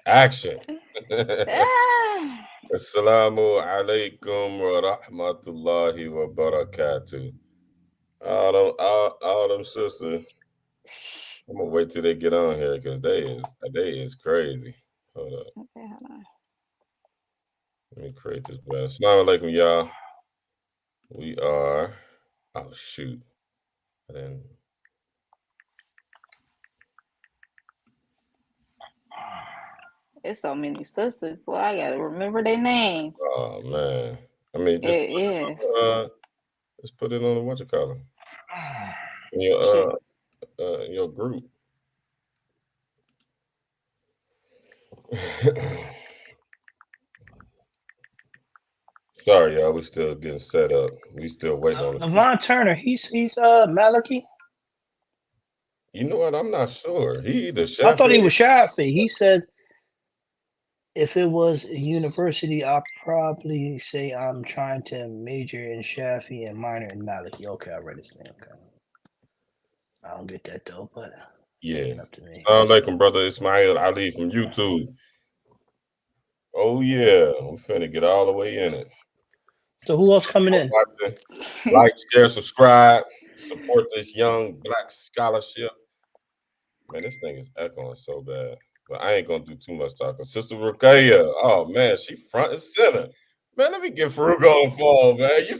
Action. Ah, Assalamu alaikum wa rahmatullahi wa barakatuh. All them sisters. I'm gonna wait till they get on here because they is crazy. Hold up. okay, hold on. Let me create this better. Assalamu alaikum, y'all. We are. Oh shoot. I didn't. It's so many sisters, boy. I gotta remember their names. Oh man. I mean, just It is. let's put it on the what you call it in Shit. your group. Sorry, y'all. We still getting set up. We still waiting on the people. Levon Turner, he's Maliki. You know what? I'm not sure. He either I thought he Shafi. was Shafi. He said if it was a university, I'll probably say I'm trying to major in Shafi and minor in Maliki. Okay, I read his name. Okay. I don't get that though, but Yeah. up to me. Assalamu alaikum, brother Ismail Ali from YouTube. Oh yeah, we finna get all the way in it. So who else coming in? Like, share, subscribe, support this young black scholarship. Man, this thing is echoing so bad. But I ain't gonna do too much talking. Sister Ruqayya, oh man, she front and center. Man, let me get Farouk on the phone, man. She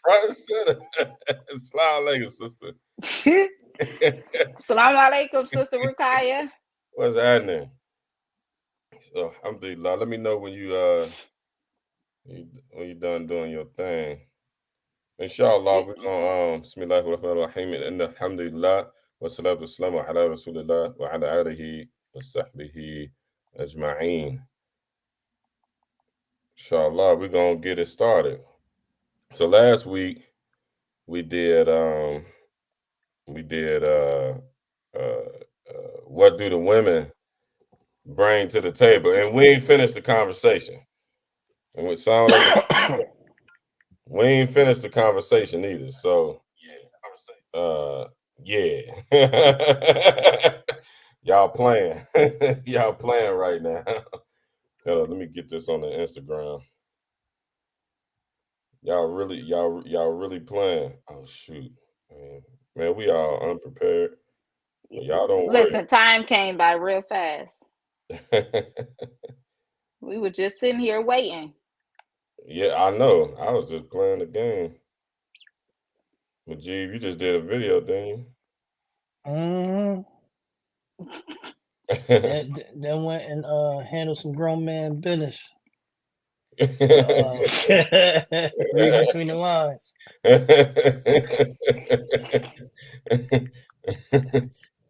front and center. Slide legged, sister. Salaam alaikum, Sister Rukaya. What's happening? So, alhamdulillah. Let me know when you done doing your thing. Inshallah, we're gonna Bismillahirrahmanirrahim and alhamdulillah wa salatu wassalamu ala rasulillah wa ala alihi wa sahbihi ajma'een. Inshallah, we're gonna get it started. So last week we did what do the women bring to the table, and we ain't finished the conversation. And it sound like we ain't finished the conversation either. So yeah. Y'all playing. Y'all playing right now. Let me get this on the Instagram. Y'all really playing. Oh shoot. Man, we all unprepared. Y'all don't worry. Listen, time came by real fast. We were just sitting here waiting. Yeah, I know. I was just playing the game. Majib, you just did a video, didn't Mm-hmm. you? Then went and handled some grown man business. Read between the lines.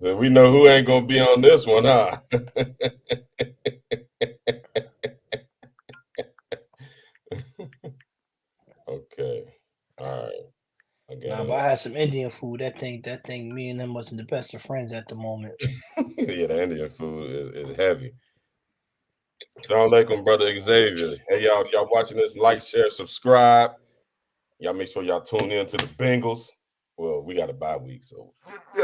So we know who ain't gonna be on this one, huh? Okay. All right. I got Nah, but I had some Indian food. That thing, me and them wasn't the best of friends at the moment. Yeah, the Indian food is heavy. Assalamu alaikum, brother Xavier. Hey, y'all, if y'all watching this, like, share, subscribe. Y'all make sure y'all tune in to the Bengals. Well, we got a bye week, so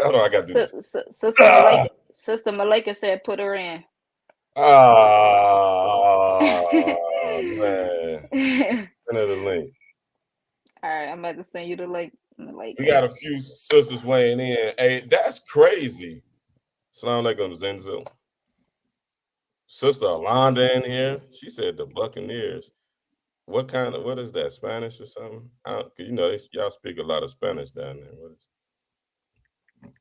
I know I got to do Sister Malika. Sister Malika said, "Put her in." Oh man. Send her the link. All right, I'm about to send you the link. We got a few sisters weighing in. Hey, that's crazy. Assalamu alaikum, Zenzel. Sister Alonda in here. She said the Buccaneers. What is that? Spanish or something? Y'all speak a lot of Spanish down there. What is?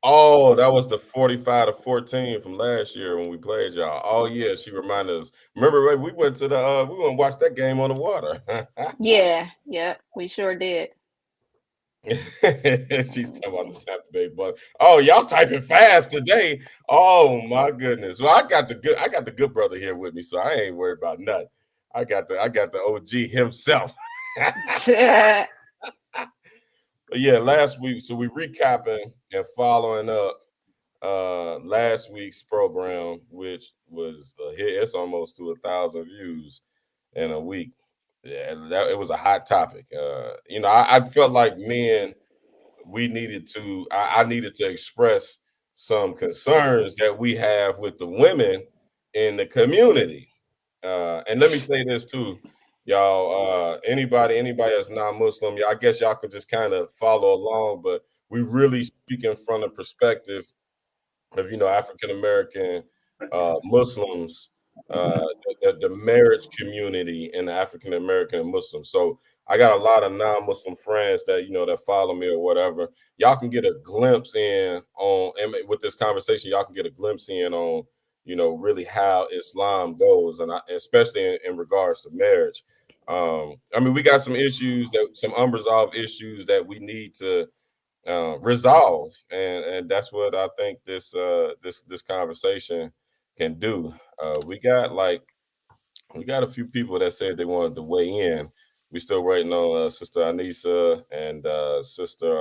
Oh, that was the 45-14 from last year when we played y'all. Oh yeah, she reminded us. Remember, we went to we went and watched that game on the water. Yeah, we sure did. She's talking about the Tampa Bay Bucks. Oh, y'all typing fast today. Oh my goodness. Well, I got the good brother here with me, so I ain't worried about nothing. I got the OG himself. But yeah, last week, so we recapping and following up last week's program, which was a hit. It's almost to 1,000 views in a week. Yeah, it was a hot topic. I felt like men, we needed to. I needed to express some concerns that we have with the women in the community. And let me say this too, y'all. Anybody that's non-Muslim, I guess y'all can just kind of follow along, but we really speaking from the perspective of African American Muslims, the marriage community in the African American and Muslims. So I got a lot of non-Muslim friends that that follow me or whatever. Y'all can get a glimpse in on, and with this conversation, y'all can get a glimpse in on really how Islam goes, and especially in regards to marriage. I mean, we got some unresolved issues that we need to resolve, and that's what I think this conversation can do. We got a few people that said they wanted to weigh in. We still waiting on Sister Anissa and Sister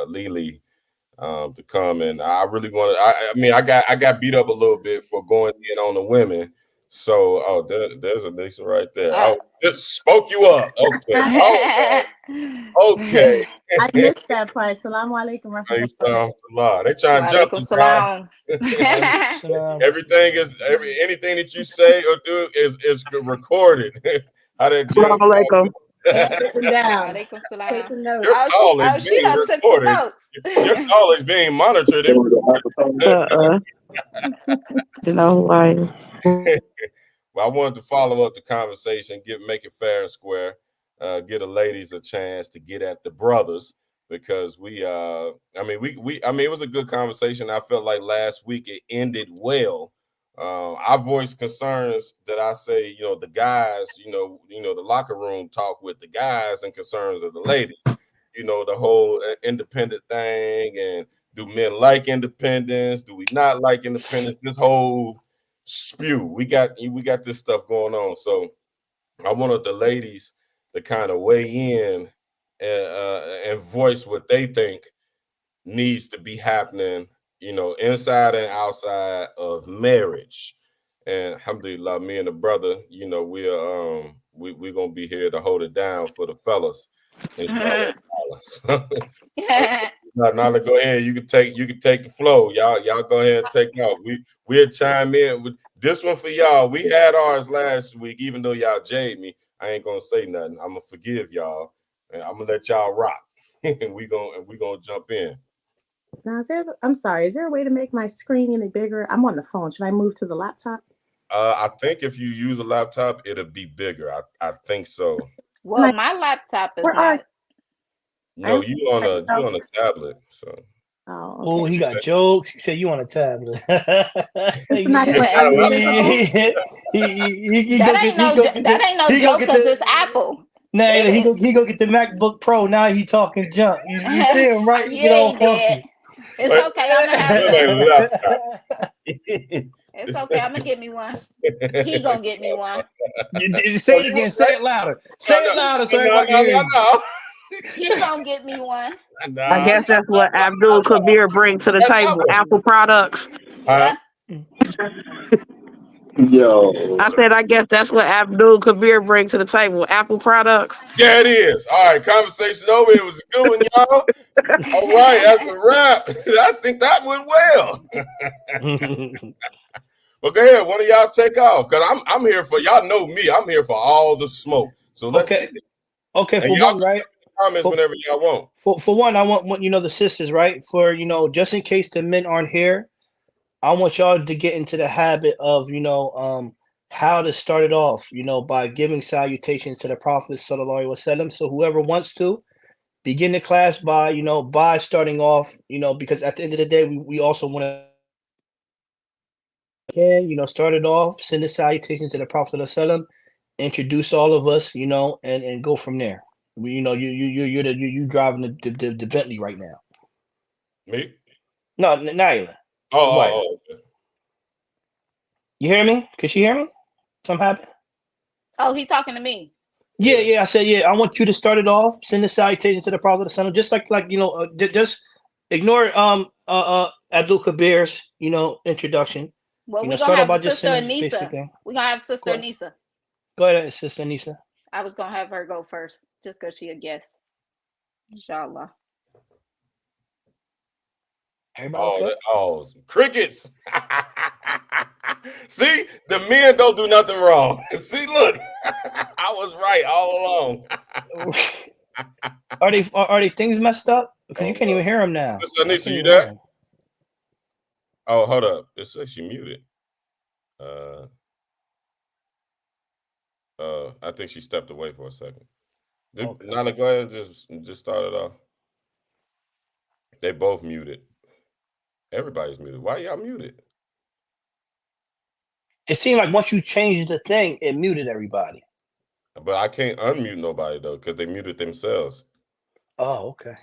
Lily to come, and I really wanted. I mean, I got beat up a little bit for going in on the women. So, there's Anissa right there. Oh, it spoke you up. Okay. Okay. I missed that part. Salaam alaikum. They trying to jump you, Everything anything that you say or do is recorded. How that Assalamu alaikum. She done took some notes. Your call is being monitored. You know why? Well, I wanted to follow up the conversation, make it fair and square, give the ladies a chance to get at the brothers, because it was a good conversation. I felt like last week it ended well. I voiced concerns that I say, the guys, the locker room talk with the guys and concerns of the ladies, the whole independent thing, and do men like independence? Do we not like independence? This whole spew. We got this stuff going on. So I wanted the ladies to kind of weigh in and voice what they think needs to be happening, inside and outside of marriage. And alhamdulillah, me and the brother, we're gonna be here to hold it down for the fellas. Nala, go ahead. You can take the flow. Y'all go ahead and take off. We'll chime in with this one for y'all. We had ours last week, even though y'all jade me. I ain't gonna say nothing. I'm gonna forgive y'all, and I'm gonna let y'all rock. and we gonna jump in. Now, I'm sorry. Is there a way to make my screen any bigger? I'm on the phone. Should I move to the laptop? I think if you use a laptop, it'll be bigger. I think so. Well, my laptop is not. No, you on a tablet. So. Oh, he got jokes. He said you on a tablet. That ain't no joke because it's Apple. Nah, he go get the MacBook Pro. Now he talking junk. You see him, right? It's okay. I'm gonna have It's okay. I'm gonna get me one. He gonna get me one. Say it again. Say it louder. Say it louder. So no. He gonna get me one. I guess that's what Abdul Kabir bring to the table. Apple products. Yo. I said, I guess that's what Abdul Kabir bring to the table. Apple products. Yeah, it is. All right, conversation over. It was a good one, y'all. All right, that's a wrap. I think that went well. Well, go ahead. One of y'all take off, because I'm here for, y'all know me. I'm here for all the smoke. So let's Okay, for one, right? Comments whenever y'all want. For one, I want the sisters, right? For just in case the men aren't here, I want y'all to get into the habit of how to start it off, by giving salutations to the Prophet sallallahu alaihi wasallam. So whoever wants to begin the class by by starting off, because at the end of the day, we also want to start it off, send the salutations to the Prophet sallallahu alaihi wasallam, introduce all of us, and go from there. You driving the Bentley right now. Me? No, Naila. Oh. You hear me? Could you hear me? Something happened? Oh, he talking to me. Yeah. I said, I want you to start it off. Send the salutation to the Prophet of the Sun. Just like just ignore Abdul Kabir's introduction. Well, we're gonna have Sister Anissa. We're gonna have Sister Anissa. Go ahead, Sister Anissa. I was gonna have her go first, just because she a guest. Inshallah. Everybody Oh, okay? Crickets. See, the men don't do nothing wrong. See, look, I was right all along. Are they things messed up? Because you Oh, can't even hear them now. Miss I can't Anissa, you even hear there? 'em. Oh, hold up. It says she muted. I think she stepped away for a second. Okay. Nala, go ahead and just start it off. They both muted. Everybody's muted. Why y'all muted? It seemed like once you changed the thing, it muted everybody. But I can't unmute nobody though, because they muted themselves. Oh, okay.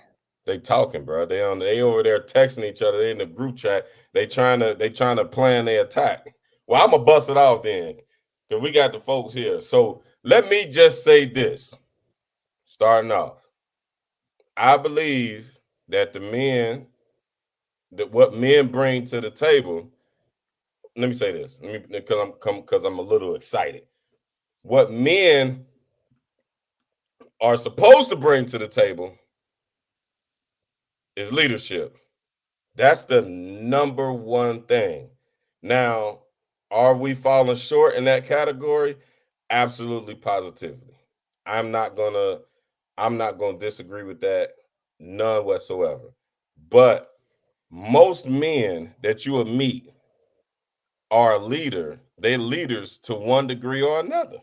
They talking, bro. They over there texting each other. They in the group chat. They trying to plan their attack. Well, I'm gonna bust it off then, because we got the folks here. So let me just say this. Starting off, I believe that what men bring to the table. Let me say this. Because I'm a little excited. What men are supposed to bring to the table is leadership. That's the number one thing. Now, are we falling short in that category? Absolutely, positively. I'm not gonna disagree with that, none whatsoever. But most men that you will meet are a leader. They're leaders to one degree or another.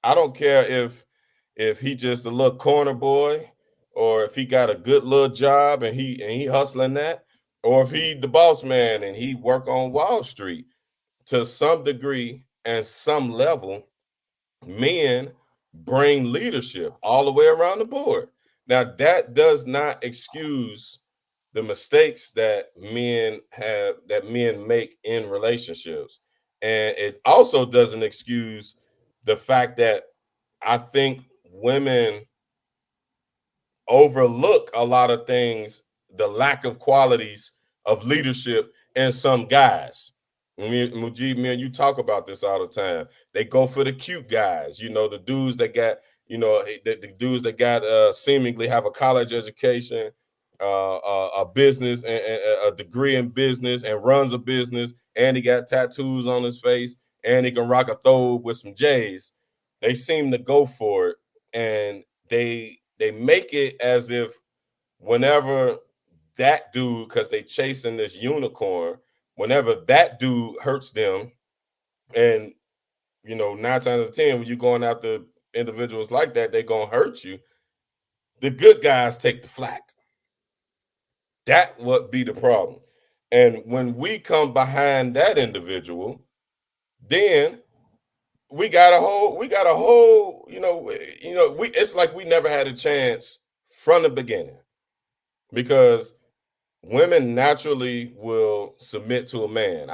I don't care if he just a little corner boy, or if he got a good little job and he hustling that, or if he the boss man and he work on Wall Street. To some degree and some level, men bring leadership all the way around the board. Now, that does not excuse the mistakes that men make in relationships. And it also doesn't excuse the fact that I think women overlook a lot of things, the lack of qualities of leadership in some guys. Mujib, man, you talk about this all the time. They go for the cute guys, the dudes that got, the dudes that got seemingly have a college education, a business and a degree in business and runs a business, and he got tattoos on his face, and he can rock a thobe with some J's. They seem to go for it, and they make it as if whenever that dude, because they chasing this unicorn, whenever that dude hurts them, and 9 times out of 10, when you're going after individuals like that, they're gonna hurt you. The good guys take the flack. That would be the problem. And when we come behind that individual, then we got a whole, it's like we never had a chance from the beginning, because women naturally will submit to a man.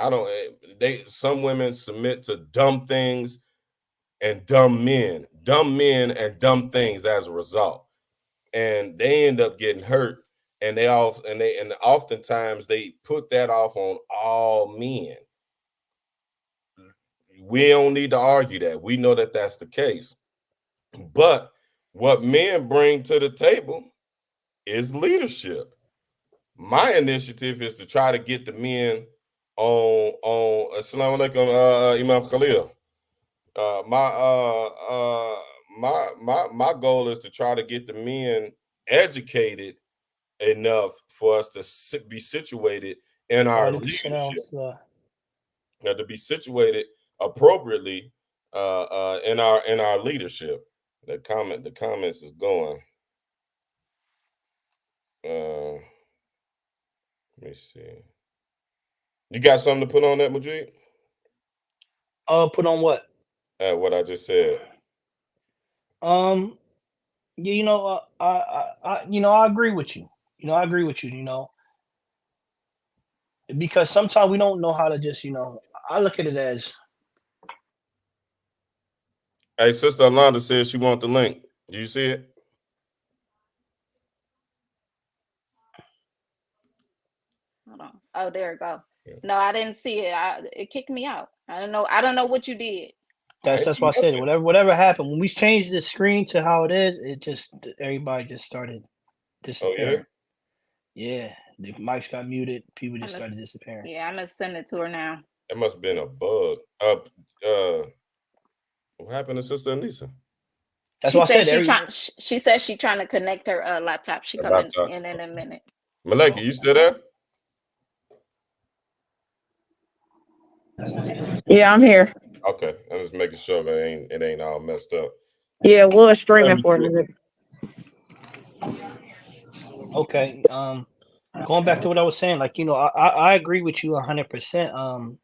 Some women submit to dumb things and dumb men and dumb things as a result. And they end up getting hurt, and oftentimes they put that off on all men. We don't need to argue that. We know that that's the case. But what men bring to the table is leadership. My initiative is to try to get the men on Assalamu alaikum, Imam Khalil. My goal is to try to get the men educated enough for us to be situated in our leadership. Now, to be situated appropriately in our leadership. The comments is going. Let me see. You got something to put on that, Majid? Put on what? What I just said. Yeah, I agree with you. I agree with you. Because sometimes we don't know how to just, I look at it as. Hey, Sister Alonda says she wants the link. Do you see it? Hold on. Oh, there it go. No, I didn't see it. It kicked me out. I don't know what you did. That's why I said it. Whatever happened when we changed the screen to how it is, it just everybody just started disappearing. Oh, yeah? Yeah, The mics got muted. People just I'm a- started disappearing. Yeah, I'm gonna send it to her now. It must have been a bug. What happened to Sister Anissa? That's She why I said said she said she trying to connect her laptop. She Her coming laptop. in a minute. Malaki, you still there? Yeah, I'm here. Okay, I'm just making sure that it ain't all messed up. Yeah, we're streaming for a minute. okay. Going back to what I was saying, like, you know, I agree with you 100%,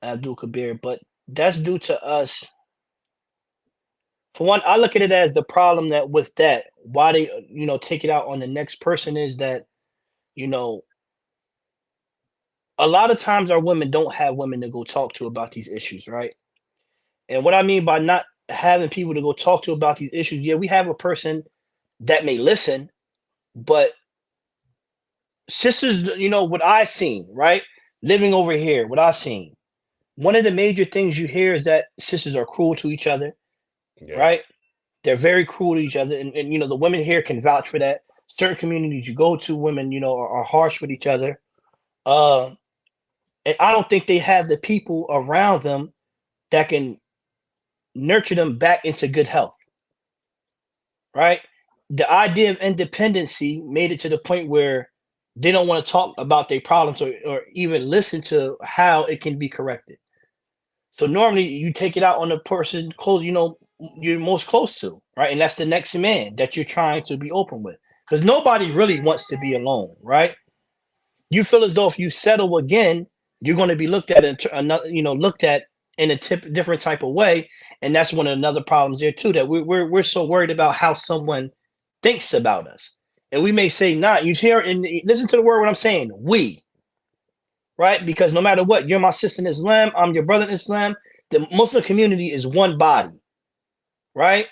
Abdul Kabir, but that's due to us. For one, I look at it as the problem that with that, why they, you know, take it out on the next person is that, you know, a lot of times our women don't have women to go talk to about these issues, right? And what I mean by not having people to go talk to about these issues, yeah, we have a person that may listen, but sisters, you know, what I seen, right? Living over here, what I seen. One of the major things you hear is that sisters are cruel to each other, Yeah. right? They're very cruel to each other. And, you know, the women here can vouch for that. Certain communities you go to, women, you know, are harsh with each other. And I don't think they have the people around them that can nurture them back into good health, right? The idea of independency made it to the point where they don't want to talk about their problems or even listen to how it can be corrected. So normally you take it out on the person close, you know, you're most close to, right? And that's the next man that you're trying to be open with. Because nobody really wants to be alone, right? You feel as though if you settle again, you're going to be looked at in a different type of way, and that's one of another problems there too. That we're so worried about how someone thinks about us, and we may say not. You hear and listen to the word what I'm saying. We, right? Because no matter what, you're my sister in Islam, I'm your brother in Islam. The Muslim community is one body, right?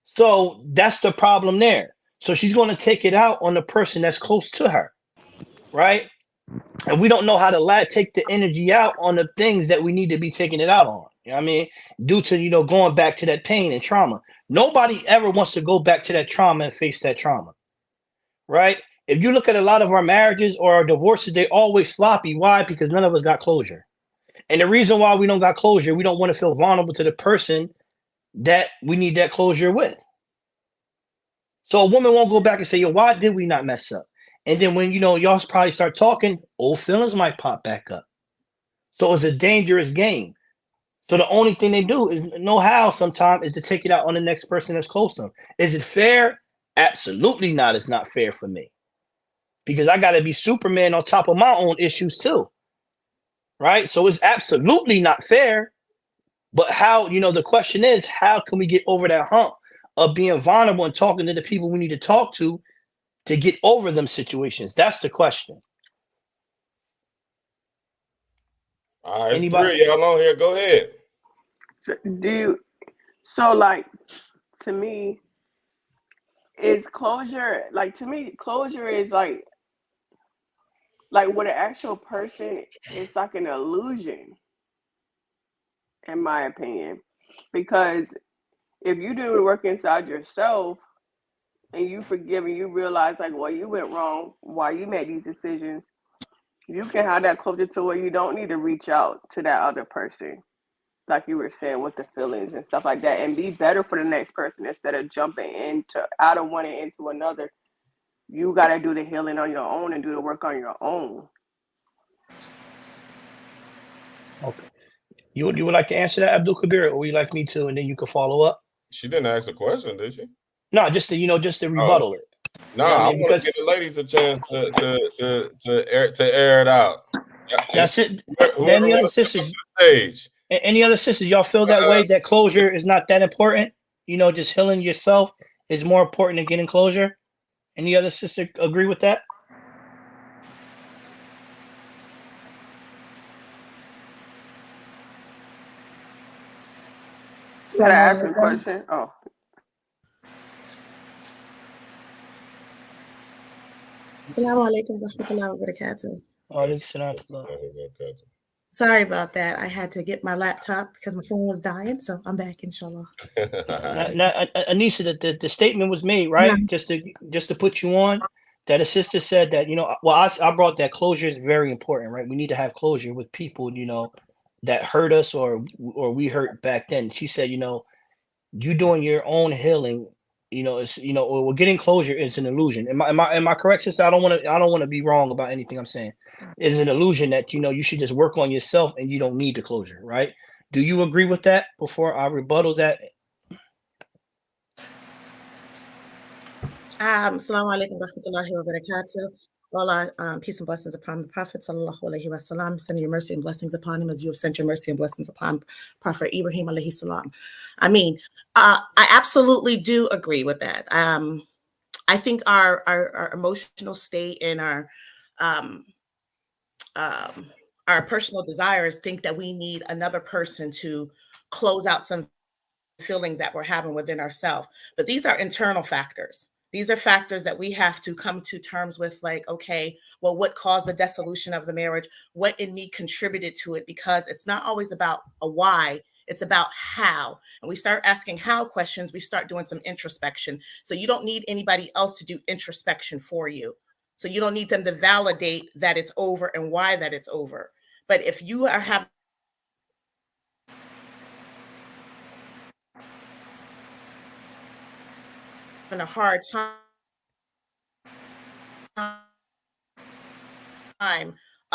So that's the problem there. So she's going to take it out on the person that's close to her, right? And we don't know how to take the energy out on the things that we need to be taking it out on. You know what I mean? Due to, you know, going back to that pain and trauma. Nobody ever wants to go back to that trauma and face that trauma, right? If you look at a lot of our marriages or our divorces, they're always sloppy. Why? Because none of us got closure. And the reason why we don't got closure, we don't want to feel vulnerable to the person that we need that closure with. So a woman won't go back and say, yo, why did we not mess up? And then when, you know, y'all probably start talking, old feelings might pop back up. So it's a dangerous game. So the only thing they do is know how sometimes is to take it out on the next person that's close to them. Is it fair? Absolutely not. It's not fair for me. Because I got to be Superman on top of my own issues too. Right? So it's absolutely not fair. But how, you know, the question is, how can we get over that hump of being vulnerable and talking to the people we need to talk to get over them situations? That's the question. All right, it's Anybody? 3 y'all on here. Go ahead. So like, to me, is closure, like, to me, closure is like with an actual person, it's like an illusion, in my opinion. Because if you do the work inside yourself and you forgive and you realize, like, well, you went wrong, why you made these decisions, you can have that closure to where you don't need to reach out to that other person, like you were saying, with the feelings and stuff like that, and be better for the next person instead of jumping into out of one and into another. You got to do the healing on your own and do the work on your own. Okay. You would like to answer that, Abdul Kabir, or would you like me to, and then you can follow up? She didn't ask a question, did she? No, just to rebuttal it. No, You know what I I mean? want to give the ladies a chance to air it out. That's it. Whoever Any other wants to come sisters? to the stage. Any other sisters? Y'all feel that way? That closure is not that important? You know, just healing yourself is more important than getting closure. Any other sister agree with that? Can I ask a question? Oh. Assalamu alaikum warahmatullahi wabarakatuh. Sorry about that. I had to get my laptop because my phone was dying, so I'm back, inshallah. Now, Anissa, the statement was made, right? Yeah. Just to put you on that a sister said that, well, I brought that closure is very important, right? We need to have closure with people, that hurt us or we hurt back then. She said, you doing your own healing, it's or getting closure is an illusion. Am I correct, sister? I don't want to be wrong about anything I'm saying. It's an illusion that you should just work on yourself and you don't need the closure, right? Do you agree with that before I rebuttal that? Assalamu alaikum wa rahmatullahi wa barakatuh. Allah, peace and blessings upon the Prophet sallallahu alaihi wasallam. Send your mercy and blessings upon him as you have sent your mercy and blessings upon Prophet Ibrahim alaihi salam. I mean, I absolutely do agree with that. I think our emotional state and our personal desires think that we need another person to close out some feelings that we're having within ourselves. But these are internal factors. These are factors that we have to come to terms with, like, okay, well, what caused the dissolution of the marriage? What in me contributed to it? Because it's not always about a why, it's about how. And we start asking how questions, we start doing some introspection. So you don't need anybody else to do introspection for you. So you don't need them to validate that it's over and why that it's over. But if you are having a hard time,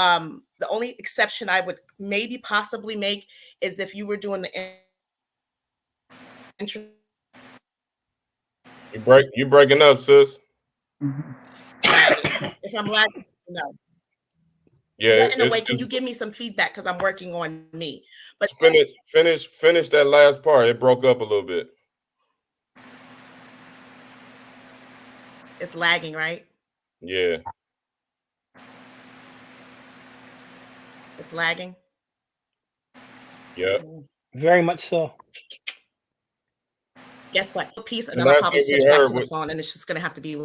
the only exception I would maybe possibly make is if you were doing the You breaking up, sis. If I'm lagging, no. Yeah. In a way, can you give me some feedback because I'm working on me? But finish that last part. It broke up a little bit. It's lagging, right? Yeah. It's lagging. Yeah. Very much so. Guess what? Piece, and then I'll probably switch back to the phone, and it's just gonna have to be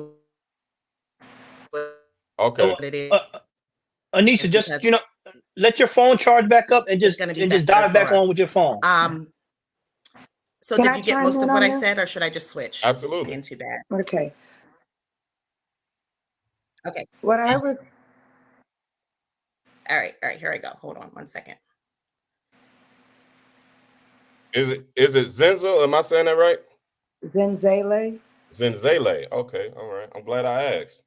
okay. What it is. Anissa, just let your phone charge back up and just dive back on with your phone. So did you get most of what I said, or should I just switch? Absolutely. Ain't too bad. Okay. Okay. What I would. All right. Here I go. Hold on 1 second. Is it Zenzo? Am I saying that right? Zenzele. Zenzele. Okay. All right. I'm glad I asked.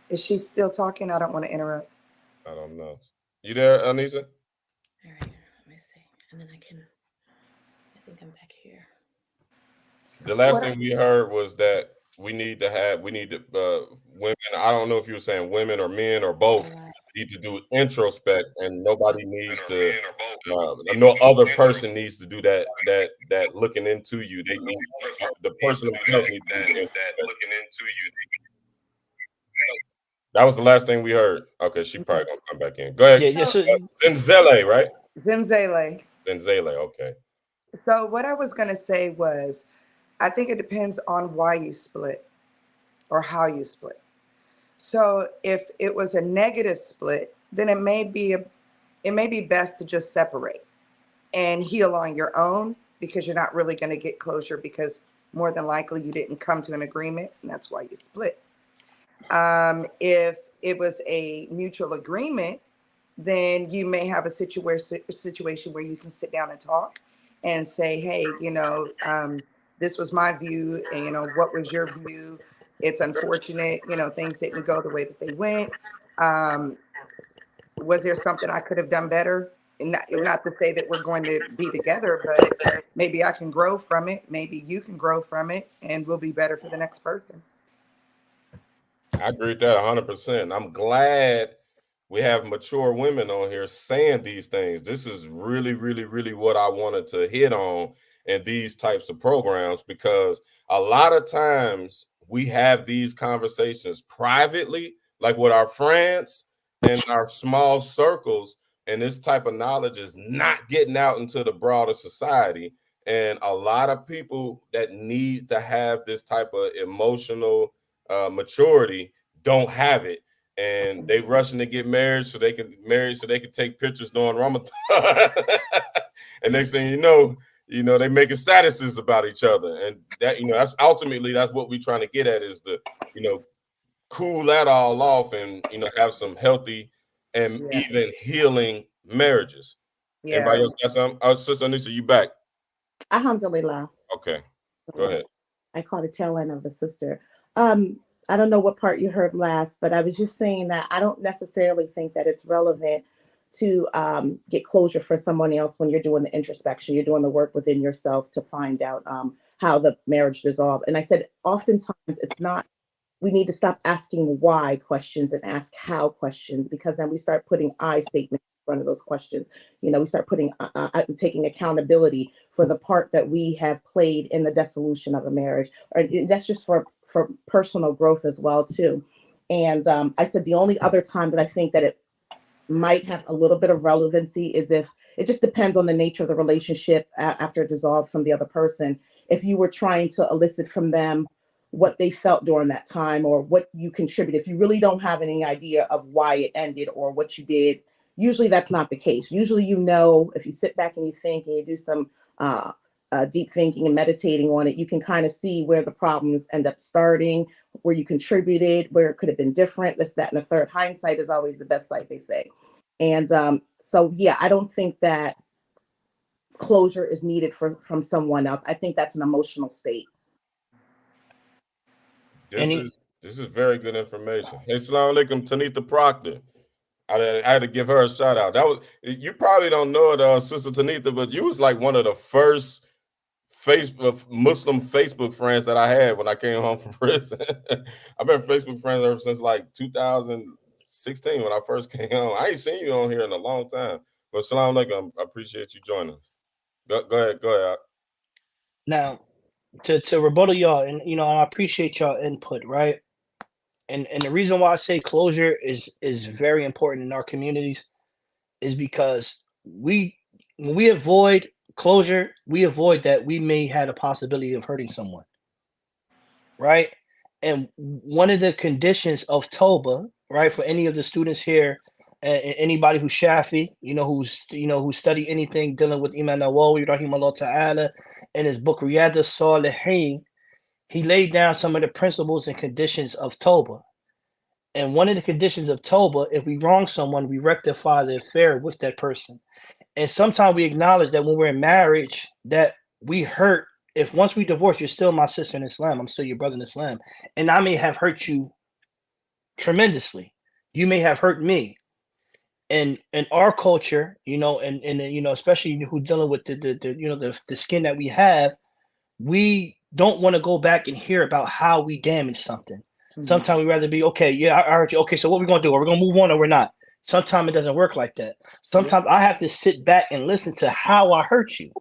Is she still talking? I don't want to interrupt. I don't know. You there, Anissa? All right. Let me see. And then I think I'm back here. The last thing we heard was that we need women. I don't know if you were saying women or men or both need to do introspect, and nobody needs to. No other person needs to do that looking into you. They need the person himself needs to do that looking into you. That was the last thing we heard. Okay, she probably gonna come back in. Go ahead. Yeah, Zenzele, right? Zenzele. Zenzele. Okay. So what I was gonna say was, I think it depends on why you split or how you split. So if it was a negative split, then it may be best to just separate and heal on your own, because you're not really going to get closure, because more than likely you didn't come to an agreement, and that's why you split. If it was a mutual agreement, then you may have a situation where you can sit down and talk and say, hey, this was my view, and what was your view? It's unfortunate, things didn't go the way that they went. Was there something I could have done better? And not to say that we're going to be together, but maybe I can grow from it. Maybe you can grow from it, and we'll be better for the next person. I agree with that 100%. I'm glad we have mature women on here saying these things. This is really, really, really what I wanted to hit on in these types of programs, because a lot of times we have these conversations privately, like with our friends and our small circles, and this type of knowledge is not getting out into the broader society. And a lot of people that need to have this type of emotional maturity don't have it, and they rushing to get married so they can take pictures during Ramadan. And next thing you know, You know, they making statuses about each other, and that that's ultimately that's what we're trying to get at is the cool that all off and have some healthy and even healing marriages. Yeah. Anybody else got something? Sister Anisha, you back? Alhamdulillah. Okay, go ahead. I caught a tail end of the sister. I don't know what part you heard last, but I was just saying that I don't necessarily think that it's relevant to get closure for someone else when you're doing the introspection. You're doing the work within yourself to find out how the marriage dissolved. And I said, oftentimes it's not. We need to stop asking why questions and ask how questions, because then we start putting I statements in front of those questions. We start putting taking accountability for the part that we have played in the dissolution of a marriage. Or that's just for personal growth as well too. And I said the only other time that I think that it might have a little bit of relevancy is if it just depends on the nature of the relationship after it dissolves from the other person. If you were trying to elicit from them what they felt during that time or what you contributed, if you really don't have any idea of why it ended or what you did, usually that's not the case. Usually, if you sit back and you think and you do some deep thinking and meditating on it, you can kind of see where the problems end up starting, where you contributed, where it could have been different, this, that, and the third. Hindsight is always the best sight, they say. And so, yeah, I don't think that closure is needed from someone else. I think that's an emotional state. This is very good information. Hey, Assalamu alaikum, Tanita Proctor. I had to give her a shout out. You probably don't know it, Sister Tanita, but you was like one of the first Muslim Facebook friends that I had when I came home from prison. I've been Facebook friends ever since like 2016 when I first came home. I ain't seen you on here in a long time. But Assalamu alaikum, I appreciate you joining us. Go ahead. Now, to rebuttal y'all, and I appreciate y'all input, right? And the reason why I say closure is very important in our communities is because when we avoid closure, we avoid that we may have a possibility of hurting someone, right? And one of the conditions of Toba, right, for any of the students here, and anybody who's Shafi, who study anything dealing with Imam Nawawi, rahimahullah ta'ala, in his book Riyadh al-Salihin, he laid down some of the principles and conditions of Toba. And one of the conditions of Toba, if we wrong someone, we rectify the affair with that person. And sometimes we acknowledge that when we're in marriage, that we hurt. If once we divorce, you're still my sister in Islam, I'm still your brother in Islam. And I may have hurt you tremendously. You may have hurt me. And in our culture, and especially who dealing with the skin that we have, we don't want to go back and hear about how we damaged something. Mm-hmm. Sometimes we rather be, okay, yeah, I heard you. Okay, so what are we gonna do? Are we gonna move on or we're not? Sometimes it doesn't work like that. Sometimes I have to sit back and listen to how I hurt you.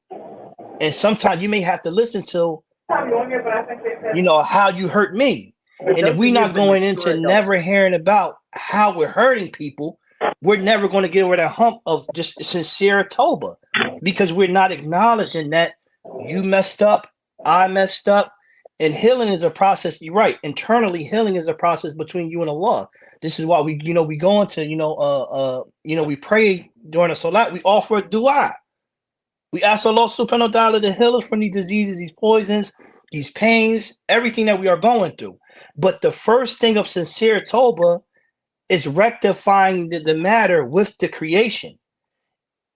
And sometimes you may have to listen to, how you hurt me. And if we're not going into never hearing about how we're hurting people, we're never going to get over that hump of just sincere Toba, because we're not acknowledging that you messed up, I messed up, and healing is a process. You're right. Internally, healing is a process between you and Allah. This is why we go into, we pray during the salat, we offer a dua. We ask Allah subhanahu wa ta'ala to heal us from these diseases, these poisons, these pains, everything that we are going through. But the first thing of sincere Toba is rectifying the matter with the creation.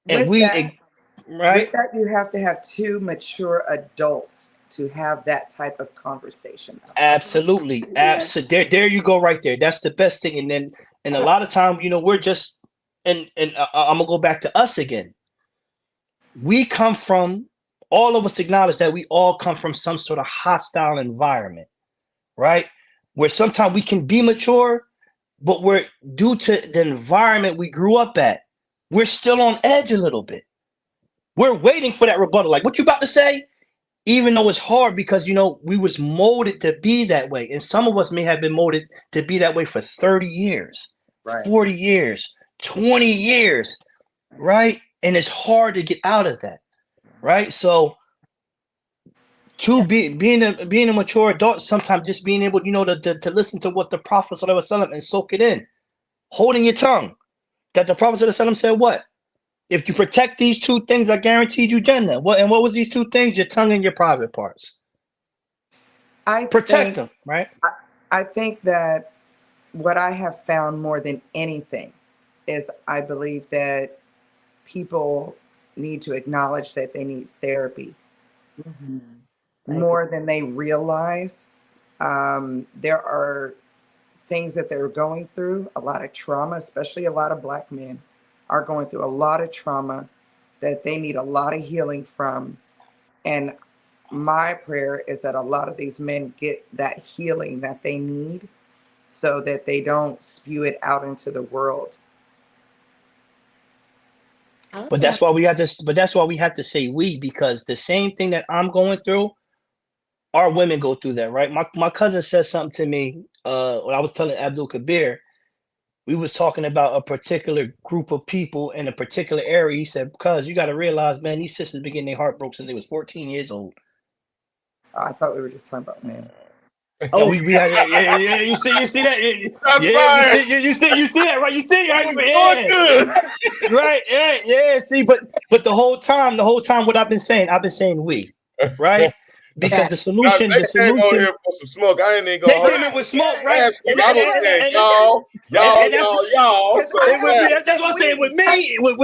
And with that, you have to have two mature adults to have that type of conversation. Absolutely. There you go right there. That's the best thing. And a lot of time, we're just, and I'm gonna go back to us again. We come from, all of us acknowledge that we all come from some sort of hostile environment, right? Where sometimes we can be mature, but we're, due to the environment we grew up at, we're still on edge a little bit. We're waiting for that rebuttal. Like, what you about to say? Even though it's hard because, we was molded to be that way. And some of us may have been molded to be that way for 30 years, right. 40 years, 20 years, right? And it's hard to get out of that, right? So being a mature adult, sometimes just being able, to listen to what the Prophet ﷺ and soak it in, holding your tongue. That the Prophet ﷺ said what? If you protect these two things, I guaranteed you Jannah. What was these two things? Your tongue and your private parts. I Protect think them, right? I think that what I have found more than anything is I believe that people need to acknowledge that they need therapy more than they realize. There are things that they're going through, a lot of trauma, especially a lot of Black men are going through a lot of trauma that they need a lot of healing from. And my prayer is that a lot of these men get that healing that they need so that they don't spew it out into the world. But that's why we have to. But that's why we have to say we, because the same thing that I'm going through, our women go through that, right? My cousin said something to me when I was telling Abdul Kabir. We was talking about a particular group of people in a particular area. He said, "Because you got to realize, man, these sisters been getting their heart broke since they was 14 years old." I thought we were just talking about men. Oh, we had you see that? That's Yeah, you see that, right? You see, right? Right, yeah. See, but the whole time, what I've been saying we, right? Because the solution, They came on here for some smoke. I ain't even they gonna. came in with smoke, right? I was saying y'all. That's what I'm saying. With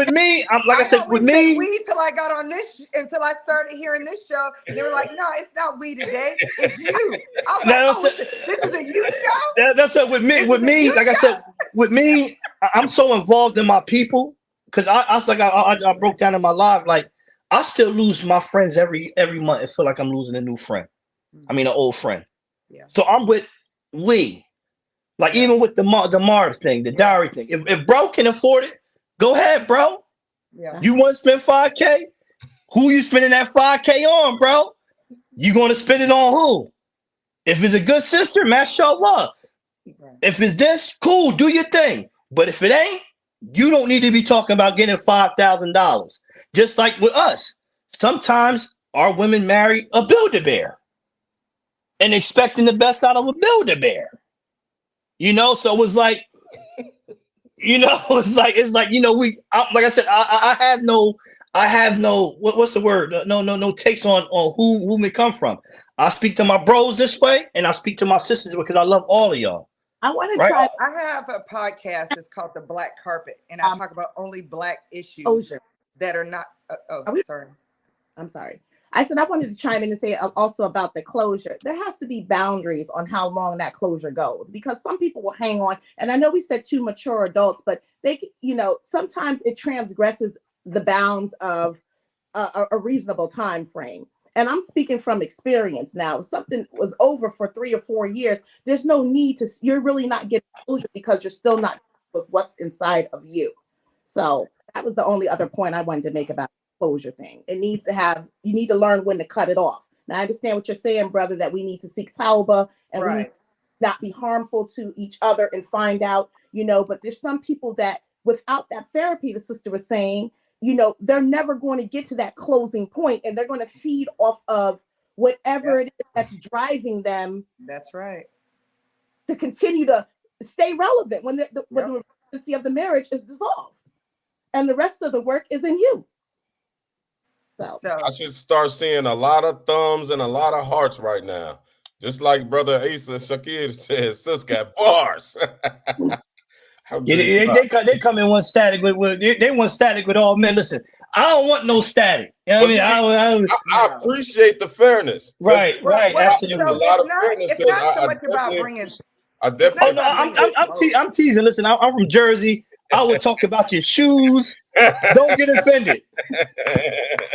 me, I'm like I said, with me. We till I got on this, until I started hearing this show, and they were like, "No, it's not we today. It's you." I was like, "This is a you show." That's what with me. Like I said, with me, I'm so involved in my people because I broke down in my life like. I still lose my friends every month. It feel like I'm losing a new friend. I mean, an old friend. Yeah. So I'm with we. Like even with the Mars thing, the dowry thing. If bro can afford it, go ahead, bro. Yeah. You want to spend $5K? Who you spending that $5K on, bro? You going to spend it on who? If it's a good sister, man, show up. Right. If it's this, cool, do your thing. But if it ain't, you don't need to be talking about getting $5,000. Just like with us, sometimes our women marry a Build-A-Bear and expecting the best out of a Build-A-Bear. You know, so it was like, you know, it's like like I said, I have no what's the word? No takes on who may come from. I speak to my bros this way, and I speak to my sisters because I love all of y'all. I want to Right? try. I have a podcast. It's called The Black Carpet, and I talk about only Black issues that are not. Sorry. I'm sorry. I said I wanted to chime in and say also about the closure. There has to be boundaries on how long that closure goes, because some people will hang on. And I know we said 2 mature adults, but they, sometimes it transgresses the bounds of a reasonable time frame. And I'm speaking from experience now. If something was over for 3 or 4 years, there's no need to. You're really not getting closure because you're still not with what's inside of you. So that was the only other point I wanted to make about closure thing. It needs to you need to learn when to cut it off. Now I understand what you're saying, brother, that we need to seek tauba and we need to not be harmful to each other and find out, but there's some people that without that therapy, the sister was saying, they're never going to get to that closing point, and they're going to feed off of whatever it is that's driving them. That's right. To continue to stay relevant when the relevancy of the marriage is dissolved. And the rest of the work is in you. So I should start seeing a lot of thumbs and a lot of hearts right now. Just like Brother Asa Shakir says, sis got bars. They come in one static with they want static with all men. Listen, I don't want no static. You know what I mean? I appreciate the fairness. Right, absolutely. It's not so much about bringing. I definitely. I'm teasing. Listen, I'm from Jersey. I would talk about your shoes. Don't get offended.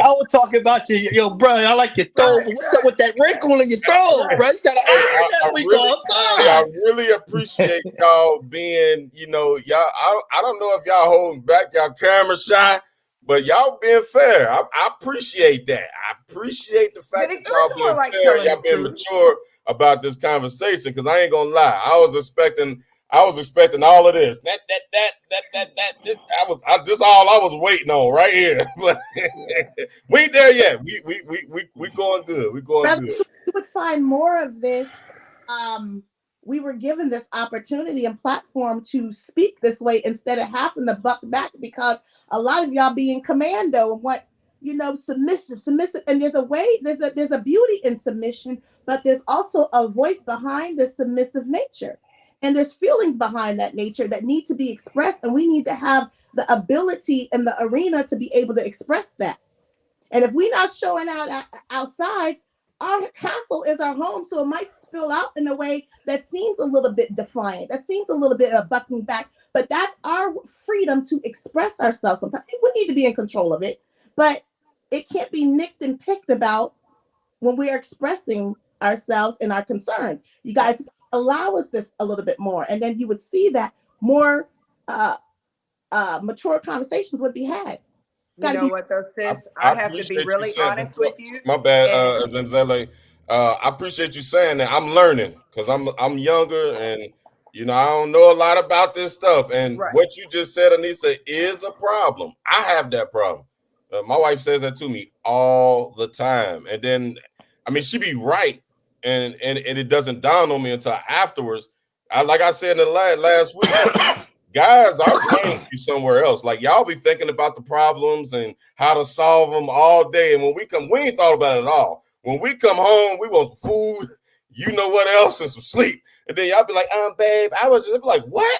I would talk about your brother. I like your throw. But what's up with that wrinkle in your throw, bro? You gotta iron that wrinkle. I really appreciate y'all being, y'all. I don't know if y'all holding back y'all camera shy, but y'all being fair. I appreciate that. I appreciate the fact that y'all being fair. Y'all being mature about this conversation, because I ain't gonna lie. I was expecting all of this. That. This all I was waiting on right here. But we ain't there yet. We going good. We going good. You would find more of this we were given this opportunity and platform to speak this way instead of having to buck back, because a lot of y'all being commando and what, submissive. And there's a beauty in submission, but there's also a voice behind the submissive nature. And there's feelings behind that nature that need to be expressed. And we need to have the ability in the arena to be able to express that. And if we're not showing out outside, our castle is our home. So it might spill out in a way that seems a little bit defiant. That seems a little bit of bucking back. But that's our freedom to express ourselves sometimes. We need to be in control of it. But it can't be nicked and picked about when we are expressing ourselves and our concerns. You guys allow us this a little bit more. And then you would see that more mature conversations would be had. You know what though, sis? I have to be really honest with you. My bad, Zenzele. I appreciate you saying that. I'm learning because I'm younger and I don't know a lot about this stuff. And what you just said, Anissa, is a problem. I have that problem. My wife says that to me all the time. And then, she be right. And it doesn't dawn on me until afterwards. Like I said in the last week, guys, our brains be somewhere else. Like y'all be thinking about the problems and how to solve them all day. And when we come, we ain't thought about it at all. When we come home, we want food, what else, and some sleep. And then y'all be like, babe, I was just like, what?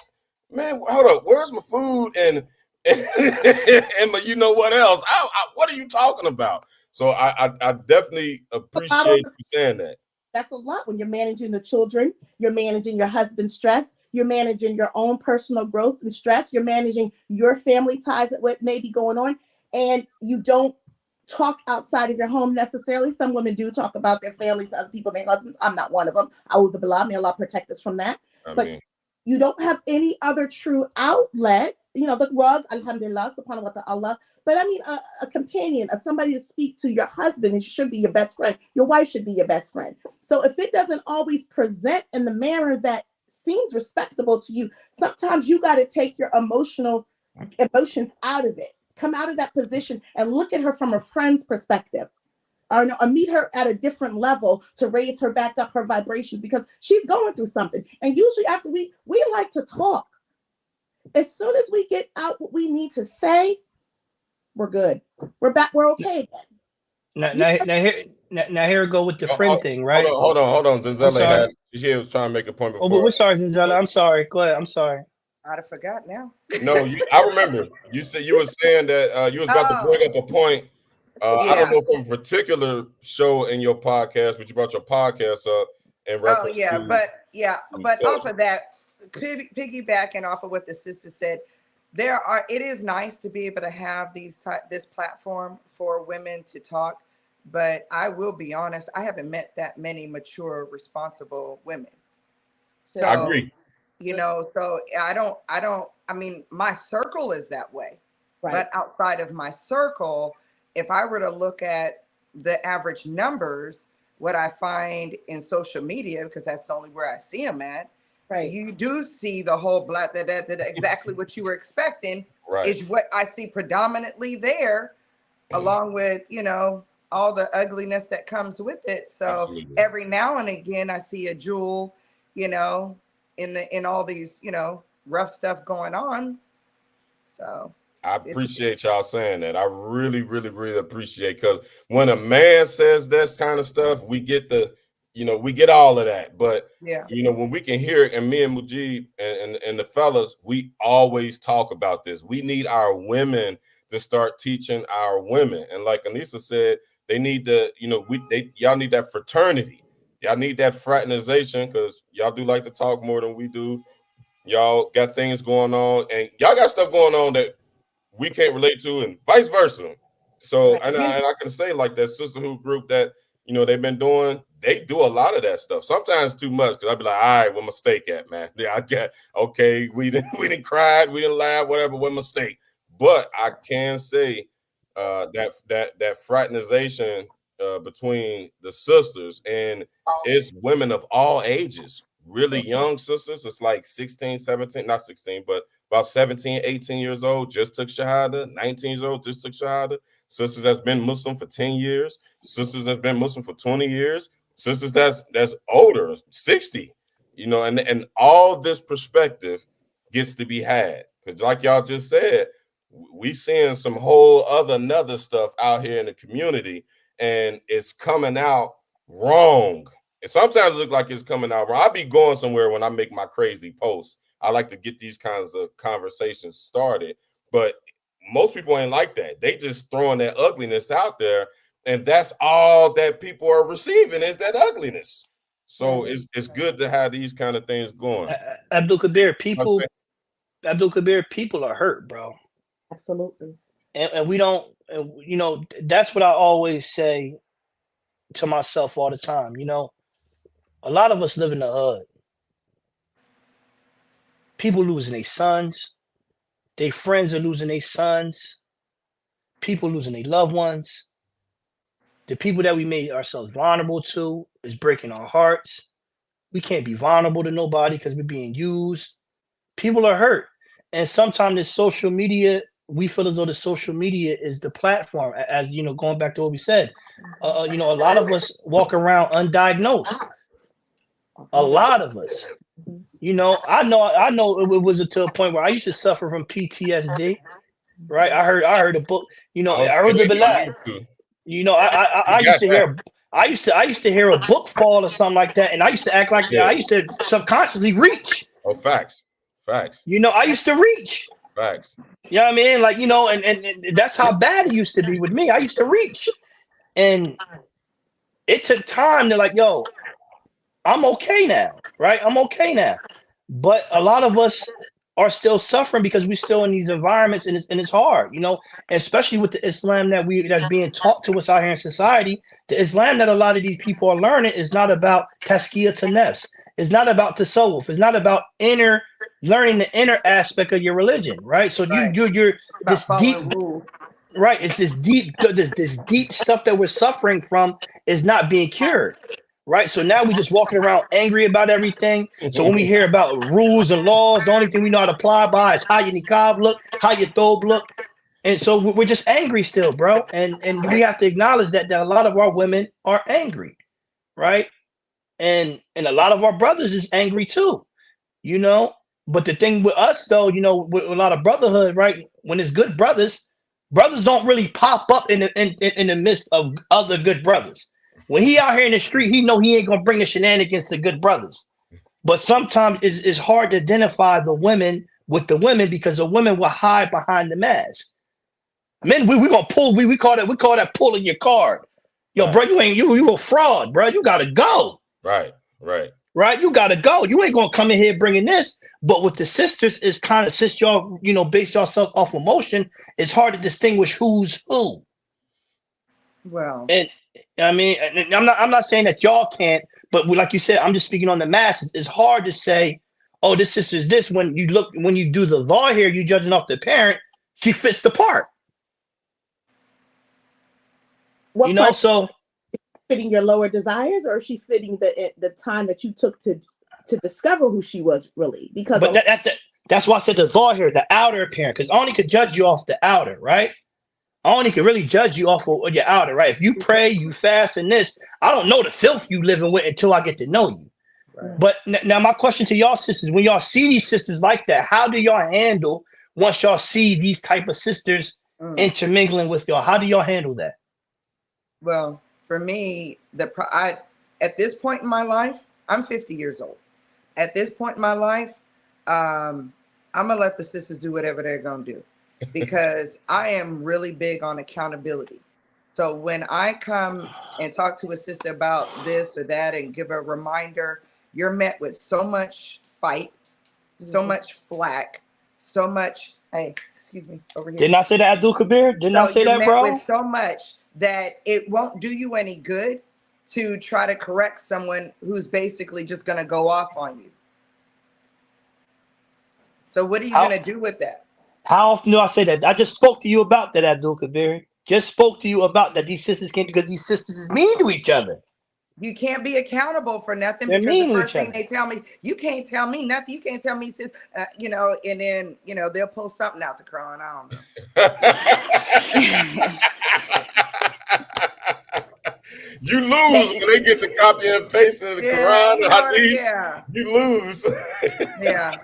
Man, hold up, where's my food? And my what else? What are you talking about? So I definitely appreciate you saying that. That's a lot when you're managing the children, you're managing your husband's stress, you're managing your own personal growth and stress, you're managing your family ties at what may be going on, and you don't talk outside of your home necessarily. Some women do talk about their families to other people, their husbands. I'm not one of them. May Allah protect us from that. But you don't have any other true outlet. The rug, alhamdulillah, subhanahu wa ta'ala. But a companion, somebody to speak to. Your husband, it should be your best friend. Your wife should be your best friend. So if it doesn't always present in the manner that seems respectable to you, sometimes you got to take your emotions out of it. Come out of that position and look at her from a friend's perspective. Or meet her at a different level to raise her back up, her vibrations, because she's going through something. And usually after we like to talk. As soon as we get out what we need to say, we're good. We're back. We're okay again. Now here we go with the friend thing, right? Hold on. Zenzele she was trying to make a point before. But we're sorry, Zenzele. I'm sorry. Go ahead. I'm sorry. I'd have forgot now. No, I remember. You said you were saying that you was about to bring up a point. I don't know from a particular show in your podcast, but you brought your podcast up and reference. But off of that, piggybacking off of what the sister said, it is nice to be able to have this platform for women to talk, but I will be honest, I haven't met that many mature, responsible women. So I agree. So my circle is that way. Right. But outside of my circle, if I were to look at the average numbers, what I find in social media, because that's only where I see them at, right. You do see the whole black that exactly what you were expecting is what I see predominantly there, along with all the ugliness that comes with it. So every now and again I see a jewel, in all these rough stuff going on. So I appreciate y'all saying that. I really, really, really appreciate, because when a man says this kind of stuff, we get we get all of that. But when we can hear it, and me and Mujib and the fellas, we always talk about this. We need our women to start teaching our women. And like Anissa said, they need to, y'all need that fraternity. Y'all need that fraternization, because y'all do like to talk more than we do. Y'all got things going on, and y'all got stuff going on that we can't relate to, and vice versa. So, and I can say, like, that sisterhood group that, they've been doing, they do a lot of that stuff. Sometimes too much, because I'd be like, all right, where my steak at, man? Yeah, I get, okay, we didn't cry, we didn't laugh, whatever, where my steak? But I can say that fraternization between the sisters, and it's women of all ages, really young sisters. It's like 16, 17, not 16, but about 17, 18 years old, just took Shahada, 19 years old, just took Shahada. Sisters that's been Muslim for 10 years, sisters that's been Muslim for 20 years, sisters that's older, 60. you know, and all this perspective gets to be had. Because like y'all just said, we seeing some whole another stuff out here in the community, and it's coming out wrong. And sometimes it looks like it's coming out wrong. I'll be going somewhere when I make my crazy posts. I like to get these kinds of conversations started, but most people ain't like that. They just throwing that ugliness out there, and that's all that people are receiving is that ugliness. So it's good to have these kind of things going. Abdul Kabir, people are hurt, bro. Absolutely. And we don't, you know, that's what I always say to myself all the time. You know, a lot of us live in the hood. People losing their sons, their friends are losing their sons, people losing their loved ones. The people that we made ourselves vulnerable to is breaking our hearts. We can't be vulnerable to nobody because we're being used. People are hurt. And sometimes this social media, we feel as though the social media is the platform. As you know, going back to what we said, you know, a lot of us walk around undiagnosed. A lot of us. You know, I know it was to a point where I used to suffer from PTSD. Right? I heard a book. You know, I heard the Bilal. You know, I used to hear. I used to hear a book fall or something like that, and I used to act like I used to subconsciously reach. Oh, facts. You know, I used to reach. Facts. You know what I mean? Like, you know, and that's how bad it used to be with me. I used to reach. And it took time to like, yo, I'm okay now, right? I'm okay now. But a lot of us are still suffering because we're still in these environments, and it's hard, you know, especially with the Islam that's being taught to us out here in society. The Islam that a lot of these people are learning is not about tazkiyah to nafs. It's not about tasawwuf. It's not about learning the inner aspect of your religion, right? So you're this deep, right? It's this deep stuff that we're suffering from is not being cured, right? So now we're just walking around angry about everything. So when we hear about rules and laws, the only thing we know how to apply by is how your niqab look, how your thobe look. And so we're just angry still, bro. And we have to acknowledge that a lot of our women are angry, right? And a lot of our brothers is angry too, you know. But the thing with us though, you know, with a lot of brotherhood, right? When it's good brothers don't really pop up in the midst of other good brothers. When he out here in the street, he know he ain't gonna bring the shenanigans to good brothers. But sometimes it's hard to identify the women with the women because the women will hide behind the mask. Men, we gonna pull. We call that pulling your card. Yo, bro, you a fraud, bro. You gotta go. Right. You gotta go. You ain't gonna come in here bringing this. But with the sisters, it's kind of, since y'all, you know, base yourself off emotion, it's hard to distinguish who's who. Well, and I mean, and I'm not saying that y'all can't, but like you said, I'm just speaking on the masses. It's hard to say, oh, this sister's this. When you do the law here, you judging off the parent. She fits the part. What you know, part so fitting your lower desires, or is she fitting the time that you took to discover who she was really? Because that's why I said the law here, the outer appearance, because I only could judge you off the outer, right? I only could really judge you off of your outer, right? If you pray, you fast, and this, I don't know the filth you living with until I get to know you. Right. But now my question to y'all sisters, when y'all see these sisters like that, how do y'all handle once y'all see these type of sisters intermingling with y'all? How do y'all handle that? Well, for me, at this point in my life, I'm 50 years old. At this point in my life, I'm gonna let the sisters do whatever they're gonna do, because I am really big on accountability. So when I come and talk to a sister about this or that and give a reminder, you're met with so much fight, so much flack, so much. Hey, excuse me, over here. Didn't I say that, Abdul Kabir? Didn't I say that, bro? With so much that it won't do you any good to try to correct someone who's basically just going to go off on you. So what are you going to do with that? How often do I say that? I just spoke to you about that, Abdul Kabir. Just spoke to you about that. These sisters can't, because these sisters is mean to each other. You can't be accountable for nothing. They're because the first thing they tell me, you can't tell me nothing. You can't tell me, sis, you know, and then, you know, they'll pull something out the crying. I don't know. You lose when they get the copy and paste of the Quran, the Hadith. yeah, You lose. yeah.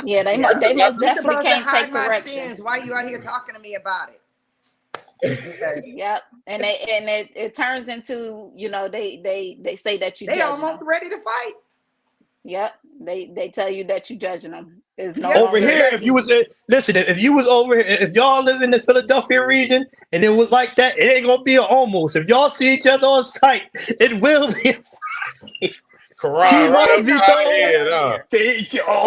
Yeah, they Yeah. they most You definitely supposed to can't hide take my correction. sins. Why you out here talking to me about it? Okay. Yep, and it turns into, you know, they say that you They judging almost them. ready to fight. Yep, they tell you that you judging them. Is no Yeah, Over longer here, if you was listen, if you was over here, if y'all live in the Philadelphia region and it was like that, it ain't gonna be an almost. If y'all see each other on sight, it will be. Quran right up be our head, huh?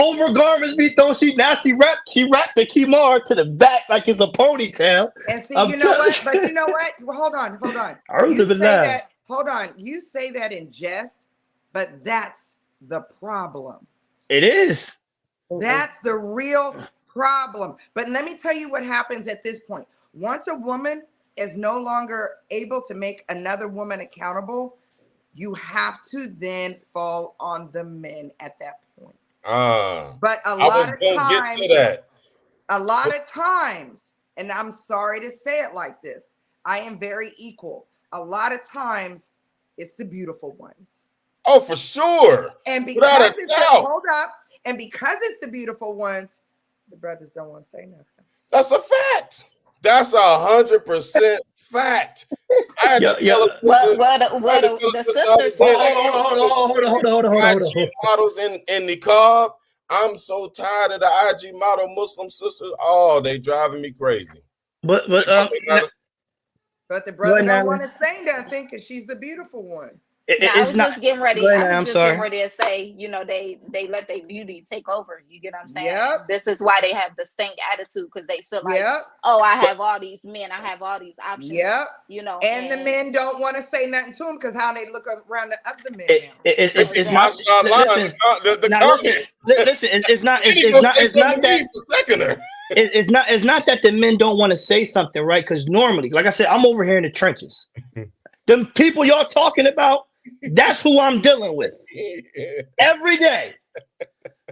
Overgarments be thrown. She wrapped the Kimar to the back like it's a ponytail. And see, I'm you know what? telling But you know what? Well, hold on. I You remember say that. that. Hold on. You say that in jest, but that's the problem. It is. That's the real problem. But let me tell you what happens at this point. Once a woman is no longer able to make another woman accountable, you have to then fall on the men at that point. But a lot of times, and I'm sorry to say it like this, I am very equal. A lot of times, it's the beautiful ones. Oh, for sure. And because hold up, and because it's the beautiful ones, the brothers don't want to say nothing. That's a fact. That's 100% fact. I had to tell us the sisters. Hold on. IG models in niqab. I'm so tired of the IG model Muslim sisters. Oh, they driving me crazy. But the brother don't want to say nothing because she's the beautiful one. I was just getting ready to say, you know, they let their beauty take over. You get what I'm saying? Yep. This is why they have the stink attitude, because they feel like, oh, I have all these men, I have all these options. Yep. You know, and the men don't want to say nothing to them because how they look around the other men. It's not. Listen, it's not that the men don't want to say something, right? Because normally, like I said, I'm over here in the trenches. Them people y'all talking about, that's who I'm dealing with every day.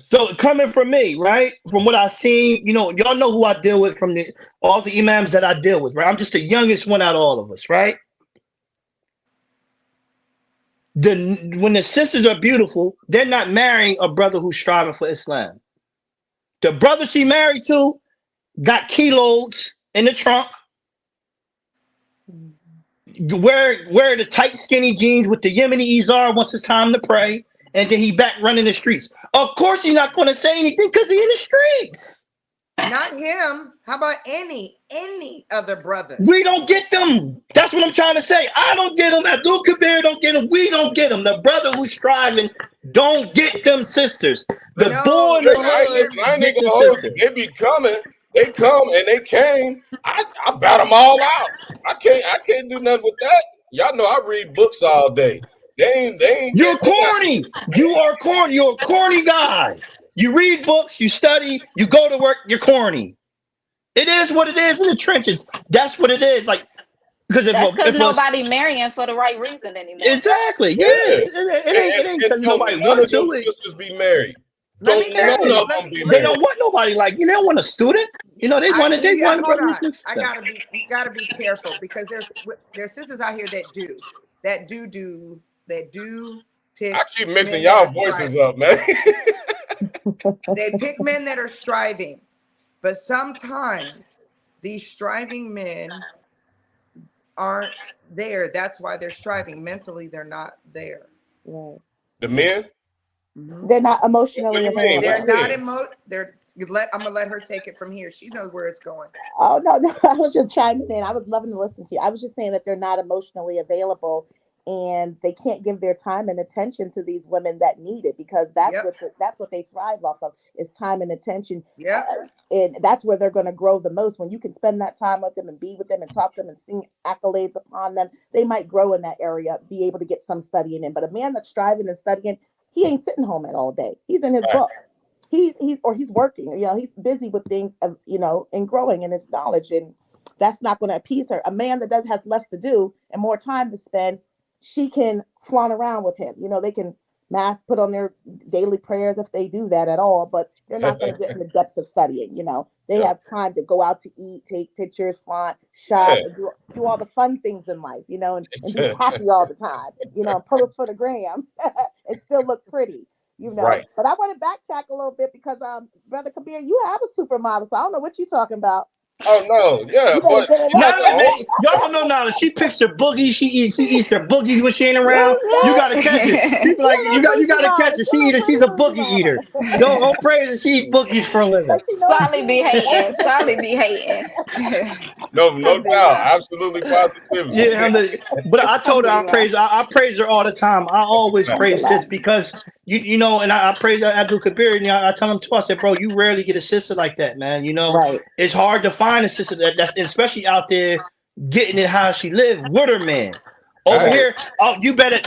So coming from me, right? From what I've seen, you know, y'all know who I deal with from all the imams that I deal with, right? I'm just the youngest one out of all of us, right? When the sisters are beautiful, they're not marrying a brother who's striving for Islam. The brother she married to got kilos in the trunk. Wear the tight skinny jeans with the Yemeni Izar once it's time to pray, and then he back running the streets. Of course he's not going to say anything because he's in the streets. Not him. How about any other brother? We don't get them. That's what I'm trying to say. I don't get them. Abdul Kabir don't get them. We don't get them. The brother who's striving don't get them sisters. The boy in the hood. I ain't gonna hold you. They be coming. They come and they came. I bat them all out. I can't do nothing with that. Y'all know I read books all day. They ain't You're corny. You are corny. You're a corny guy. You read books, you study, you go to work, you're corny. It is what it is in the trenches. That's what it is. Like, because that's nobody marrying for the right reason anymore. Exactly. Yeah. It ain't because nobody wanted to. Sisters be married. They don't want nobody like you. They don't want a student. You know, they want. Hold on. You gotta be careful because there's sisters out here that do pick. I keep mixing y'all voices up, man. They pick men that are striving, but sometimes these striving men aren't there. That's why they're striving. Mentally, they're not there. Right. The men? They're not emotionally available. They're not I'm gonna let her take it from here. She knows where it's going. Oh no, I was just chiming in. I was loving to listen to you. I was just saying that they're not emotionally available and they can't give their time and attention to these women that need it because that's what they thrive off of is time and attention. Yeah. And that's where they're going to grow the most. When you can spend that time with them and be with them and talk to them and sing accolades upon them, they might grow in that area, be able to get some studying in. But a man that's striving and studying, he ain't sitting home at all day. He's in his book. He's working. You know, he's busy with things, and growing in his knowledge, and that's not going to appease her. A man that has less to do and more time to spend, she can flaunt around with him. You know, they can mass put on their daily prayers if they do that at all, but they're not going to get in the depths of studying. They Yeah. have time to go out to eat, take pictures, flaunt, shop, Yeah. and do all the fun things in life, and be happy all the time, and post for the gram and still look pretty. Right. But I want to backtrack a little bit because Brother Kabir, you have a supermodel, so I don't know what you're talking about. Oh no, yeah, You better but get it Nala, right. man, y'all don't know Nala. She picks her boogies. She eats her boogies when she ain't around. You gotta catch it. She's like, you gotta catch it. She eater. She's a boogie eater. Don't praise her. She eat boogies for a living. But she knows Solly be hating. Solly be hating. no doubt, absolutely positively. Yeah, but I told her I praise her all the time. I always praise sis because and I praise Abdul Kabir, and I tell him too. I said, bro, you rarely get a sister like that, man. Right. It's hard to find a sister that's especially out there getting it how she live with her man. Over here, you better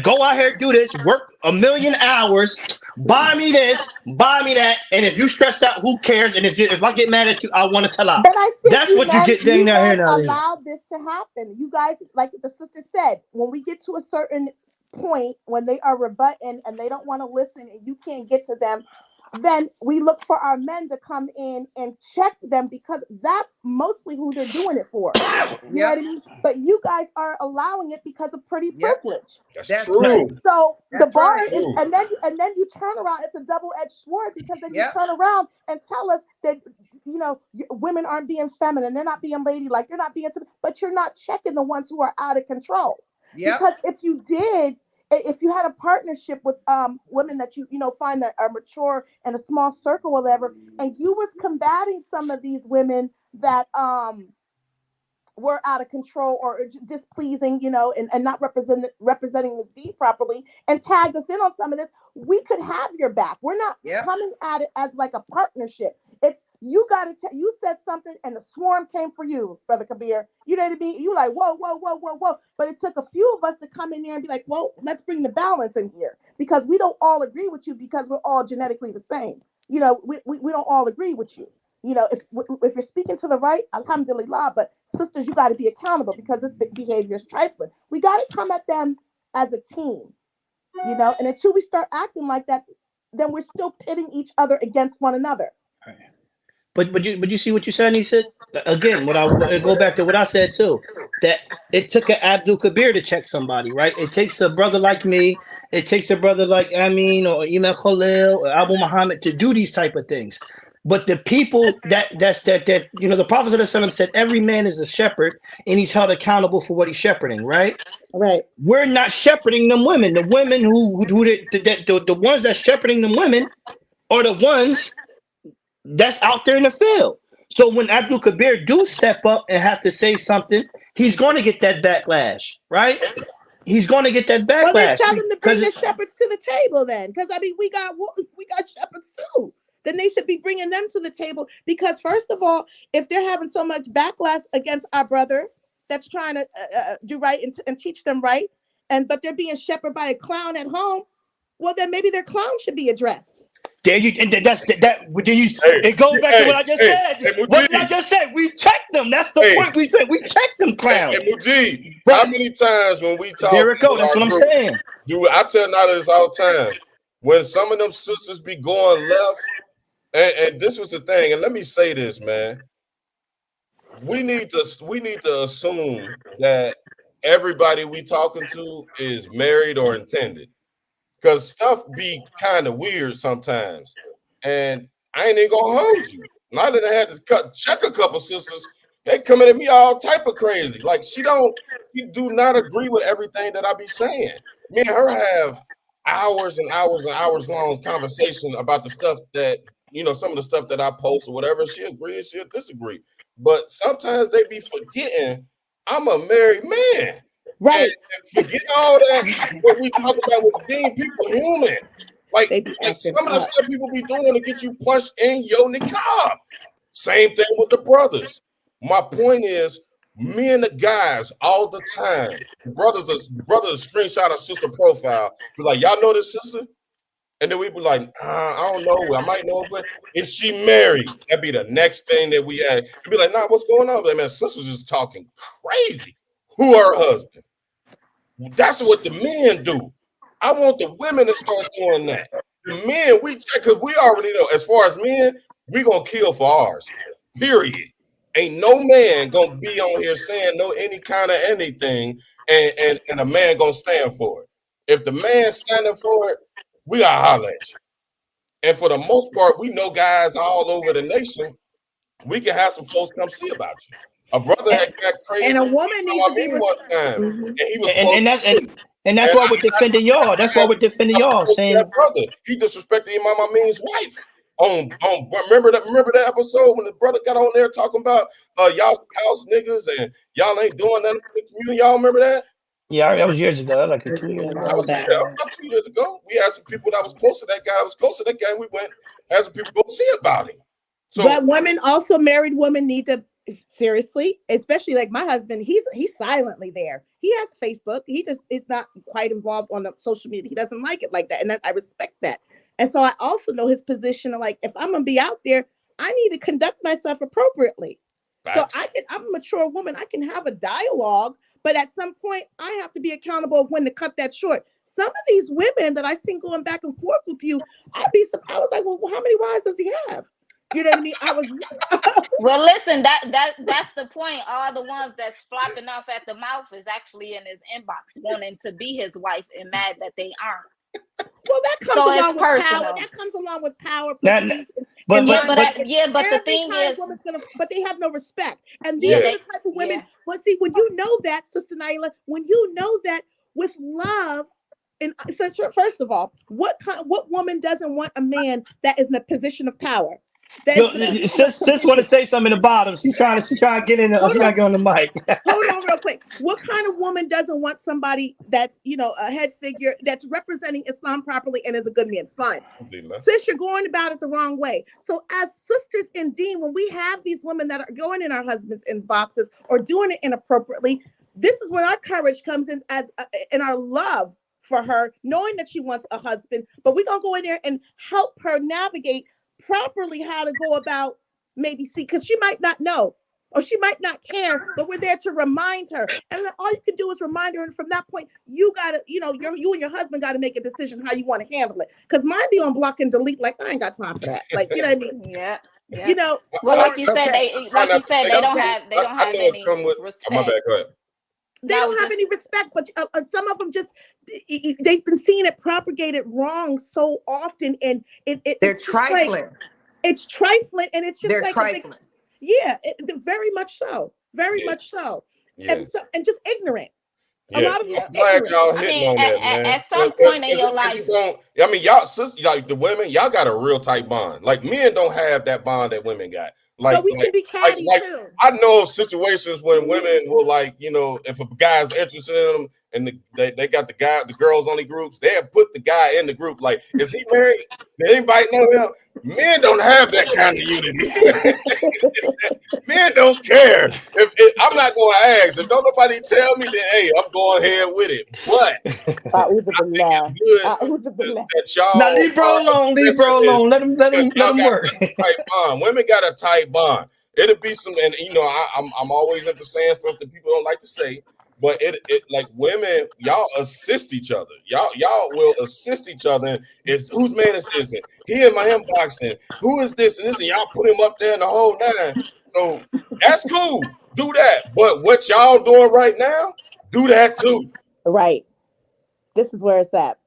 go out here, do this, work 1,000,000 hours, buy me this, buy me that, and if you stressed out, who cares? And if I get mad at you, I want to tell out. But I think That's what you get down here now. Allowed this to happen. You guys, like the sister said, when we get to a certain point when they are rebutting and they don't want to listen and you can't get to them, then we look for our men to come in and check them because that's mostly who they're doing it for. You know what I mean? But you guys are allowing it because of pretty privilege. That's true. So That's the bar right. is, and then you turn around. It's a double-edged sword because then you turn around and tell us that women aren't being feminine, they're not being ladylike, they're not being, but you're not checking the ones who are out of control. Because if you did. If you had a partnership with women that you find that are mature in a small circle or whatever, and you was combating some of these women that were out of control or displeasing, and not representing this deed properly, and tagged us in on some of this, we could have your back. We're not coming at it as like a partnership. It's you got to. You said something, and the swarm came for you, Brother Kabir. You know what I mean? You like whoa. But it took a few of us to come in there and be like, well, let's bring the balance in here because we don't all agree with you because we're all genetically the same. We don't all agree with you. If you're speaking to the right, alhamdulillah. But sisters, you got to be accountable because this behavior is trifling. We got to come at them as a team. And until we start acting like that, then we're still pitting each other against one another. But you see what you said? And he said again. What I go back to what I said too. That it took an Abdul Kabir to check somebody, right? It takes a brother like me. It takes a brother like Amin or Imam Khalil or Abu Muhammad to do these type of things. But the people that the Prophet ﷺ said every man is a shepherd and he's held accountable for what he's shepherding, right? Right. We're not shepherding them women. The women the ones that's shepherding them women are the ones that's out there in the field. So when Abdul Kabir do step up and have to say something, he's going to get that backlash, right? He's going to get that backlash. Well, then tell them to bring the shepherds to the table then, because we got shepherds too. Then they should be bringing them to the table because first of all, if they're having so much backlash against our brother that's trying to do right and teach them right, but they're being shepherded by a clown at home, well then maybe their clown should be addressed. Then it goes back to what I just said. What I just said, we check them. That's the point. We said we check them clowns. Mujib, how many times when we talk? There it go. That's what I'm saying. I tell Nala this all the time. When some of them sisters be going left, and this was the thing. And let me say this, man. We need to assume that everybody we talking to is married or intended. Because stuff be kind of weird sometimes. And I ain't even gonna hold you. Now that I had to check a couple sisters, they coming at me all type of crazy. Like she do not agree with everything that I be saying. Me and her have hours and hours and hours long conversation about the stuff that, some of the stuff that I post or whatever. She agrees, she'll disagree. But sometimes they be forgetting I'm a married man. Right. And forget all that what we talk about with being people human. Like some of the stuff people be doing to get you punched in your niqab. Same thing with the brothers. My point is, me and the guys all the time, brothers screenshot a sister profile, be like, y'all know this sister? And then we be like, I don't know. I might know, but is she married? That'd be the next thing that we add. We'd be like, nah, what's going on? Like, man, sister's just talking crazy. Who are her husband? That's what the men do. I want the women to start doing that. The men, because we already know, as far as men, we gonna kill for ours. Period. Ain't no man gonna be on here saying any kind of anything, and a man gonna stand for it. If the man's standing for it, we gotta holler at you. And for the most part, we know guys all over the nation. We can have some folks come see about you. A brother had got crazy. And a woman needs to be one time, and he was and that's why we're defending y'all. That's why we're defending y'all, saying that brother he disrespected Imam Amin's wife. Remember that episode when the brother got on there talking about y'all house niggas and y'all ain't doing nothing for the community. Y'all remember that? Yeah, that was years ago. That was like 2 years ago. That was about 2 years ago. We had some people that was close to that guy. We went had some people go see about him. So, but women, also married women, need to seriously, especially like my husband. He's silently there. He has Facebook. He just is not quite involved on the social media. He doesn't like it like that, and I respect that. And so I also know his position of like, if I'm gonna be out there, I need to conduct myself appropriately. Facts. So I'm a mature woman. I can have a dialogue, but at some point, I have to be accountable of when to cut that short. Some of these women that I seen going back and forth with you, I was like, well, how many wives does he have? You know what I mean? Well, listen, that's the point. All the ones that's flopping off at the mouth is actually in his inbox, wanting to be his wife and mad that they aren't. Well, that comes along with personal power. That comes along with power. But the thing is, but they have no respect. And these are the type of women. But see, when you know that, Sister Naila, when you know that with love, and so first of all, what woman doesn't want a man that is in a position of power? Sis want to say something in the bottom. She's trying to get in. She's not getting on the mic. Hold on, real quick. What kind of woman doesn't want somebody that's a head figure that's representing Islam properly and is a good man? Fine. Sis, you're going about it the wrong way. So, as sisters in Deen, when we have these women that are going in our husbands' inboxes or doing it inappropriately, this is when our courage comes in in our love for her, knowing that she wants a husband. But we're gonna go in there and help her navigate properly how to go about because she might not know or she might not care, but we're there to remind her. And then all you can do is remind her. And from that point, you gotta, you and your husband gotta make a decision how you want to handle it. Because mine be on block and delete. Like, I ain't got time for that. Like, you know what I mean? Yeah. Well, like you said, they don't have any respect. My bad, go ahead. They don't have any respect, but some of them just they've been seeing it propagated wrong so often, and they're trifling. It's trifling, and it's just they're trifling. Very much so, much so, and just ignorant. Yeah. A lot of them. Glad y'all hitting on that, man. At some point in your life, y'all, sisters, like the women, y'all got a real tight bond. Like men don't have that bond that women got. Like, we can be catty too. I know situations when women will if a guy's interested in them and they got the girls only groups, they have put the guy in the group. Like, is he married? Did anybody know him? Men don't have that kind of unity. Men don't care. I'm not going to ask. If don't nobody tell me, then hey, I'm going ahead with it. But I think it's good that y'all. Now leave bro alone. Let him work. Tight bond. Women got a tight bond. It'll be some, and I'm always into saying stuff that people don't like to say. But it like women, y'all assist each other. Y'all will assist each other. It's whose man is it? He in my inbox, and who is this and this, and y'all put him up there in the whole nine. So that's cool. Do that. But what y'all doing right now, do that too. Right. This is where it's at.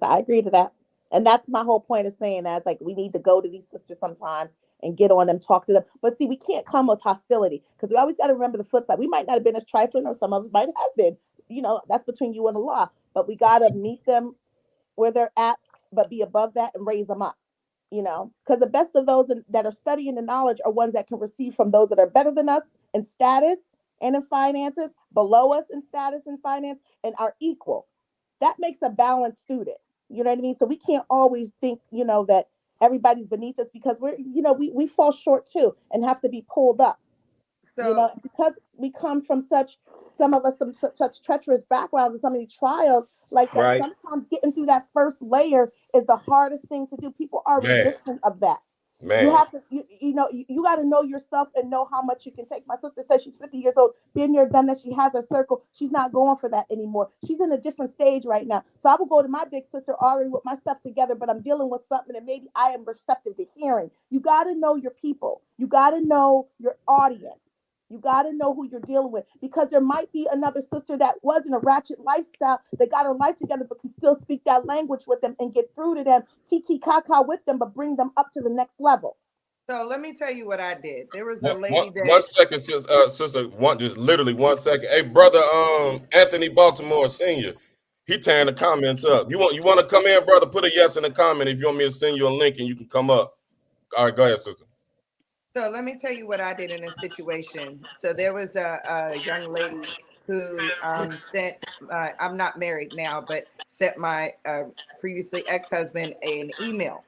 I agree to that. And that's my whole point of saying that. It's like we need to go to these sisters sometimes and get on them, talk to them. But see, we can't come with hostility because we always got to remember the flip side. We might not have been as trifling, or some of us might have been. That's between you and Allah. But we got to meet them where they're at, but be above that and raise them up. Because the best of those that are studying the knowledge are ones that can receive from those that are better than us in status and in finances, below us in status and finance, and are equal. That makes a balanced student. You know what I mean? So we can't always think, that everybody's beneath us because we fall short too and have to be pulled up. So, because we come from some of us such treacherous backgrounds and so many trials like that. Right. Sometimes getting through that first layer is the hardest thing to do. People are resistant of that. Man. You have to, you got to know yourself and know how much you can take. My sister says she's 50 years old, been there, done that. She has her circle. She's not going for that anymore. She's in a different stage right now. So I will go to my big sister already with my stuff together, but I'm dealing with something that maybe I am receptive to hearing. You got to know your people. You got to know your audience. You got to know who you're dealing with, because there might be another sister that was in a ratchet lifestyle that got her life together but can still speak that language with them and get through to them, kiki kaka with them, but bring them up to the next level. So let me tell you what I did. There was a lady One that second, sister. Just literally 1 second. Hey, brother, Anthony Baltimore Sr., he tearing the comments up. You want to come in, brother? Put a yes in the comment if you want me to send you a link and you can come up. All right, go ahead, sister. So let me tell you what I did in this situation. So there was a young lady who sent, I'm not married now, but sent my previously ex-husband an email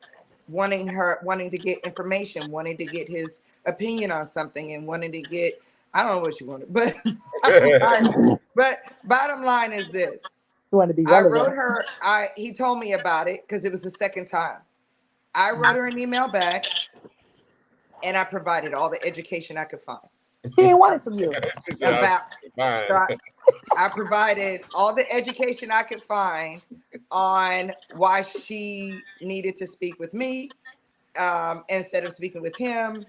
wanting to get information, wanting to get his opinion on something, and wanting to get, I don't know what she wanted, but bottom line is this. You want to be I relevant. wrote her, he told me about it because it was the second time. I wrote her an email back, and I provided all the education I could find. He didn't want it from you. I provided all the education I could find on why she needed to speak with me instead of speaking with him,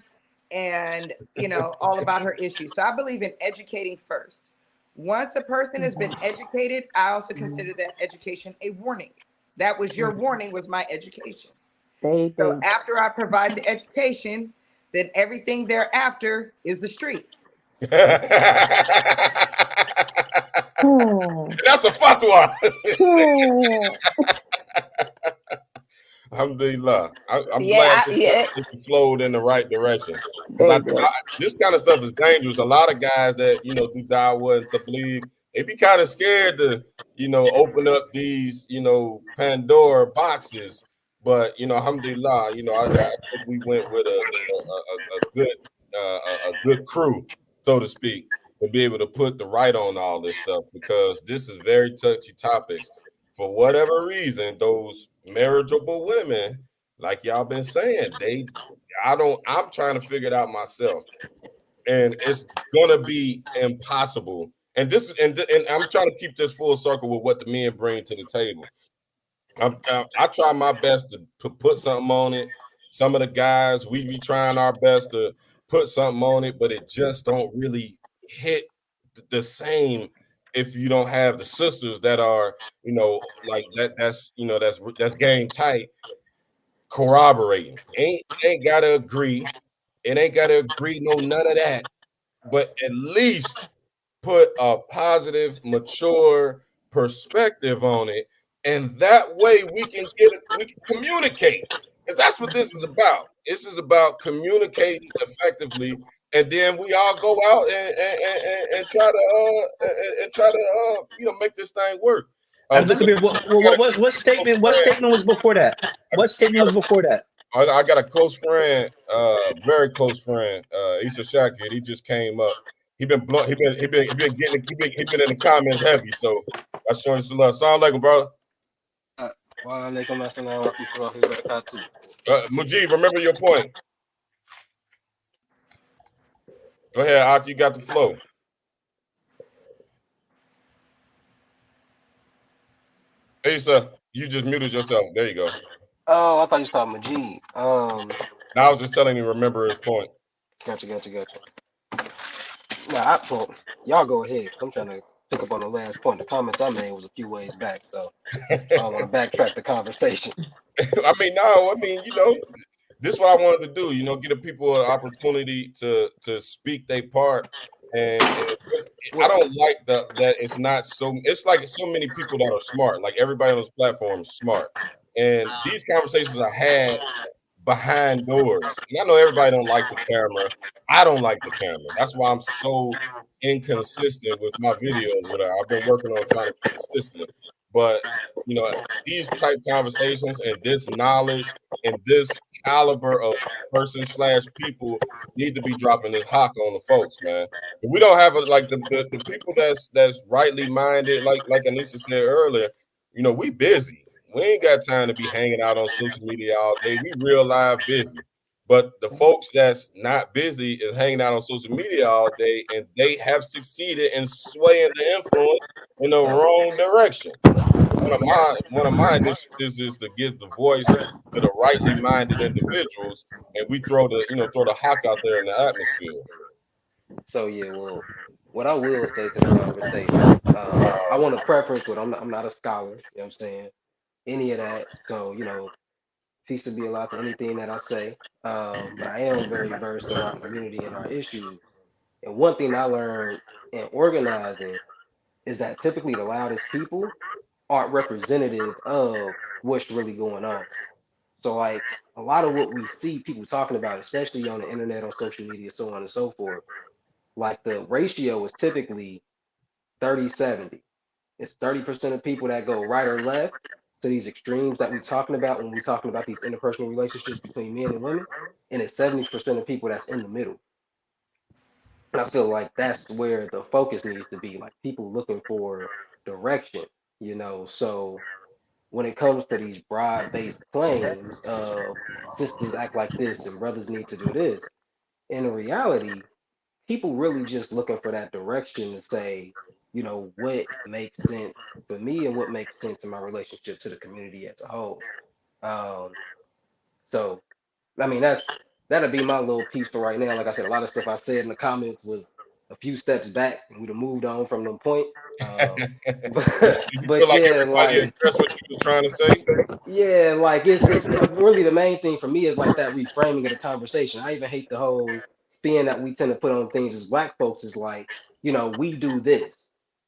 and all about her issues. So I believe in educating first. Once a person has been educated, I also consider that education a warning. That was your warning, was my education. So after I provide the education, then everything thereafter is the streets. That's a fatwa. Alhamdulillah. I'm glad this flowed in the right direction. This kind of stuff is dangerous. A lot of guys that do da'wah and tabligh, they be kind of scared to open up these Pandora boxes. But alhamdulillah, I think we went with a good crew, so to speak, to be able to put the right on all this stuff, because this is very touchy topics. For whatever reason, those marriageable women, like y'all been saying, I'm trying to figure it out myself, and it's gonna be impossible. And I'm trying to keep this full circle with what the men bring to the table. I try my best to put something on it. Some of the guys, we be trying our best to put something on it, but it just don't really hit the same if you don't have the sisters that are, like that. That's game tight, corroborating. Ain't gotta agree. It ain't gotta agree. No, none of that. But at least put a positive, mature perspective on it. And that way we can communicate. And that's what this is about. This is about communicating effectively, and then we all go out and try to make this thing work. What statement was before that? What statement was before that? I got a close friend, very close friend, Issa Shakir. He just came up. He been in the comments heavy, so I show him some love. Assalamu alaikum, bro. Mujib, remember your point. Go ahead, Ak, you got the flow. Issa, you just muted yourself. There you go. Oh, I thought you was talking Majid. No, I was just telling you remember his point. Gotcha. Now, y'all go ahead. I'm trying to pick up on the last point. The comments I made was a few ways back, so I don't want to backtrack the conversation. This is what I wanted to do. Give the people an opportunity to speak their part. And I don't like that it's not so. It's like so many people that are smart. Like everybody on this platform is smart, and these conversations are had behind doors. And I know everybody don't like the camera. I don't like the camera. That's why I'm so inconsistent with my videos. I've been working on trying to be consistent. But these type conversations and this knowledge and this caliber of person/people need to be dropping this hawk on the folks, man. If we don't have the people that's rightly minded, like Anissa said earlier, we busy. We ain't got time to be hanging out on social media all day. We real live busy. But the folks that's not busy is hanging out on social media all day, and they have succeeded in swaying the influence in the wrong direction. One of my initiatives is to give the voice to the rightly minded individuals, and we throw the hawk out there in the atmosphere. So yeah, well, what I will say to the conversation, I want to preference with I'm not a scholar, you know what I'm saying, any of that. So peace to be allowed to anything that I say. But I am very versed in our community and our issues. And one thing I learned in organizing is that typically the loudest people aren't representative of what's really going on. So like a lot of what we see people talking about, especially on the internet, on social media, so on and so forth, like the ratio is typically 30-70. It's 30% of people that go right or left to these extremes that we're talking about when we're talking about these interpersonal relationships between men and women, and it's 70% of people that's in the middle. And I feel like that's where the focus needs to be, like people looking for direction, So when it comes to these broad-based claims of sisters act like this and brothers need to do this, in reality, people really just looking for that direction to say, what makes sense for me and what makes sense in my relationship to the community as a whole. So, I mean, that'll be my little piece for right now. Like I said, a lot of stuff I said in the comments was a few steps back, and we'd have moved on from them points. But yeah, everybody addressed what you was trying to say. Yeah, like it's really the main thing for me is like that reframing of the conversation. I even hate the whole spin that we tend to put on things as Black folks is like, we do this.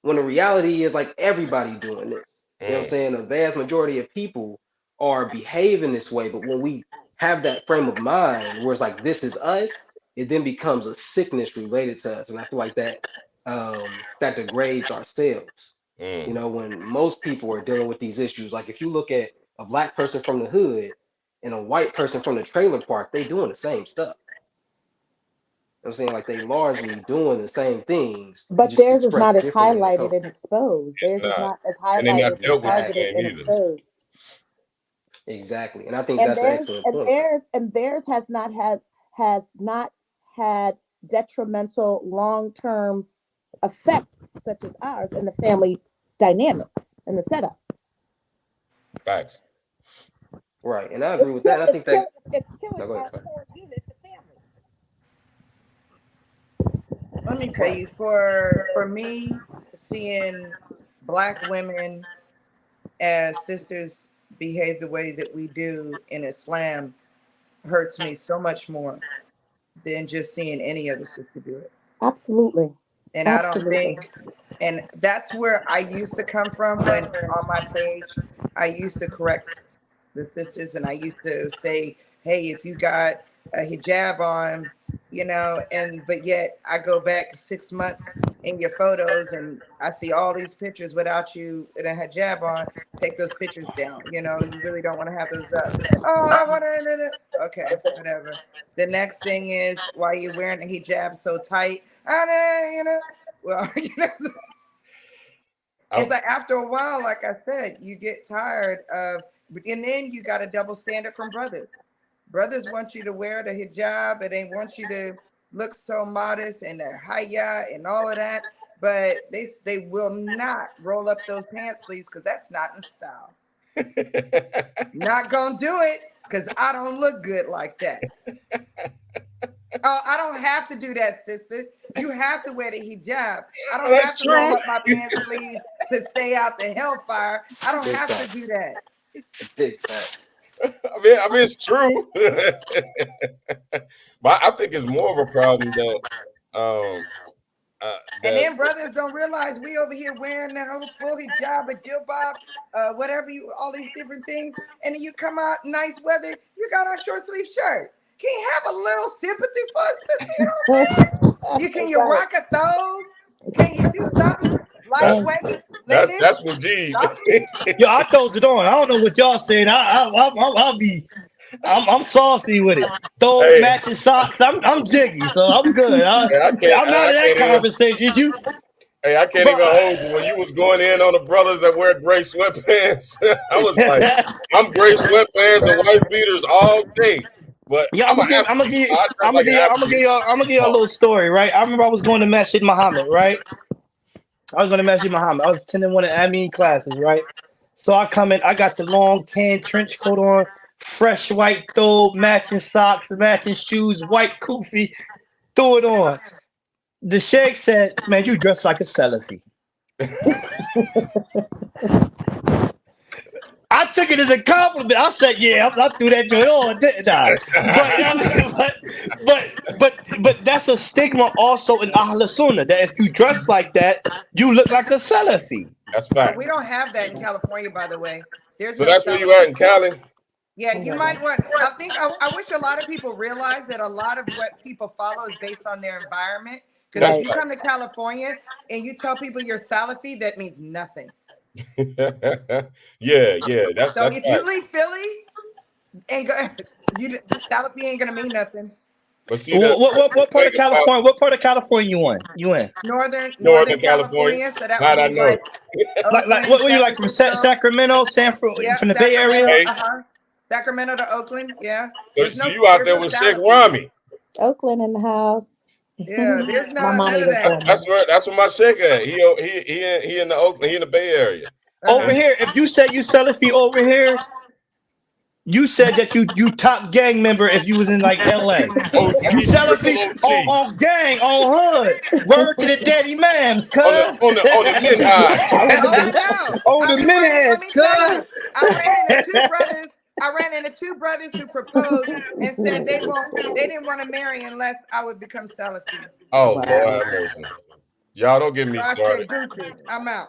When the reality is like everybody doing this. You know what I'm saying? The vast majority of people are behaving this way, but when we have that frame of mind where it's like this is us, it then becomes a sickness related to us. And I feel like that that degrades ourselves. When most people are dealing with these issues, like if you look at a Black person from the hood and a white person from the trailer park, they doing the same stuff. I'm saying like they largely doing the same things. But theirs is not as highlighted and exposed. Theirs is not as highlighted and targeted and exposed. Exactly, and I think that's an excellent point. And theirs has not had detrimental long-term effects such as ours in the family dynamics and the setup. Facts. Right, and I agree with that. I think that it's killing our core unit, the family. Let me tell you, for me, seeing Black women as sisters behave the way that we do in Islam hurts me so much more than just seeing any other sister do it. Absolutely. And I don't think, and that's where I used to come from when on my page, I used to correct the sisters and I used to say, hey, if you got a hijab on, but yet I go back 6 months in your photos and I see all these pictures without you in a hijab on. Take those pictures down. You really don't want to have those up. Oh, I want to. Okay, whatever. The next thing is, why are you wearing a hijab so tight? Well, it's like after a while, like I said, you get tired of, and then you got a double standard from brothers. Brothers want you to wear the hijab and they want you to look so modest and the haya and all of that, but they will not roll up those pants sleeves because that's not in style. Not gonna do it because I don't look good like that. Oh, I don't have to do that, sister. You have to wear the hijab. I don't have to roll up my pants sleeves to stay out the hellfire. I don't have to do that. I mean, it's true. But I think it's more of a problem that and then brothers don't realize we over here wearing that whole full hijab, a jilbab, whatever all these different things, and then you come out nice weather, you got on short sleeve shirt. Can you have a little sympathy for us, sister? Can you rock a throw? Can you do something lightweight? That's what G. Yo, I throws it on. I don't know what y'all saying. I'm saucy with it. Throw matching socks. I'm jiggy, so I'm good. I'm not in that conversation. Hey, I can't even hold you. When you was going in on the brothers that wear gray sweatpants, I was like, I'm gray sweatpants and white beaters all day. But Yeah, I'm I'm an gonna give you, African. I dress like an I'm gonna give you a African. little story, right? I remember I was going to Masjid Muhammad, right? I was going to Masjid Muhammad. I was attending one of the Ameen classes, right? So I come in, I got the long tan trench coat on, fresh white throw, matching socks, matching shoes, white kufi, threw it on. The sheikh said, "Man, you dress like a Salafi." I took it as a compliment. I said, "Yeah, I threw that joint on, didn't I?" But I mean, but that's a stigma also in Ahl Sunnah that if you dress like that, you look like a Salafi. That's But fact. we don't have that in California, by the way. There's So no that's where you Salafi. at in Cali? Yeah, you might want. I wish a lot of people realize that a lot of what people follow is based on their environment. Because That's if you Right. come to California and you tell people you're Salafi, that means nothing. yeah. That's So that's if you fact. leave Philly and go, Salafi ain't gonna mean nothing. But see the What part thing of about California? What part of California you in? You in? Northern Northern California, California. So that would how'd I be know? like Like Oakland, what were you San like from Francisco. Sacramento, Yeah, from the Bay Sacramento. Area? Okay, Sacramento to Oakland. Yeah. so you out There's there no with Sheikh Salafi. Rami. Oakland in the house. Yeah, there's My none mommy of was that. born there. That's where my Sheikh at. He in the Oakland. He in the Bay Area. Over here, if you said you Salafi over here, you said that you top gang member if you was in like LA. OG, You triple Salafi OG on gang, on hood. Word to the daddy mams, cuz. on the minhaj. I was Oh, I just know. On I've the been running. Let minheads, me tell cuz. you, I ran into two brothers. I ran into two brothers who proposed and said they didn't want to marry unless I would become Salafi. Oh Lord wow. have mercy. Y'all don't get So me I started. said, deuces, I'm out.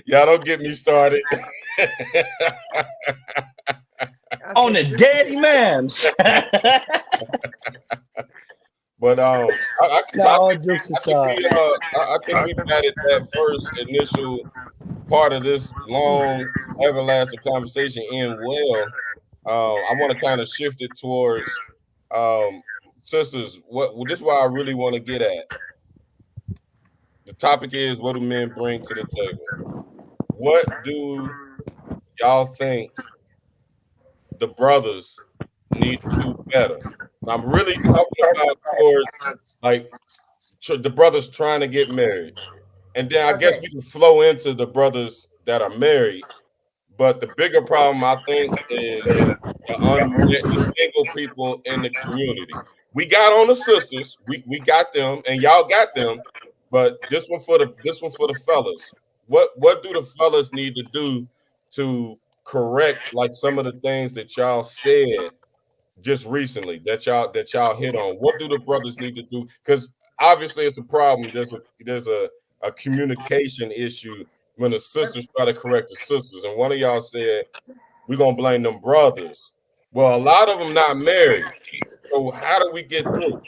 Y'all don't get me started. I On said, the deuces. daddy mams. But Nah, so all jokes aside. I think we got it that first initial part of this long, everlasting conversation in well. I want to kind of shift it towards sisters. This is what I really want to get at. The topic is, what do men bring to the table? What do y'all think the brothers need to do better? I'm really talking about towards like the brothers trying to get married. And then I guess Okay. we can flow into the brothers that are married. But the bigger problem, I think, is the single people in the community. We got on the sisters, we got them, and y'all got them. But this one for the fellas. What do the fellas need to do to correct like some of the things that y'all said just recently that y'all hit on? What do the brothers need to do? Because obviously it's a problem. There's a communication issue when the sisters try to correct the sisters. And one of y'all said, we're gonna blame them brothers. Well, a lot of them not married. So how do we get through?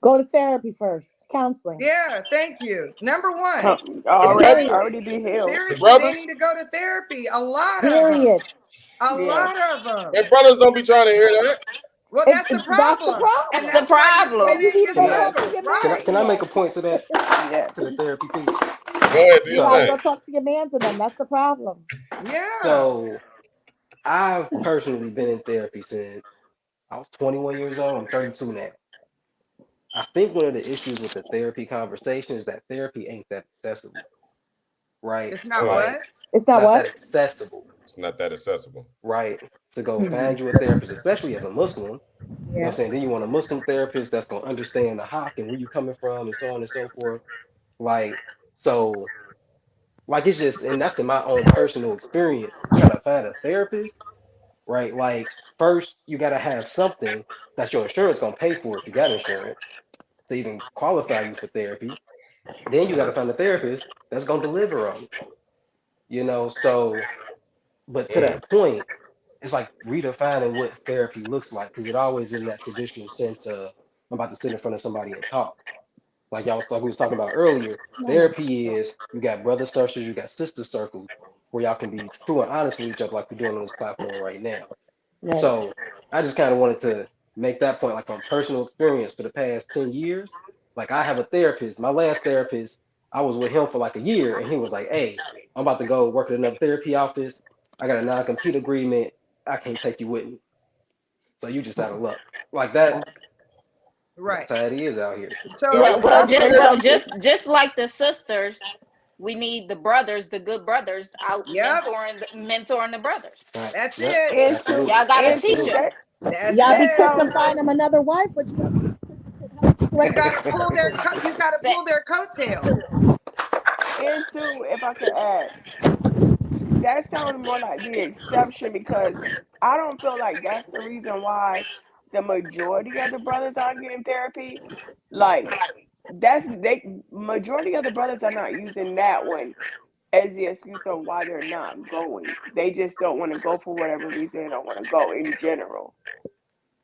Go to therapy first. Counseling. Yeah, thank you. Number one, Already, Period. already be healed. The seriously, they brothers? need to go to therapy. A lot of them. Period. A Yeah. lot of them. And brothers don't be trying to hear that. Well, that's the That's the problem. problem. And That's that's why you're So spinning you need in to go Yes. talk to circles. your Right. Can I make a man. point to that Yes. to the therapy piece? Go ahead, do You your gotta thing. go talk to your man to them. That's the problem. Yeah. So I've personally been in therapy since I was 21 years old. I'm 32 now. I think one of the issues with the therapy conversation is that therapy ain't that accessible, right? It's not Oh, what? It's It's not not that what? accessible, it's not that accessible. right? To go find you a therapist, especially as a Muslim. You know what Yeah. I'm saying? Then you want a Muslim therapist that's gonna understand the hawk and where you coming from and so on and so forth. Like, so like it's just, and that's in my own personal experience, trying to find a therapist, right? Like first you gotta have something that your insurance gonna pay for if you got insurance to even qualify you for therapy. Then you gotta find a therapist that's gonna deliver on it, you know? So, but to that point, it's like redefining what therapy looks like because it always in that traditional sense of I'm about to sit in front of somebody and talk. Like we was talking about earlier, therapy is you got brother circles, you got sister circles where y'all can be true and honest with each other like we're doing on this platform right now. Right. So I just kind of wanted to make that point, like from personal experience for the past 10 years. Like I have a therapist. My last therapist, I was with him for like a year and he was like, hey, I'm about to go work at another therapy office. I got a non-compete agreement. I can't take you with me. So you just out of luck. Like that. Right. That's how it is out here. So Just like the sisters, we need the brothers, the good brothers, out Yep. mentoring the brothers. Right. That's Yep. it. And Absolutely. Y'all gotta Absolutely. teach them. That's Y'all be it. quick to find them another wife, but You gotta pull their coattail. And two, if I could add, that sounds more like the exception because I don't feel like that's the reason why the majority of the brothers aren't getting therapy. Like majority of the brothers are not using that one as the excuse of why they're not going. They just don't want to go for whatever reason they don't want to go in general.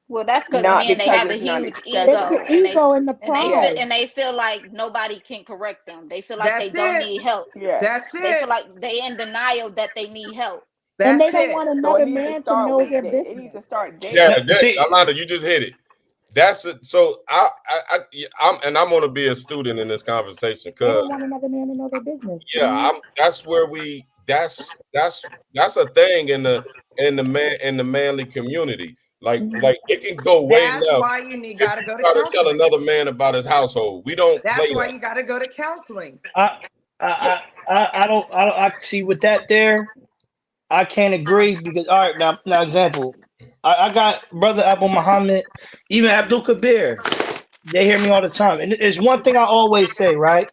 Well, that's because Not men, they because have a it's not huge accepted. ego. it's the ego and the pride. And they feel like nobody can correct them. They feel like That's they don't it. need help. Yeah. That's They feel it. like they in denial that they need help. And That's they don't it. want So another it needs to man to start know with their it business. needs to start dating. Yeah, See- Alana, you just hit it. That's it. So I'm gonna be a student in this conversation They don't because want another man to know their business. that's where that's a thing in the manly community. Like it can go way That's left. why you gotta go to Try to tell counseling. another man about his household. We don't That's play why that. you gotta go to counseling. I don't see with that there. I can't agree because all right now example, I got brother Abu Muhammad, even Abdul Kabir. They hear me all the time, and it's one thing I always say, right?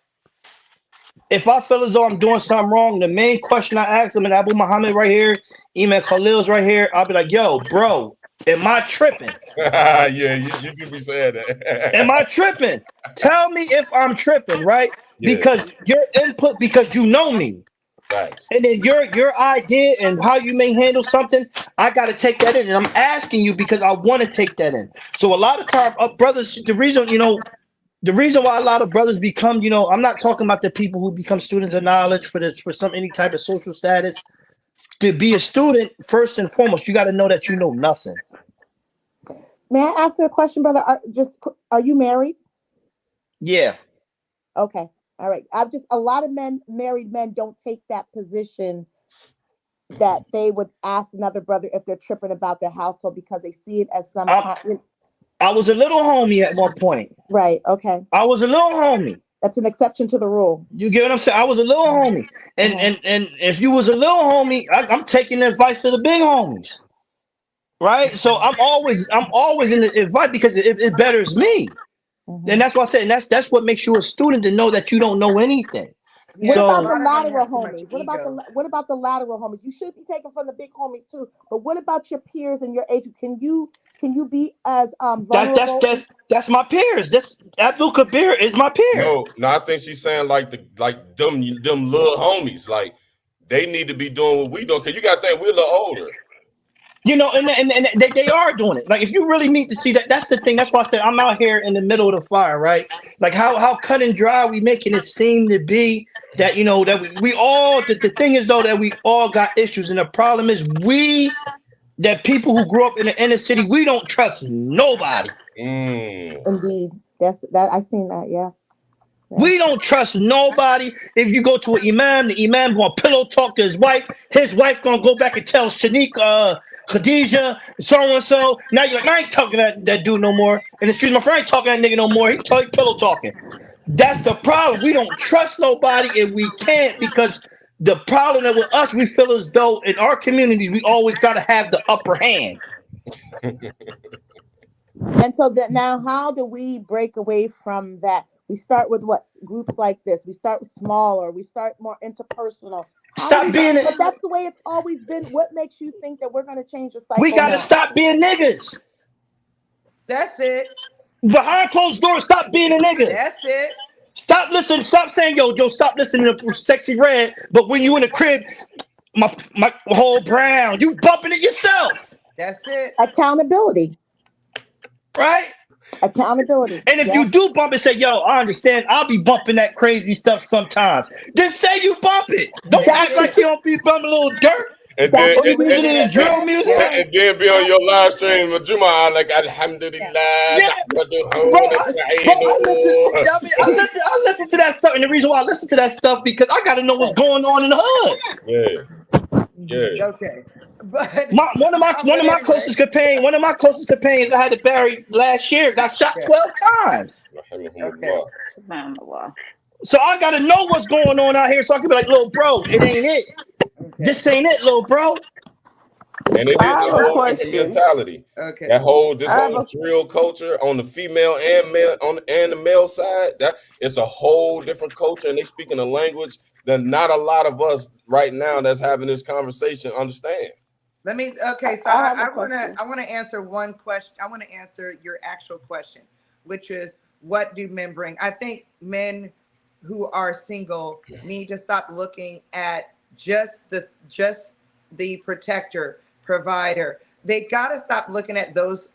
If I feel as though I'm doing something wrong, the main question I ask them, and Abu Muhammad right here, Imam Khalil's right here, I'll be like, "Yo, bro, am I tripping? Yeah, you do be saying that. Am I tripping? Tell me if I'm tripping, right? Yeah. Because your input, because you know me." Facts. And then your idea and how you may handle something, I got to take that in. And I'm asking you because I want to take that in. So a lot of time, brothers, the reason why a lot of brothers become, I'm not talking about the people who become students of knowledge for any type of social status. To be a student, first and foremost, you got to know that you know nothing. May I ask you a question, brother? Are you married? Yeah. Okay. All right. A lot of married men don't take that position that they would ask another brother if they're tripping about their household because they see it as some kind. I was a little homie at one point. Right. Okay. I was a little homie. That's an exception to the rule. You get what I'm saying? I was a little homie. And if you was a little homie, I'm taking the advice of the big homies. Right? So I'm always in the advice because it betters me. And that's what I said. And that's what makes you a student, to know that you don't know anything. What So about the lateral homies? What about the lateral homies? You should be taken from the big homies too. But what about your peers and your age? Can you be as vulnerable? that's my peers. This Abdul Kabir is my peer. No, I think she's saying like them little homies, like they need to be doing what we doing. Cause you got to think we're a little older. And they are doing it. Like if you really need to see that's the thing. That's why I said I'm out here in the middle of the fire, right? Like how cut and dry we making it seem to be that that we all. The thing is though that we all got issues, and the problem is that people who grew up in the inner city, we don't trust nobody. Indeed, I've seen that. Yeah. We don't trust nobody. If you go to an imam, the imam gonna pillow talk to his wife. His wife gonna go back and tell Shanique, Khadijah, so and so. Now you're like, I ain't talking to that dude no more. And excuse my friend, I ain't talking to that nigga no more. He pillow talking. That's the problem. We don't trust nobody, and we can't, because the problem that with us, we feel as though in our communities we always got to have the upper hand. And so that now, how do we break away from that? We start with what? Groups like this. We start smaller. We start more interpersonal. Stop being But that's the way it's always been. What makes you think that we're going to change the cycle? We got to stop being niggas. That's it. Behind closed doors, stop being a nigga. That's it. Stop listening. Stop saying, yo, stop listening to Sexy Red. But when you in the crib, my whole brown, you bumping it yourself. That's it. Accountability. Right? Accountability. And if you do bump it, say, yo, I understand. I'll be bumping that crazy stuff sometimes. Then say you bump it. Don't act like you don't be bumping a little dirt. And then, drill music. And then be on your live stream with Juma, like Alhamdulillah. Bro, I listen to that stuff, and the reason why I listen to that stuff because I got to know what's going on in the hood. Yeah. Okay. But one of my closest companions I had to bury last year got shot 12 times. Okay. Subhanallah. So I gotta know what's going on out here, so I can be like, little bro, it ain't it. Okay. This ain't it, little bro. And it I is have a a whole question. different mentality. Okay. This I have whole a drill culture on the female and male and the male side, that it's a whole different culture, and they speaking a language that not a lot of us right now that's having this conversation understand. Let me. Okay. So I have a I want to. question. I want to answer one question. I want to answer your actual question, which is, what do men bring? I think men who are single need to stop looking at just the protector, provider. They gotta stop looking at those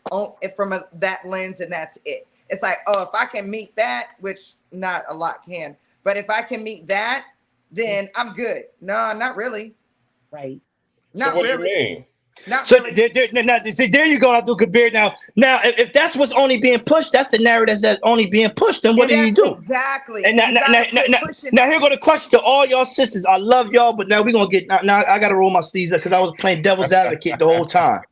from that lens, and that's it. It's like, oh, if I can meet that, which not a lot can, but if I can meet that, then I'm good. No, not really. Right. So Not what really. do you mean? Not So really. there you go, Abdul Kabir. Now if that's what's only being pushed, that's the narrative that's only being pushed. Then what And do you that's do? exactly. And And you gotta quit pushing now that. here go the question to all y'all sisters. I love y'all, but now we're gonna get now I gotta roll my sleeves up because I was playing devil's advocate the whole time.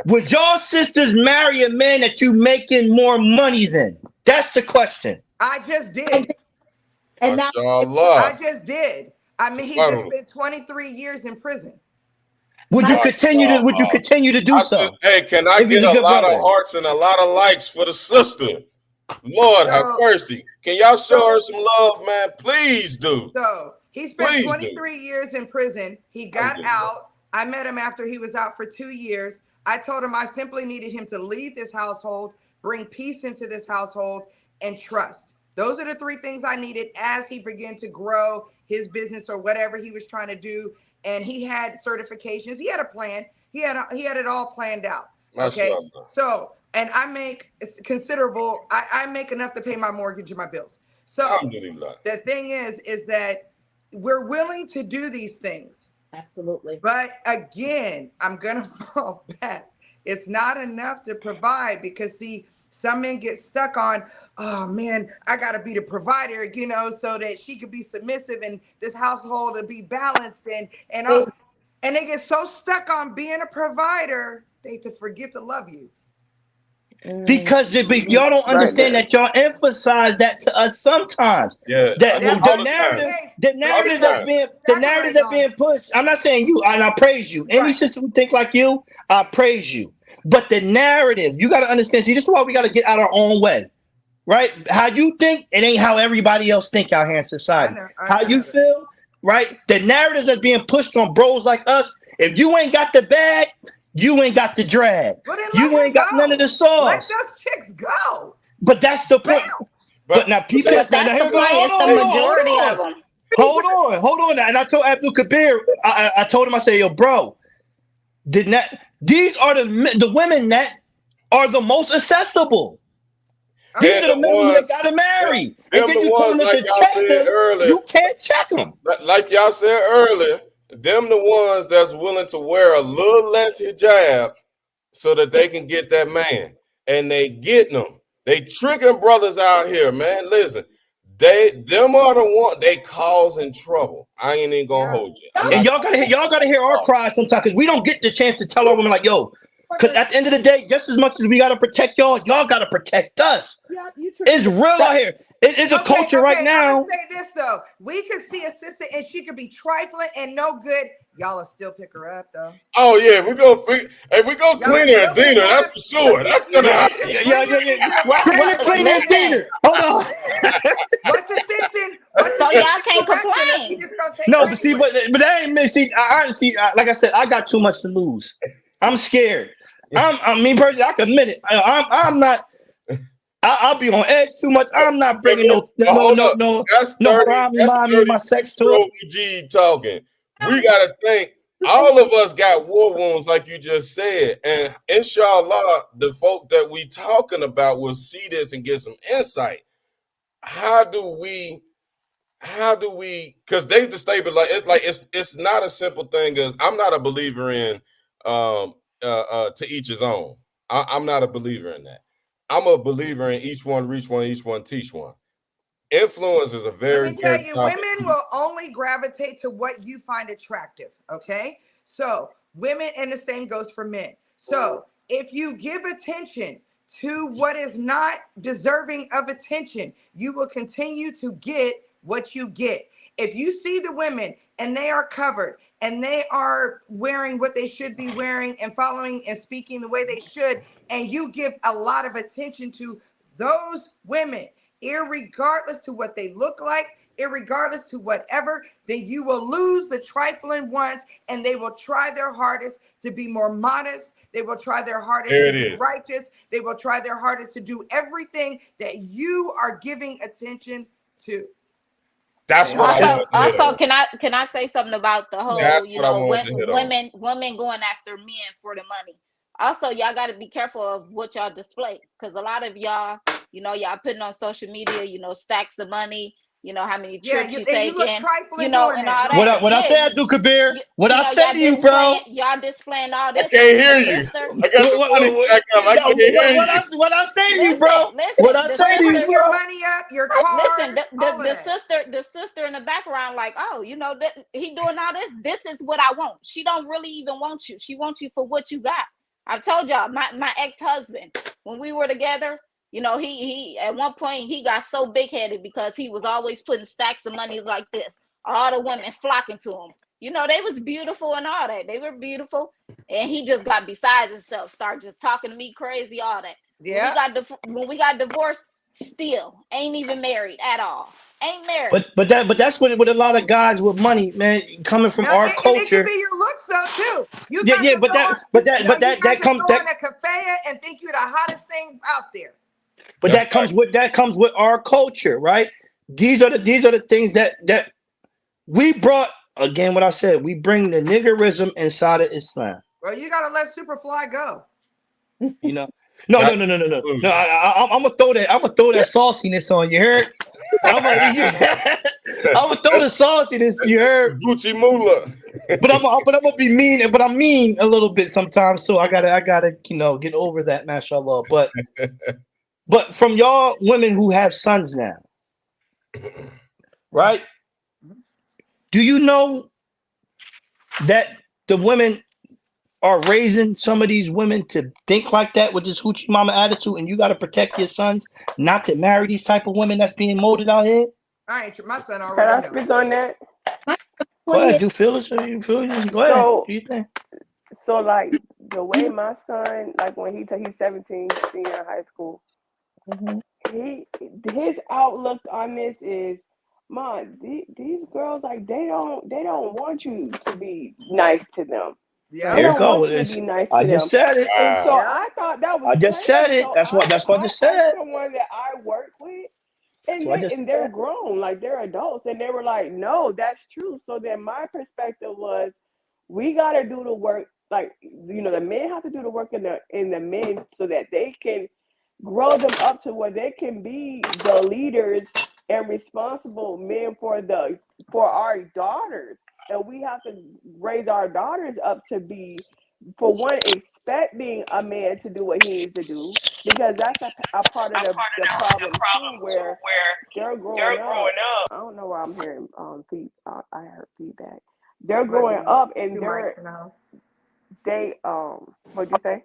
Would y'all sisters marry a man that you making more money than? That's the question. I just did. And now I Mashallah. just did. I mean, he just spent 23 years in prison. Would you continue to do so? Hey, can I If he's get a a good lot brother? of hearts and a lot of likes for the sister? Lord have mercy. Can y'all show her some love, man? Please do. So he spent Please 23 years in prison. He got out. I met him after he was out for 2 years. I told him I simply needed him to leave this household, bring peace into this household, and trust. Those are the 3 things I needed as he began to grow his business or whatever he was trying to do. And he had certifications. He had a plan. He had it all planned out. Okay. Mashallah. So, and I make considerable. I make enough to pay my mortgage and my bills. So Alhamdulillah. the thing is that we're willing to do these things. absolutely. But again, I'm gonna fall back. It's not enough to provide because see, some men get stuck on, oh man, I gotta be the provider, you know, so that she could be submissive and this household will be balanced and they get so stuck on being a provider, they forget to love you. Because y'all don't understand that y'all emphasize that to us sometimes. Yeah, That all the the narrative time. that's being pushed. I'm not saying you, and I praise you. Any sister who think like you, I praise you. But the narrative, you got to understand. See, this is why we got to get out our own way, right? How you think, it ain't how everybody else think out here in society. How you feel, right? The narrative that's being pushed on bros like us. If you ain't got the bag, you ain't got the drag. You ain't got none of the sauce. Let those chicks go. But that's the point. But now people, But that's the point. It's the majority of them. Hold on. And I told Abdul Kabir, I told him, I said, yo, bro, these are the women that are the most accessible. These are the women that gotta marry. And then you telling us to check them. You can't check them. Like y'all said earlier, them the ones that's willing to wear a little less hijab so that they can get that man. And they getting them. They tricking brothers out here, man. Listen, them are the one they causing trouble. I ain't even gonna hold you. And y'all gotta hear our cries sometimes because we don't get the chance to tell our women like, yo, because at the end of the day, just as much as we gotta protect y'all gotta protect us. It's real out here. It's a culture right now. I'm gonna say this though. We could see a sister and she could be trifling and no good. Y'all will still pick her up though. Oh yeah, we go clean her and Dina. That's for sure. That's gonna happen. Yeah. When you clean and Dina. Hold on. What's the sentence? So y'all can't complain. No, but see, but that ain't me. See, I like I said, I got too much to lose. I'm scared. I mean, personally, I can admit it. I'm not. I'll be on edge too much. I'm not bringing no problem in my sex talk. G talking. We gotta think. All of us got war wounds, like you just said, and inshallah, the folk that we talking about will see this and get some insight. How do we? Because they destabilize. It's not a simple thing as I'm not a believer in to each his own. I'm not a believer in that. I'm a believer in each one reach one, each one teach one. Influence is a very. Let me tell you, women will only gravitate to what you find attractive. Okay, so women, and the same goes for men. So if you give attention to what is not deserving of attention, you will continue to get what you get. If you see the women and they are covered and they are wearing what they should be wearing and following and speaking the way they should, and you give a lot of attention to those women, irregardless to what they look like, irregardless to whatever, then you will lose the trifling ones, and they will try their hardest to be more modest. They will try their hardest There to it be is. righteous. They will try their hardest to do everything that you are giving attention to. That's what I wanted to hit Also, on. can I say something about the whole, That's you what I know, wanted to hit on. women going after men for the money. Also, y'all got to be careful of what y'all display, because a lot of y'all, you know, y'all putting on social media, you know, stacks of money, you know, how many trips you and you look taking, trifling you know, doing and that. all that. What I say I do, Kabir? What you I know, say y'all to you, bro? y'all displaying all I this. can't hear The you. sister, I got the money stacked up. I can't hear you. What I say to you, bro? listen, What I the say to you, sister, Your bro? money up, your cars, listen, all of the that. sister in the background, like, oh, you know, he doing all this. This is what I want. She don't really even want you. She wants you for what you got. I've told y'all, my ex-husband, when we were together, you know, he at one point he got so big-headed because he was always putting stacks of money like this. All the women flocking to him. You know, they was beautiful and all that. They were beautiful. And he just got beside himself, started just talking to me crazy, all that. Yeah. When we got divorced, still ain't even married at all. Ain't married. But that's what with a lot of guys with money, man, coming from our And it culture. could be your looks though too. You Yeah, guys yeah, will but throw that on, but that but you that guys that will comes throw that on a kafaya and think you're the hottest thing out there. but That's that comes with our culture, right? These are the things that we brought. Again, what I said, we bring the niggerism inside of Islam. Well, you gotta let Superfly go. You know, no. That's I'm inclusion. gonna throw that sauciness on you. Heard? I'm gonna throw the sauciness. You heard? Gucci Moolah. But I'm gonna be mean. But I'm mean a little bit sometimes. So I gotta you know get over that, mashallah. But from y'all women who have sons now, right? Do you know that the women are raising some of these women to think like that with this hoochie mama attitude, and you got to protect your sons not to marry these type of women that's being molded out here? I ain't my son Can already I know. speak on that? Go ahead, do Phyllis. You feel you? Go ahead. So, Do you think? so like the way my son, like when he's 17, senior in high school, his outlook on this is, Mom, these girls, like they don't want you to be nice to them. Yeah. They There you don't go. want you to be nice I to just them. said it. And so Wow. I thought that was I just crazy. said it. So That's what I just said. asked someone that I work with, and That's what I just they're said. grown, like they're adults, and they were like, "No, that's true." So then my perspective was, we got to do the work. Like, you know, the men have to do the work in the men so that they can grow them up to where they can be the leaders and responsible men for our daughters. And we have to raise our daughters up to be, for one, expecting a man to do what he needs to do, because that's a part of the problem too, where they're growing up. I don't know why I'm hearing I heard feedback. They're growing up and what'd you say?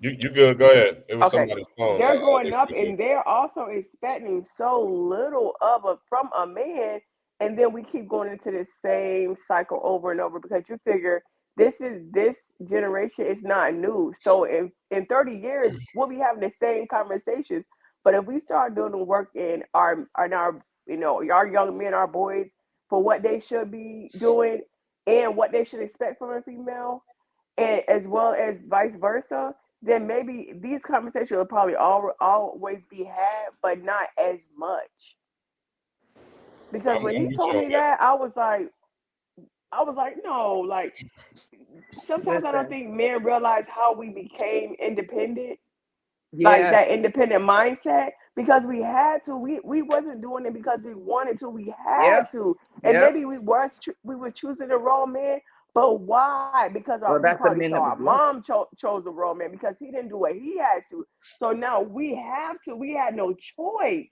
You good? Go ahead. It was Okay. somebody's phone. They're growing up and they're also expecting so little from a man, and then we keep going into the same cycle over and over, because you figure this generation is not new. So in 30 years we'll be having the same conversations. But if we start doing the work in our you know, our young men, our boys, for what they should be doing and what they should expect from a female, and as well as vice versa, then maybe these conversations will probably always be had, but not as much. Because when he told me that, I was like, no, like sometimes I don't think men realize how we became independent, like that independent mindset, because we had to. We wasn't doing it because we wanted to. We had to, and maybe we were choosing the wrong man. But why? Because we probably saw our mom chose the wrong man because he didn't do what he had to. So now we have to. We had no choice.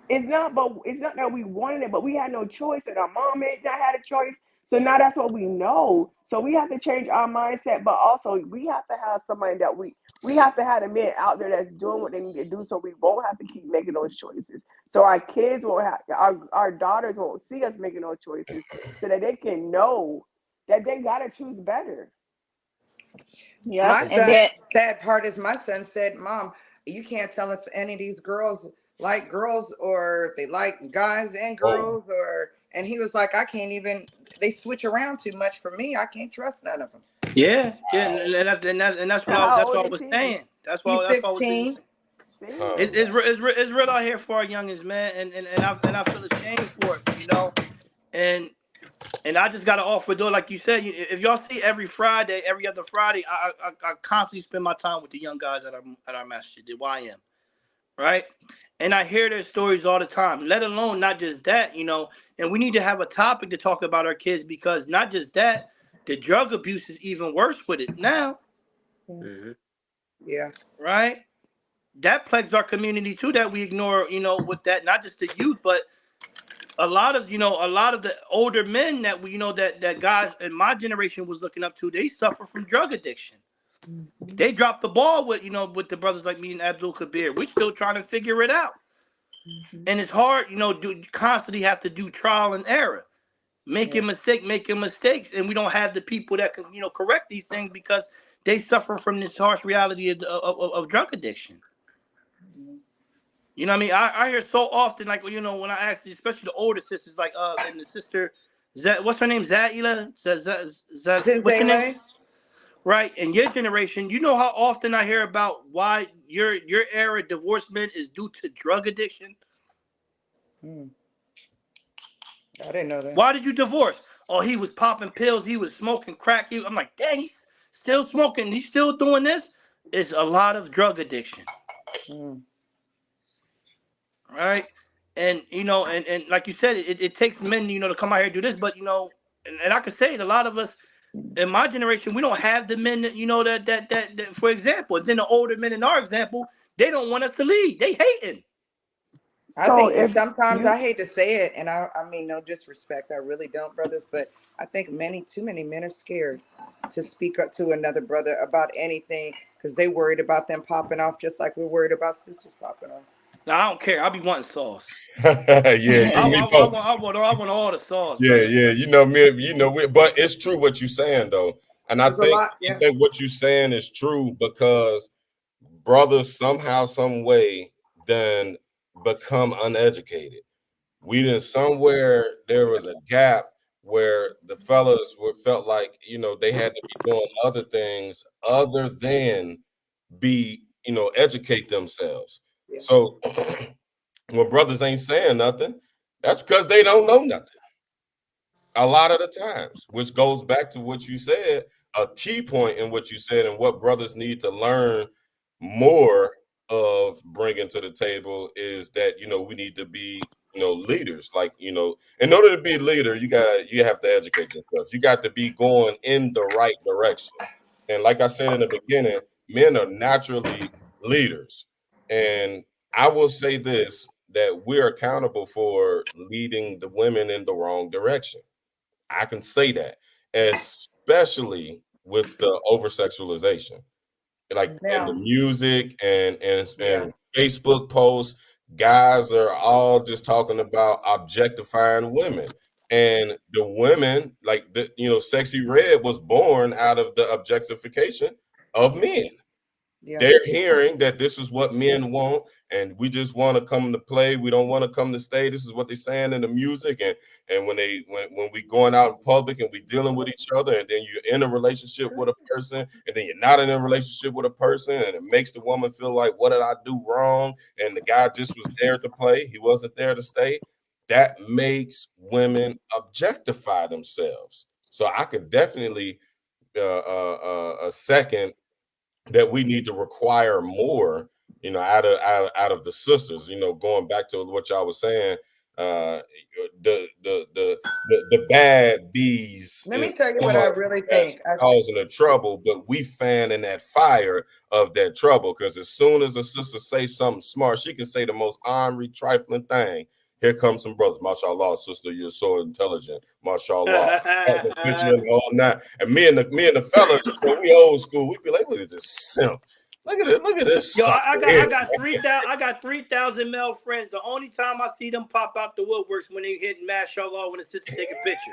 It's not that we wanted it, but we had no choice, and our mom may not had a choice. So now that's what we know. So we have to change our mindset, but also we have to have somebody that we have to have the men out there that's doing what they need to do, so we won't have to keep making those choices. So our kids won't have, our daughters won't see us making those choices, so that they can know that they gotta choose better. Yeah, My and son, then sad part is my son said, Mom, you can't tell if any of these girls like girls or if they like guys and Oh, girls, or, and he was like, I can't even, they switch around too much for me. I can't trust none of them. Yeah, wow. and that's And how what old I is was he? saying. He's That's why I was saying. 16. See? Huh. It's real out here for our youngins, man, and I feel ashamed for it, you know, and I just gotta offer door, like you said. If y'all see every Friday, every other Friday, I constantly spend my time with the young guys at our masjid, the YM, right? And I hear their stories all the time. Let alone not just that, you know. And we need to have a topic to talk about our kids, because not just that, the drug abuse is even worse with it now, Mhm. Yeah. right? That plagues our community too, that we ignore, you know, with that, not just the youth, but a lot of the older men that we, you know, that guys in my generation was looking up to, they suffer from drug addiction. They dropped the ball with, you know, with the brothers like me and Abdul Kabir. We're still trying to figure it out. And it's hard, you know, constantly have to do trial and error, making mistakes, and we don't have the people that can, you know, correct these things, because they suffer from this harsh reality of drug addiction. You know what I mean? I hear so often, like, you know, when I ask, especially the older sisters, like, and the sister, what's her name? Zaila? What's your name? Zinzele? Right. In your generation, you know how often I hear about why your era divorcement is due to drug addiction? I didn't know that. Why did you divorce? Oh, he was popping pills. He was smoking crack. I'm like, dang, he's still smoking. He's still doing this. It's a lot of drug addiction. Right. And, you know, and like you said, it takes men, you know, to come out here and do this. But, you know, and I could say it, a lot of us in my generation, we don't have the men that, you know, that for example, then the older men in our example, they don't want us to lead. They hating. I So think if sometimes, you I hate to say it, and I mean no disrespect, I really don't, brothers, but I think too many men are scared to speak up to another brother about anything, because they worried about them popping off, just like we're worried about sisters popping off. Now, I don't care. I'll be wanting sauce. Yeah, you and me both. I want all the sauce, Yeah, brother. yeah. You know me. You know, but it's true what you're saying though, and I There's a lot, think what you're saying is true, because brothers somehow, some way, then become uneducated. We didn't somewhere there was a gap where the fellas felt like, you know, they had to be doing other things other than be, you know, educate themselves. Yeah. So when brothers ain't saying nothing, that's because they don't know nothing. A lot of the times, which goes back to what you said, a key point in what you said, and what brothers need to learn more of bringing to the table is that, you know, we need to be, you know, leaders. Like, you know, in order to be a leader, you have to educate yourself. You got to be going in the right direction. And like I said in the beginning, men are naturally leaders. And I will say this, that we're accountable for leading the women in the wrong direction. I can say that, especially with the over sexualization, like in the Now, music and yeah, Facebook posts, guys are all just talking about objectifying women. And the women, like the, you know, Sexy Red was born out of the objectification of men. yeah. They're hearing that this is what men want, and we just want to come to play. We don't want to come to stay. This is what they're saying in the music, and when we going out in public and we dealing with each other, and then you're in a relationship with a person, and then you're not in a relationship with a person, and it makes the woman feel like, what did I do wrong? And the guy just was there to play. He wasn't there to stay. That makes women objectify themselves. So I could definitely a second that we need to require more, you know, out of the sisters. You know, going back to what y'all was saying, the bad bees Let me is tell you what I really think. that's causing the trouble, but we fanning that fire of that trouble, because as soon as a sister say something smart, she can say the most ornery, trifling thing, Here comes some brothers. MashaAllah, sister, you're so intelligent. MashaAllah. Had the picture and all that. And me and the fellas, we old school. We be like, look at this simp. Look at this. Yo, I got 3,000 male friends. The only time I see them pop out the woodworks when they hit mashallah when the sister take a picture.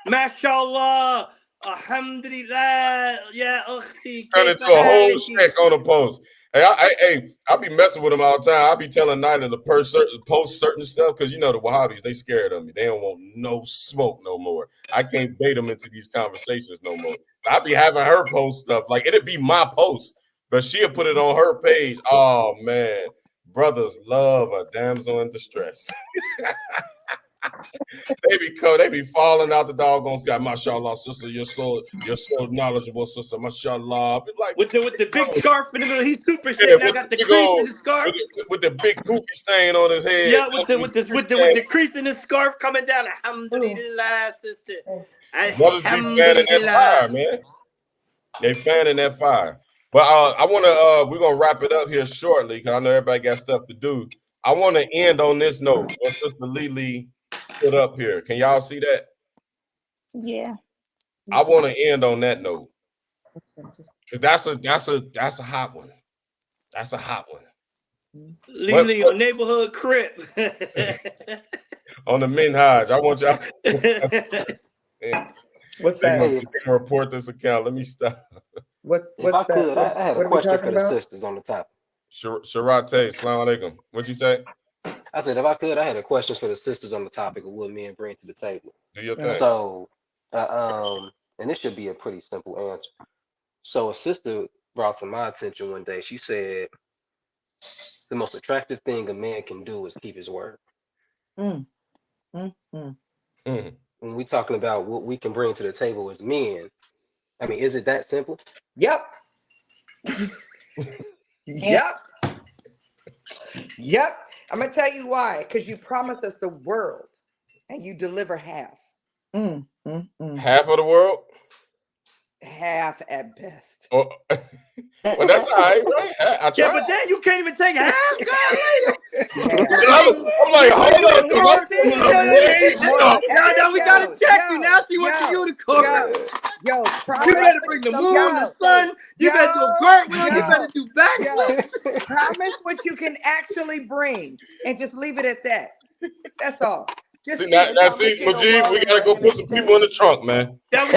Mashallah, alhamdulillah, yeah, ukhti. Turn into a whole check on a post. Hey, I be messing with them all the time. I be telling Nina to post certain stuff because you know the Wahhabis, they scared of me. They don't want no smoke no more. I can't bait them into these conversations no more. I be having her post stuff like it'd be my post. But she'll put it on her page. Oh man, brothers love a damsel in distress. they be falling out the doggone sky. MashaAllah, sister, you're so knowledgeable, sister. MashaAllah. I be like with the big scarf in the middle. He's super shit. Now got the crease in the scarf. With the big goofy stain on his head. Yeah, with the crease in the scarf coming down. Alhamdulillah, sister. Brothers be fanning that fire, man. They fanning that fire. But we're gonna wrap it up here shortly because I know everybody got stuff to do. I want to end on this note. What Sister Lily put up here. Can y'all see that? Yeah. I want to end on that note. Cause that's a hot one. That's a hot one. Lily, your neighborhood crib. On the Minhaj. I want y'all. What's that? You can report this account. Let me stop. If I could, I have a question for the sisters on the topic. Sharate, Assalamu alaikum. What'd you say? I said, if I could, I had a question for the sisters on the topic of what men bring to the table. Do your thing. So, and this should be a pretty simple answer. So a sister brought to my attention one day, she said, the most attractive thing a man can do is keep his word. Mm. When we talking about what we can bring to the table as men, I mean, is it that simple? Yep. Yep. I'm gonna tell you why. Because you promise us the world, and you deliver half. Half of the world? Half at best. Oh. Well, that's all right, right? I Yeah, but then you can't even take half. I'm like, hold on. Now we gotta check you. Now she wants the unicorn. Yo, you better bring the moon, the sun. You better do a cartwheel. You better do backflips. Promise what you can actually bring, and just leave it at that. That's all. Just see, Mujib, we gotta go put some people in the trunk, man. Because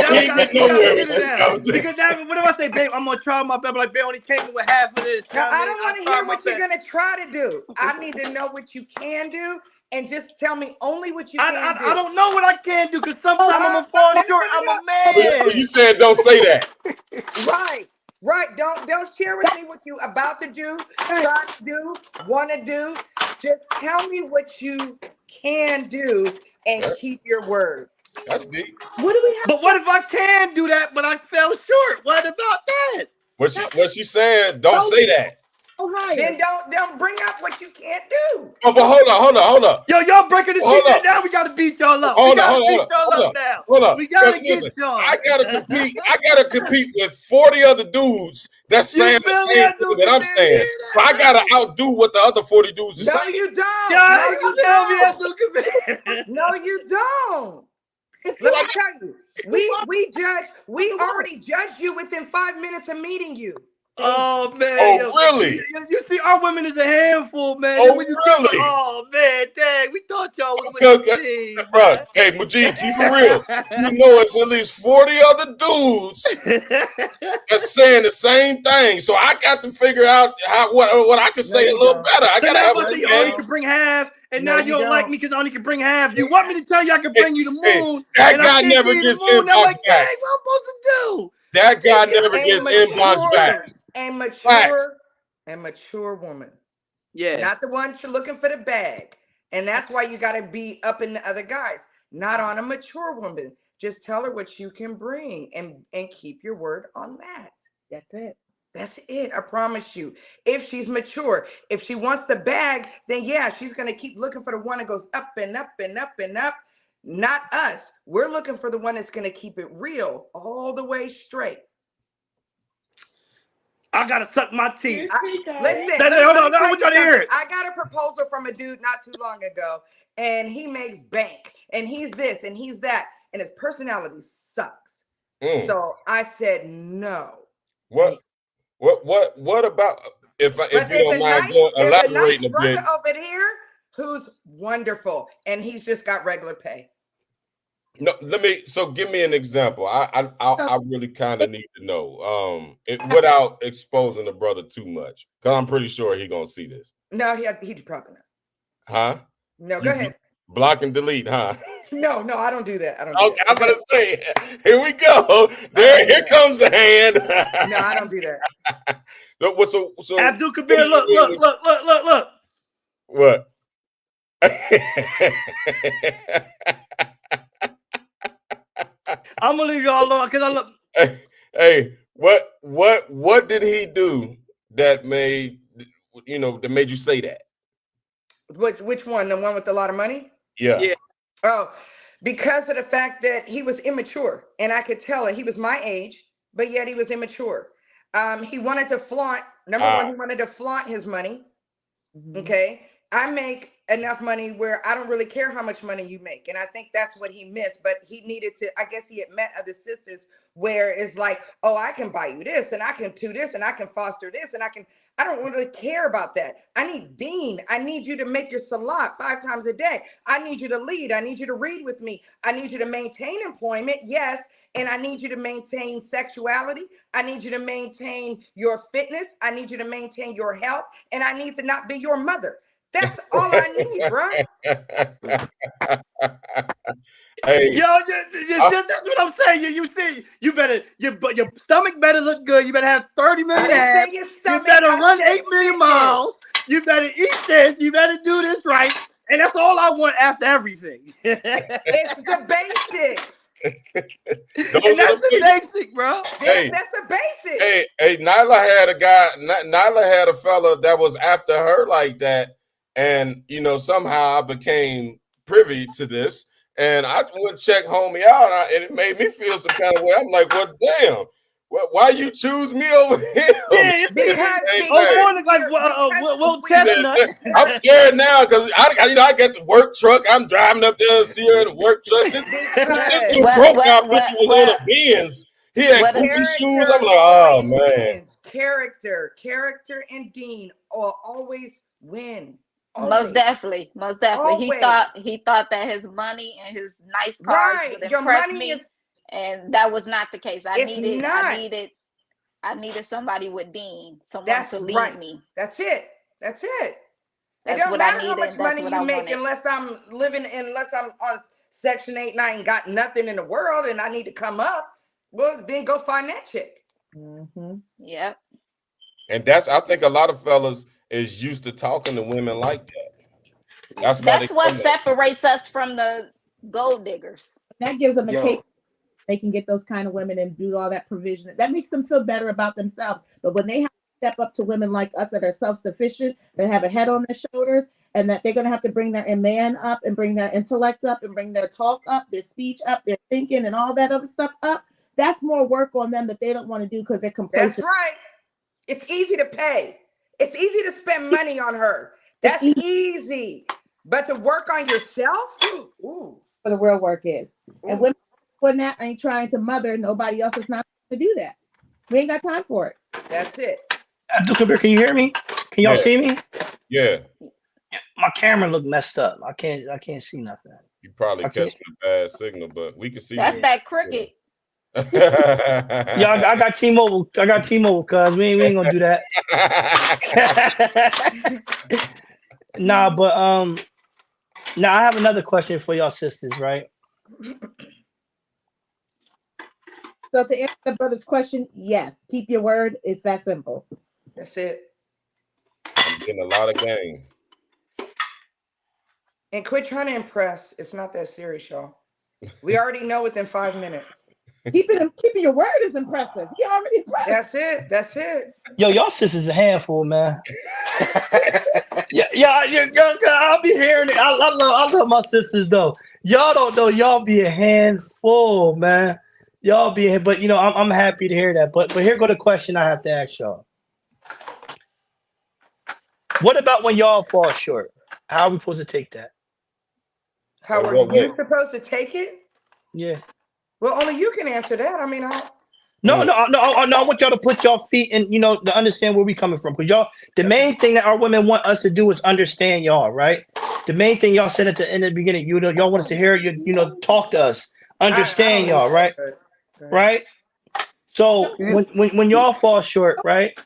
now, what if I say, babe, I'm gonna try my best, like, babe, only came in with half of this. Now, I don't want to hear what you're gonna try to do. I need to know what you can do, and just tell me only what you can do. I don't know what I can do, because sometimes I'm gonna fall short. I'm a man. You said don't say that. Right. Don't share with me what you about to do, try to do, want to do. Just tell me what you can do and keep your word. That's deep. What do we have? But what if I can do that, but I fell short? What about that? What she said, don't say that. Ohio. Then don't bring up what you can't do. Oh, but hold up. Yo, y'all breaking this shit down. We gotta beat y'all up. Hold up. We gotta get y'all. I gotta compete with 40 other dudes that's saying the same thing that I'm saying. So I gotta outdo what the other 40 dudes are saying. You don't. No, you don't. Let me tell you. We already judged you within 5 minutes of meeting you. Oh man! Oh really? You see, our women is a handful, man. Oh really? Oh man, dang! We thought y'all was with the team, bro. Hey, Mujib, keep it real. You know, it's at least 40 other dudes that's saying the same thing. So I got to figure out what I can say a little better. I gotta have you only can bring half, and now you don't like me because I only can bring half. You want me to tell you I can bring you the moon? That guy never gets inbox back. What am I supposed to do? That guy never gets inbox back. A mature woman. Yeah. Not the one you're looking for the bag. And that's why you got to be up in the other guys. Not on a mature woman. Just tell her what you can bring and keep your word on that. That's it. That's it. I promise you. If she's mature, if she wants the bag, then yeah, she's going to keep looking for the one that goes up and up and up and up. Not us. We're looking for the one that's going to keep it real all the way straight. I gotta suck my teeth. Listen, Hold on, let me I tell want you y'all to hear something. it. I got a proposal from a dude not too long ago, and he makes bank, and he's this, and he's that, and his personality sucks. So I said no. What about if But you there's don't a mind nice elaborating a brother bit? over here who's wonderful, and he's just got regular pay. No, give me an example. I really kind of need to know without exposing the brother too much, because I'm pretty sure he gonna see this. No, he probably not. Huh? No, go ahead. Block and delete, huh? No, I don't do that. I don't. Okay, I'm gonna say, here we go. Here comes the hand. No, I don't do that. So Abdul Kabir, look. What? I'm gonna leave y'all alone because I look. Hey, what did he do that made you say that? Which one? The one with a lot of money? Yeah. Oh, because of the fact that he was immature, and I could tell it. He was my age, but yet he was immature. He wanted to flaunt. Number one, he wanted to flaunt his money. Okay, I make enough money where I don't really care how much money you make, and I think that's what he missed. But he needed to. I guess he had met other sisters where it's like, oh, I can buy you this, and I can do this, and I can foster this, and I don't really care about that. I need Dean. I need you to make your salat 5 times a day. I need you to lead. I need you to read with me. I need you to maintain employment. Yes. And I need you to maintain sexuality. I need you to maintain your fitness. I need you to maintain your health. And I need to not be your mother. That's all I need, bro. Hey, that's what I'm saying. You see, you better your stomach better look good. You better have 30 million abs. You better run 8 million miles. You better eat this. You better do this right. And that's all I want after everything. It's the basics. And that's the basic, bro. Hey, that's the basics. Hey, Nyla had a fella that was after her like that. And, somehow I became privy to this. And I went check homie out, and it made me feel some kind of way. I'm like, well, damn. Why you choose me over him? Yeah, because Will Chestnut. I'm scared now because I get the work truck. I'm driving up there, see her in the work truck. This broke out bitch was on a Benz. He had Gucci shoes. I'm like, oh man. Character, and Dean will always win. Most definitely. Always. He thought that his money and his nice cars would impress me. And that was not the case. I needed somebody with Dean, someone to lead me. That's it. It That's don't what matter I needed. how much money you make wanted. unless I'm on Section 8 and I ain't got nothing in the world and I need to come up. Well, then go find that chick. Yep. And I think a lot of fellas is used to talking to women like that. That's what separates us from the gold diggers. That gives them a cake. They can get those kind of women and do all that provision. That makes them feel better about themselves. But when they have to step up to women like us that are self-sufficient, that have a head on their shoulders, and that they're going to have to bring their man up and bring their intellect up and bring their talk up, their speech up, their thinking and all that other stuff up, that's more work on them that they don't want to do because they're complacent. That's right. It's easy to pay. It's easy to spend money on her. That's easy. But to work on yourself, ooh. Where the real work is. And women when that ain't trying to mother, nobody else is not to do that. We ain't got time for it. That's it. Abdul Kabir, can you hear me? Can y'all see me? Yeah. My camera look messed up. I can't see nothing. You probably catch a bad signal, but we can see. That's that cricket. Yeah, I got T-Mobile. Cuz we ain't gonna do that. Nah, but now I have another question for y'all sisters, right? So to answer the brother's question, yes, keep your word. It's that simple. That's it. I'm getting a lot of game. And quit trying to impress. It's not that serious, y'all. We already know within 5 minutes. Keeping your word is impressive. He already impressed. That's it. Yo, y'all sisters a handful, man. yeah, I'll be hearing it. I love my sisters though. Y'all don't know. Y'all be a handful, man. Y'all be, but I'm happy to hear that. But here go the question I have to ask y'all. What about when y'all fall short? How are we supposed to take that? How In are what way? you supposed to take it? Yeah. Well, only you can answer that. I mean, No, I want y'all to put y'all feet in, to understand where we coming from. Because y'all, the main thing that our women want us to do is understand y'all, right? The main thing y'all said at the end of the beginning, y'all want us to hear you, talk to us, understand y'all, right? Right? So when y'all fall short, right?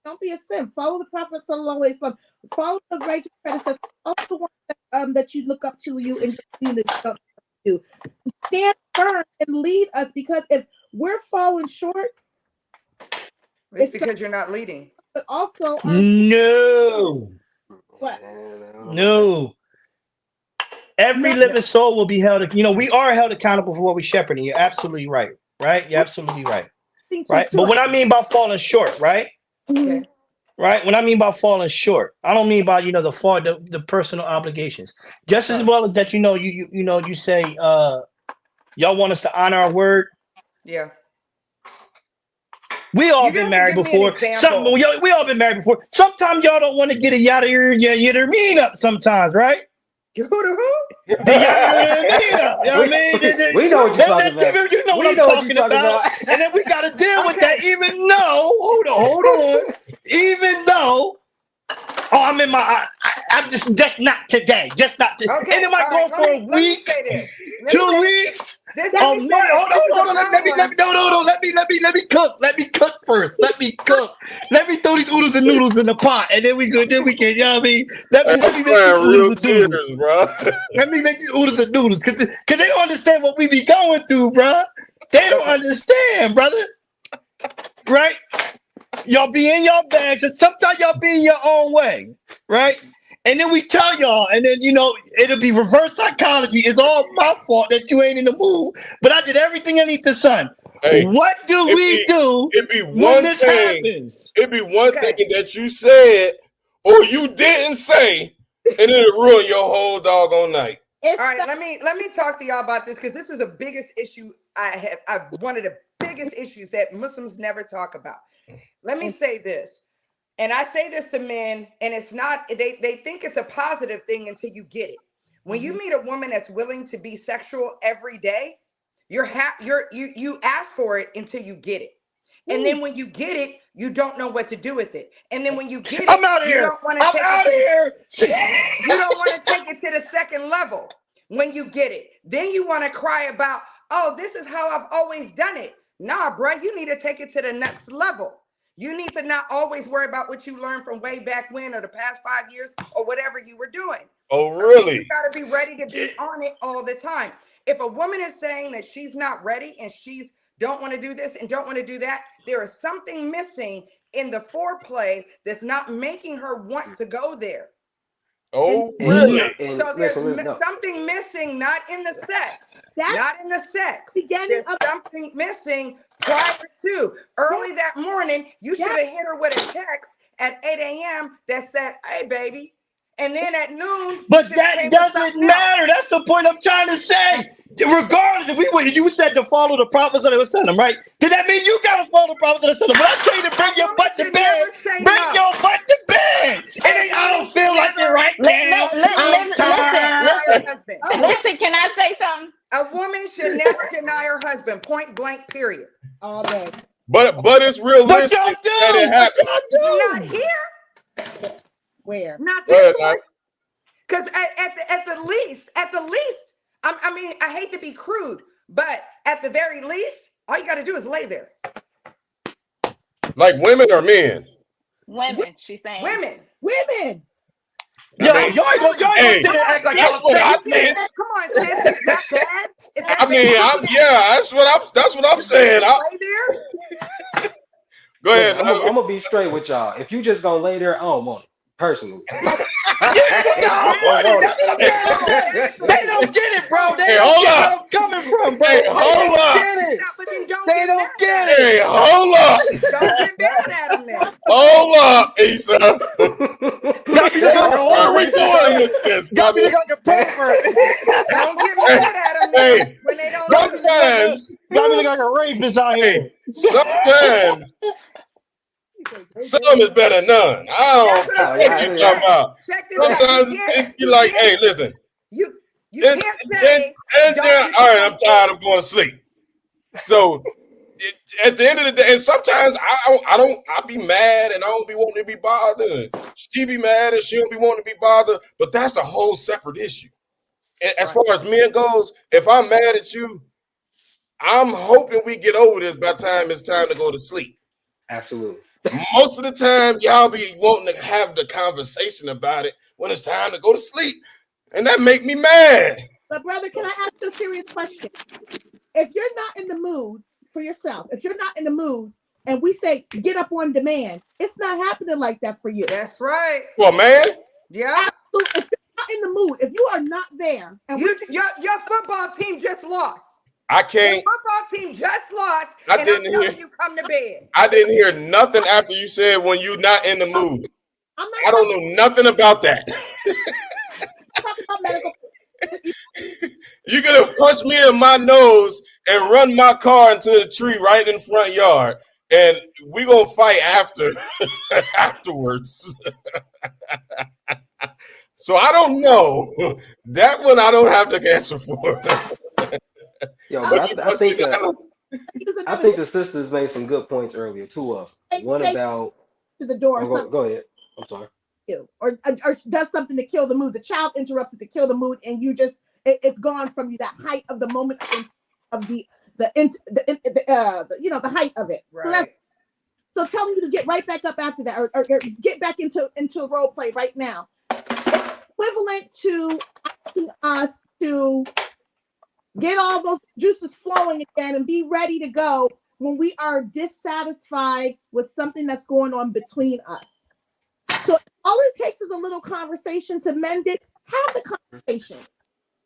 Don't be a simp. Follow the Prophet Sallallahu Alaihi Wasallam. Follow the righteous predecessors. Follow the one that you look up to you in your community. To stand firm and lead us, because if we're falling short, it's because you're not leading. But also, no. What? No. Every living soul will be held. We are held accountable for what we shepherding. You're absolutely right. Right? You're absolutely right. Right? But what I mean by falling short, right? Okay. Right? When I mean by falling short, I don't mean by the personal obligations. Just as well as that, you say y'all want us to honor our word. Yeah. We all been married before. We all been married before. Sometimes y'all don't want to get a yada mean up sometimes, right? You who to who? The yada mean up. You know what I mean? We know what you're talking about. You know what I'm talking about. And then we got to deal with that, even though, hold on. Even though, I'm in my, I'm just not today. Just not today. Okay. And it might go for a week, 2 weeks. Hold on. Let me cook. Let me cook first. Let me cook. Let me throw these oodles and noodles in the pot, and then we can. You know what I mean? Let me make these oodles and noodles, bro. Let me make these oodles and noodles, cause they don't understand what we be going through, bro. They don't understand, brother. Right? Y'all be in your bags, and sometimes y'all be in your own way, right? And then we tell y'all, and then it'll be reverse psychology. It's all my fault that you ain't in the mood, but I did everything underneath the sun. Hey, what do we do when this happens? It'd be one thing that you said or you didn't say, and it'll ruin your whole doggone night. All right, let me talk to y'all about this, because this is the biggest issue I have. One of the biggest issues that Muslims never talk about. Let me say this, and I say this to men, and it's not, they think it's a positive thing until you get it. When you meet a woman that's willing to be sexual every day, you ask for it until you get it. And then when you get it, you don't know what to do with it. And then when you get it, I'm out here. You don't want to take it to the second level when you get it. Then you want to cry about, oh, this is how I've always done it. Nah, bro, you need to take it to the next level. You need to not always worry about what you learned from way back when or the past 5 years or whatever you were doing. Oh, really? You got to be ready to be on it all the time. If a woman is saying that she's not ready and she's don't want to do this and don't want to do that, there is something missing in the foreplay that's not making her want to go there. Oh, really? So there's something missing, not in the sex. Not in the sex. There's something missing prior to. Early that morning, you should have hit her with a text at 8 a.m. that said, hey, baby. And then at noon. But that doesn't matter. That's the point I'm trying to say. Regardless, if you said to follow the prophets of the Sallam, right? Did that mean you gotta follow the prophets of the Sallam? But I tell you to bring your butt to bed. Bring your butt to bed. I don't feel like it right now. Listen, can I say something? A woman should never deny her husband, point blank, period. All day. But it's realistic that it happens. Not here. Where? Not this one. Because at the least, I mean, I hate to be crude, but at the very least, all you got to do is lay there. Like women or men? Women, she's saying. Women. Yo, y'all ain't gonna sit there and act like that's what I mean. Come on, sis. Is that bad? I mean, that's what I'm saying. Lay there? Go ahead. I'm gonna be straight with y'all. If you just gonna lay there, I don't want it. Personally. They don't get it, bro. They don't get where I'm coming from, bro. Hey, hold up. They don't get it. Hey, hold up. Don't get mad at them now. Hold up, Issa. Where are we going with this? Got me like a pervert. Don't get mad at them Hey, when they don't sometimes, got me like a rapist out here. sometimes Some is better than none. I don't That's what know I'm Oh, what yeah, you saying. talking about. Check this out. You Sometimes can't. it be You like, hey, can't. listen. You And can't then, say and don't then, get all your right, I'm tired. I'm going to sleep. So at the end of the day, and sometimes I be mad and I don't be wanting to be bothered. And she be mad and she don't be wanting to be bothered. But that's a whole separate issue. As far as men goes, if I'm mad at you, I'm hoping we get over this by the time it's time to go to sleep. Absolutely. Most of the time, y'all be wanting to have the conversation about it when it's time to go to sleep. And that make me mad. But brother, can I ask you a serious question? If you're not in the mood for yourself, if you're not in the mood, and we say get up on demand, it's not happening like that for you. That's right. Well, man. Yeah. Absolutely. If you're not in the mood, if you are not there, and your football team just lost. I Your can't. football team just lost, I and didn't I'm telling hear. you, come to bed. I didn't hear nothing after you said when you're not in the mood. I'm not I don't know nothing about that. talking about medical. You're gonna punch me in my nose and run my car into the tree right in the front yard, and we gonna fight afterwards. So I don't know. That one I don't have the answer for. Yo, But but I think the sisters made some good points earlier. Two of them. One about to the door. Go ahead. I'm sorry. Or does something to kill the mood. The child interrupts it to kill the mood, and you just it's gone from you. That height of the moment of the height of it. Right. So telling you to get right back up after that, or get back into a role play right now. It's equivalent to asking us to get all those juices flowing again and be ready to go when we are dissatisfied with something that's going on between us. So all it takes is a little conversation to mend it. Have the conversation.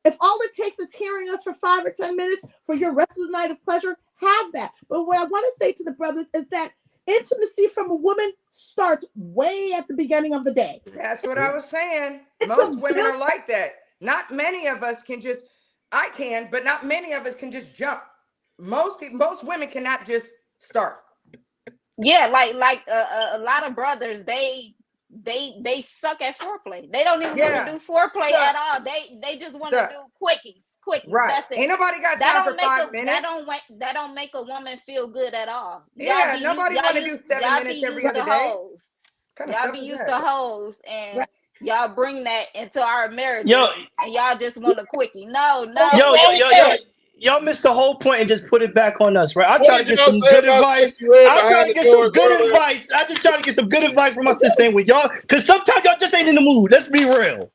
If all it takes is hearing us for 5 or 10 minutes for your rest of the night of pleasure, have that. But what I want to say to the brothers is that intimacy from a woman starts way at the beginning of the day. That's what I was saying. Most women are like that. Not many of us can just, I can, but not many of us can just jump. Most women cannot just start. Yeah, like a lot of brothers, they suck at foreplay. They don't even want to do foreplay at all. They just want to do quickies. Right. That's it. Ain't nobody got time for 5 minutes. That don't make a woman feel good at all. Yeah, nobody want to do 7 minutes every other day. Y'all be used to hoes, and y'all bring that into our marriage. Yo, and y'all just want a quickie. No. Y'all missed the whole point and just put it back on us, right? I What try to did get y'all some say good about advice. Sissy Red I'm trying behind to the get some doors good earlier? advice. I just trying to get some good advice from my sister saying with y'all, because sometimes y'all just ain't in the mood. Let's be real.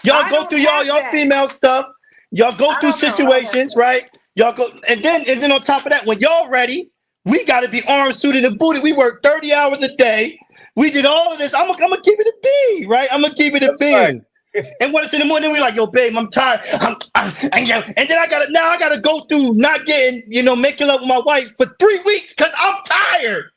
Y'all go through y'all female stuff. Y'all go through situations, right? Y'all go, and then on top of that, when y'all ready, we got to be armed, suited, and booted. We work 30 hours a day. We did all of this. I'm gonna keep it a bean, right? I'm gonna keep it a bean. And when it's in the morning, we're like, yo, babe, I'm tired. And then I gotta go through not getting, making love with my wife for 3 weeks because I'm tired.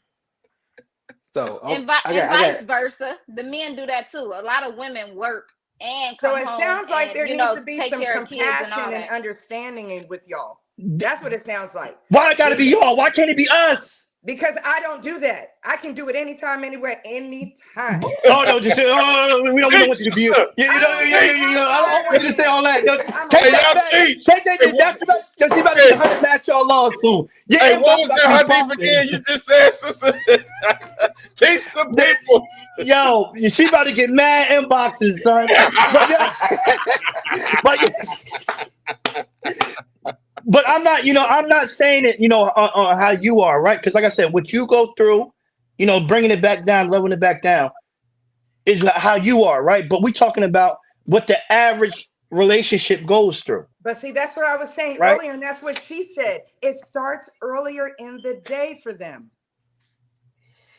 So and vice versa. The men do that too. A lot of women work and come home. So it sounds like there needs to be take some care of kids and all compassion and that. understanding with y'all. That's what it sounds like. Why it gotta be y'all? Why can't it be us? Because I don't do that. I can do it anytime, anywhere, anytime. Oh no, just say, oh, we don't want you to be. I don't want you to say all that. Take that back. Take that. She about to be 100 match y'all laws soon. Hey, what was that hadith again? You just said, sister. Teach the people. Yo, she about to get mad inboxes, son. But I'm not saying it, on how you are, right? Because like I said, what you go through, bringing it back down, leveling it back down, is how you are, right? But we're talking about what the average relationship goes through. But see, that's what I was saying right? earlier, and that's what she said. It starts earlier in the day for them.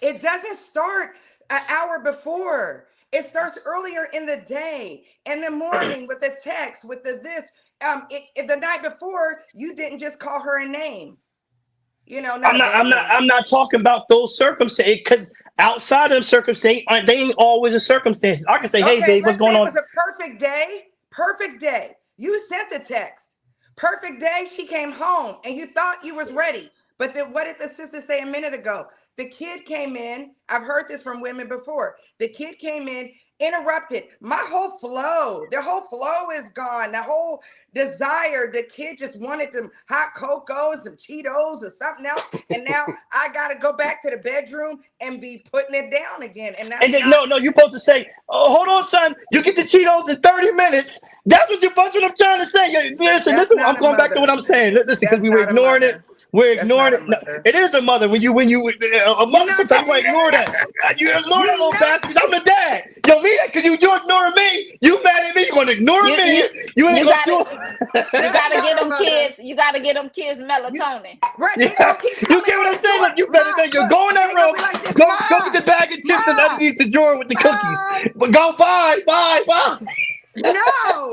It doesn't start an hour before. It starts earlier in the day, in the morning, with the text, with the this. If the night before you didn't just call her a name, I'm not talking about those circumstances, because outside of them circumstances, they ain't always a circumstance. I can say, hey, babe, what's going on? It was a perfect day. Perfect day. You sent the text. Perfect day. She came home and you thought you was ready. But then what did the sister say a minute ago? The kid came in. I've heard this from women before. The kid came in, interrupted my whole flow. The whole flow is gone. The whole desire. The kid just wanted some hot cocoa, some Cheetos, or something else. And now I got to go back to the bedroom and be putting it down again. And that's And then, not, no, you're supposed to say, "Oh, hold on, son. You get the Cheetos in 30 minutes." That's what I'm trying to say. Listen, That's listen. not I'm a going back to mother. what I'm saying. Listen, because That's we were not a ignoring it. mother. We're That's ignoring not it. a No, mother. it is a mother. When you a mother, not sometimes you gonna do ignore that. that. You ignore You that little not- bastard. I'm the dad. Yo, me, because you're ignoring me. You mad at me? You gonna ignore You- me? you- You ain't you gonna gotta- do. You gotta not get a them mother. kids. You gotta get them kids melatonin. Right, they gonna keep You coming get what in I'm the saying? door. Look, you better Mom, think you look, go in that they gonna room. be like this, Go Mom, get the bag of chips and Mom, underneath the drawer with the cookies. Mom. But go bye. No.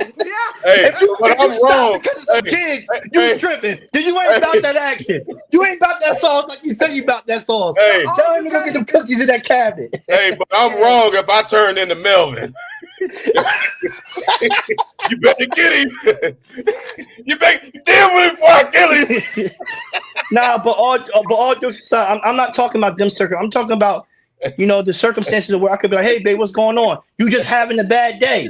Hey, If you but I'm stop wrong. because of some Hey, kids, hey, you hey. tripping. Then you ain't about Hey. that action. You ain't about that sauce like you say you about that sauce. Hey. All Tell you him to go gotta get them do- cookies in that cabinet. Hey, but I'm wrong if I turned into Melvin. You better get him. You better deal with it before I kill him. Nah, but all jokes aside, I'm not talking about them circles. I'm talking about, the circumstances where I could be like, "Hey, babe, what's going on? You just having a bad day,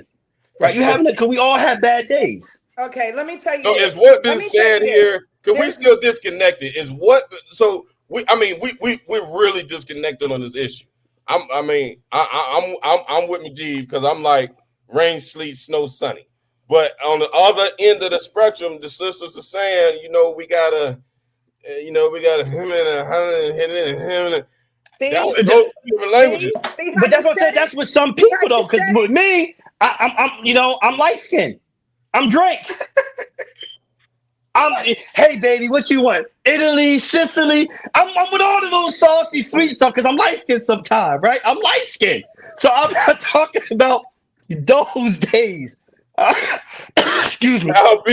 right? You having because we all have bad days." Okay, let me tell you So this. is what Let been me tell said you this. here? Can we There's- still disconnected? Is what? So we're really disconnected on this issue. I'm with Majid because I'm like rain, sleet, snow, sunny. But on the other end of the spectrum, the sisters are saying, we gotta him and See? that those different languages. See how But that's you what I'm saying. said That's it? with some See how people though. you Because said with me, I'm light skinned. I'm Drake. Hey baby, what you want? Italy, Sicily. I'm with all the little saucy sweet stuff because I'm light skinned sometimes, right? I'm light skinned. So I'm not talking about those days. Excuse me. I'll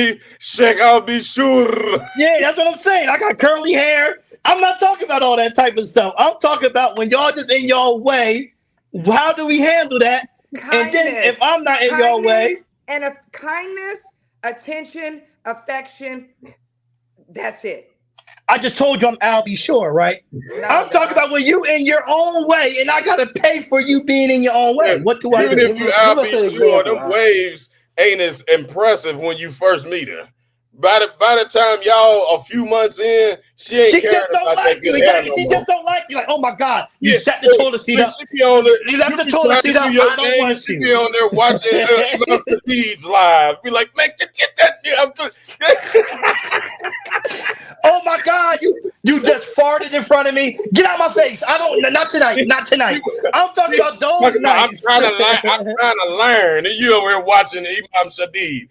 be sure. Yeah, that's what I'm saying. I got curly hair. I'm not talking about all that type of stuff. I'm talking about when y'all just in your way. How do we handle that? And then if I'm not in your way, and a kindness, attention, affection, that's it. I just told you I'm Al B. Shore, right? I'm talking about when you in your own way, and I gotta pay for you being in your own way. What do I Even do? if you I'll be sure, them waves ain't as impressive when you first meet her. By the time y'all a few months in, she ain't She caring just don't about like that you. good hair Exactly. no She more. just don't like you. Like, oh my God, you Yeah, set the toilet seat up. She be on the, You left the be toilet trying seat to up. do your I don't thing, want and she you. be on there watching Imam Sadiq's live. Be like, man, get that. I'm good. Oh my God, you just farted in front of me. Get out my face. I don't. Not tonight. Not tonight. I'm talking about those I'm nights. trying to learn, and you over here watching Imam Shadid.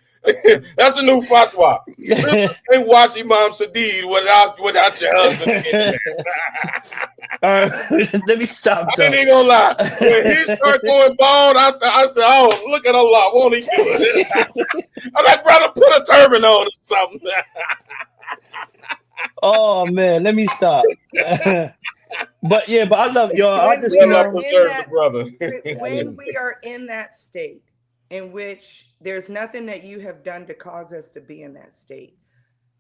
That's a new fatwa. They watch Imam Shadid without your husband. Let me stop. I ain't even gonna lie. When he start going bald, I said, oh, look at Allah, won't he do it? I'm like, brother, put a turban on or something. Oh man, let me stop. But I love y'all. I When just we are in the brother. when we are in that state in which there's nothing that you have done to cause us to be in that state,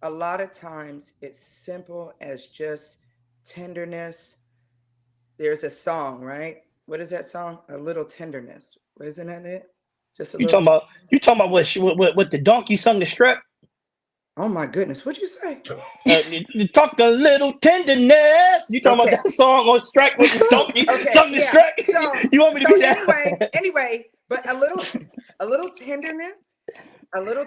a lot of times it's simple as just tenderness. There's a song, right? What is that song? A Little Tenderness. Isn't that it? Just a you little. talking about what the donkey sung the strep? Oh my goodness, what'd you say? You talk a little tenderness. You talking about that song on Strike with the donkey sung the strep? So, You want me to be that? anyway, but a little tenderness, a little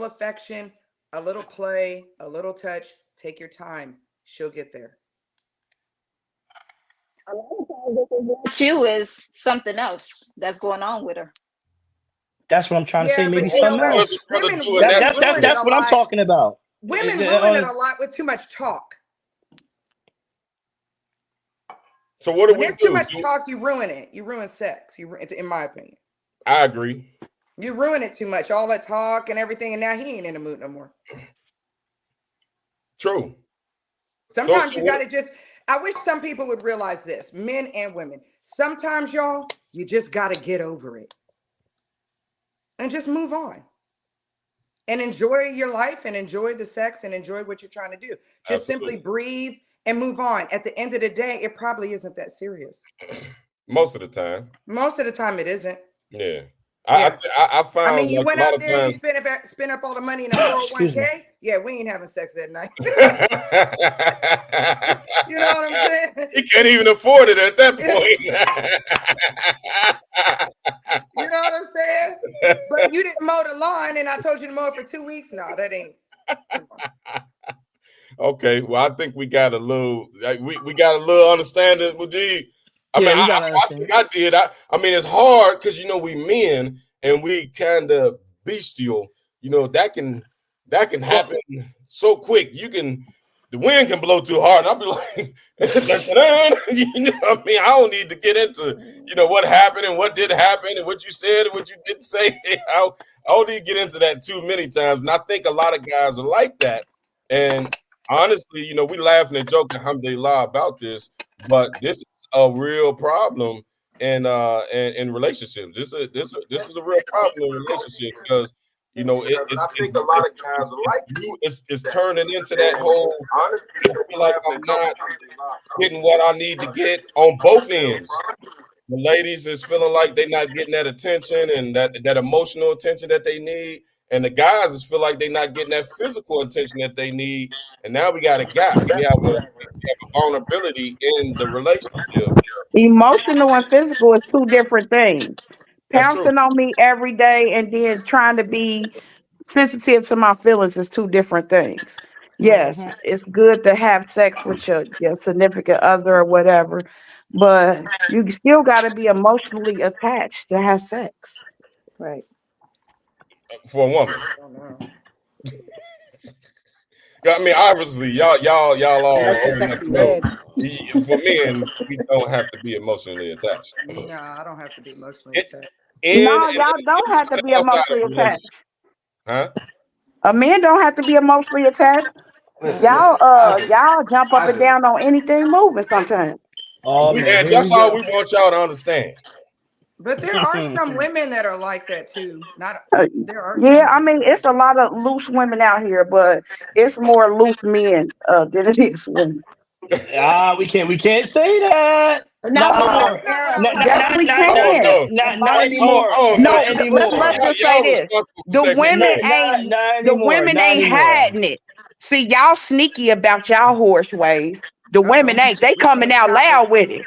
affection, a little play, a little touch. Take your time. She'll get there. A lot of times, if it's not you, is something else that's going on with her. That's what I'm trying to say. Maybe but you know something what? else. Women That's what I'm talking about. Women ruin it a lot with too much talk. So what do When we there's do? too much talk, you ruin it. You ruin sex. In my opinion. I agree. You ruin it too much. All that talk and everything, and now he ain't in the mood no more. True. Sometimes you gotta just. I wish some people would realize this, men and women. Sometimes, y'all, you just gotta get over it and just move on and enjoy your life and enjoy the sex and enjoy what you're trying to do. Just simply breathe and move on. At the end of the day, it probably isn't that serious. Most of the time. Most of the time, it isn't. Yeah. Yeah. I found I mean, you like went a lot out of there, times. you spent up all the money in a Excuse me. 401k. Yeah, we ain't having sex that night. You know what I'm saying? He can't even afford it at that point. You know what I'm saying? But you didn't mow the lawn, and I told you to mow it for 2 weeks. No, that ain't. Okay, well, I think we got a little, we got a little understanding with the. I Yeah, mean, we gotta I understand. think I did. I mean, it's hard because you know we men and we kind of bestial. You know that can happen so quick. The wind can blow too hard. And I'll be like, you know what I mean? I don't need to get into what happened and what did happen and what you said and what you didn't say. I don't need to get into that too many times. And I think a lot of guys are like that. And honestly, we laughing and joking, alhamdulillah, about this, but this is a real problem in relationships. This is a real problem in relationships because it's turning into that whole. I feel like I'm not getting what I need to get on both ends. The ladies is feeling like they're not getting that attention and that emotional attention that they need. And the guys is feel like they're not getting that physical attention that they need. And now we got a gap. We have a vulnerability in the relationship. Emotional and physical is two different things. That's true. Pouncing on me every day and then trying to be sensitive to my feelings is two different things. Yes, it's good to have sex with your significant other or whatever, but you still got to be emotionally attached to have sex. Right. For a woman. I mean, obviously, y'all all old enough to know. For men, we don't have to be emotionally attached. No, I don't have to be emotionally attached. No, y'all don't have to be emotionally attached. Huh? A man don't have to be emotionally attached. Y'all jump up and down on anything moving sometimes. Oh man, And that's all we want y'all to understand. But there are some women that are like that too. There are. Yeah, I mean, it's a lot of loose women out here, but it's more loose men than it is women. We can't say that. Not anymore. No, let's just say this: the women ain't hiding it. See, y'all sneaky about y'all horse ways. The women ain't. They coming out loud with it.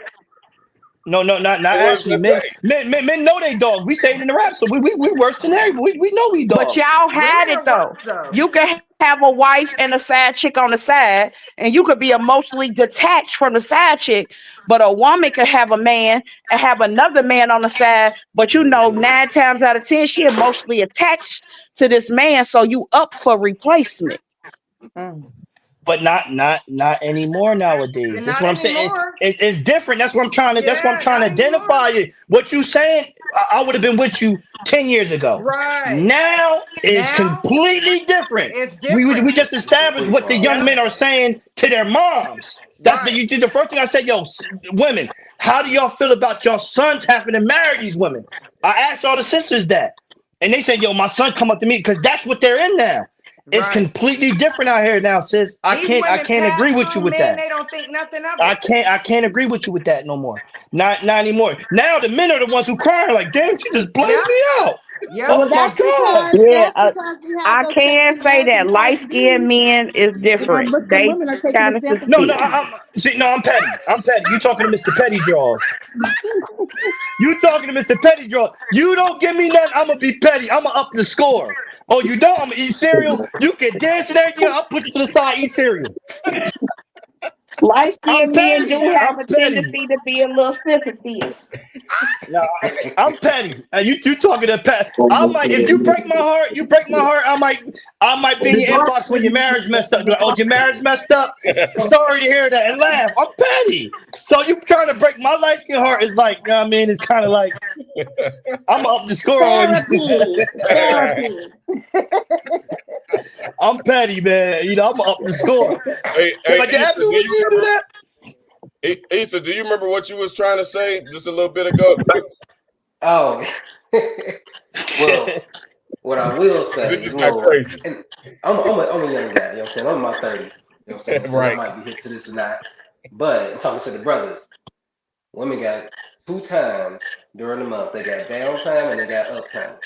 No, not actually. Men know they dogs. We say it in the rap, so we worse than everybody. We know we dogs. But y'all had it though. You can have a wife and a side chick on the side, and you could be emotionally detached from the side chick. But a woman could have a man and have another man on the side, but 9 times out of 10, she emotionally attached to this man, so you up for replacement. But not anymore nowadays. That's what I'm saying. It's different. That's what I'm trying to. That's what I'm trying to identify it. What you saying? I would have been with you 10 years ago. Right. Now it's completely different. It's different. We just established what the young men are saying to their moms. That's the first thing I said. Yo, women, how do y'all feel about your sons having to marry these women? I asked all the sisters that, and they said, "Yo, my son come up to me because that's what they're in now." It's completely different out here now, sis. I can't agree with you with that. They don't think nothing of it. I can't agree with you with that no more. Not anymore. Now the men are the ones who crying like, damn, she just blamed me out. Yeah. Oh my God. Yeah, I can say that light-skinned men is different. They kind of I'm petty. I'm petty. You talking to Mr. Petty Draws. You talking to Mr. Petty Draws. You don't give me nothing, I'm gonna be petty. I'm gonna up the score. Oh, you don't? I'm gonna eat cereal. You can dance and everything. I'll put you to the side, eat cereal. Light-skinned men do have a tendency to be a little sensitive. No, I'm petty. You talking to Petty? I might, if you break my heart, I might be in your inbox when your marriage messed up. Like, oh, your marriage messed up. Sorry to hear that, and laugh. I'm petty. So you trying to break my light skin heart is like, you know what I mean? It's kind of like I'm up the score on you. I'm petty, man. I'm up the score. Hey, like, Abdul, do you do that? Issa, do you remember what you was trying to say just a little bit ago? Oh, well, what I will say is, I'm a young guy. You know what I'm saying? I'm in my 30s. You know what I'm saying? So that might be hit to this or not. But I'm talking to the brothers. Women got 2 times during the month. They got downtime and they got uptime.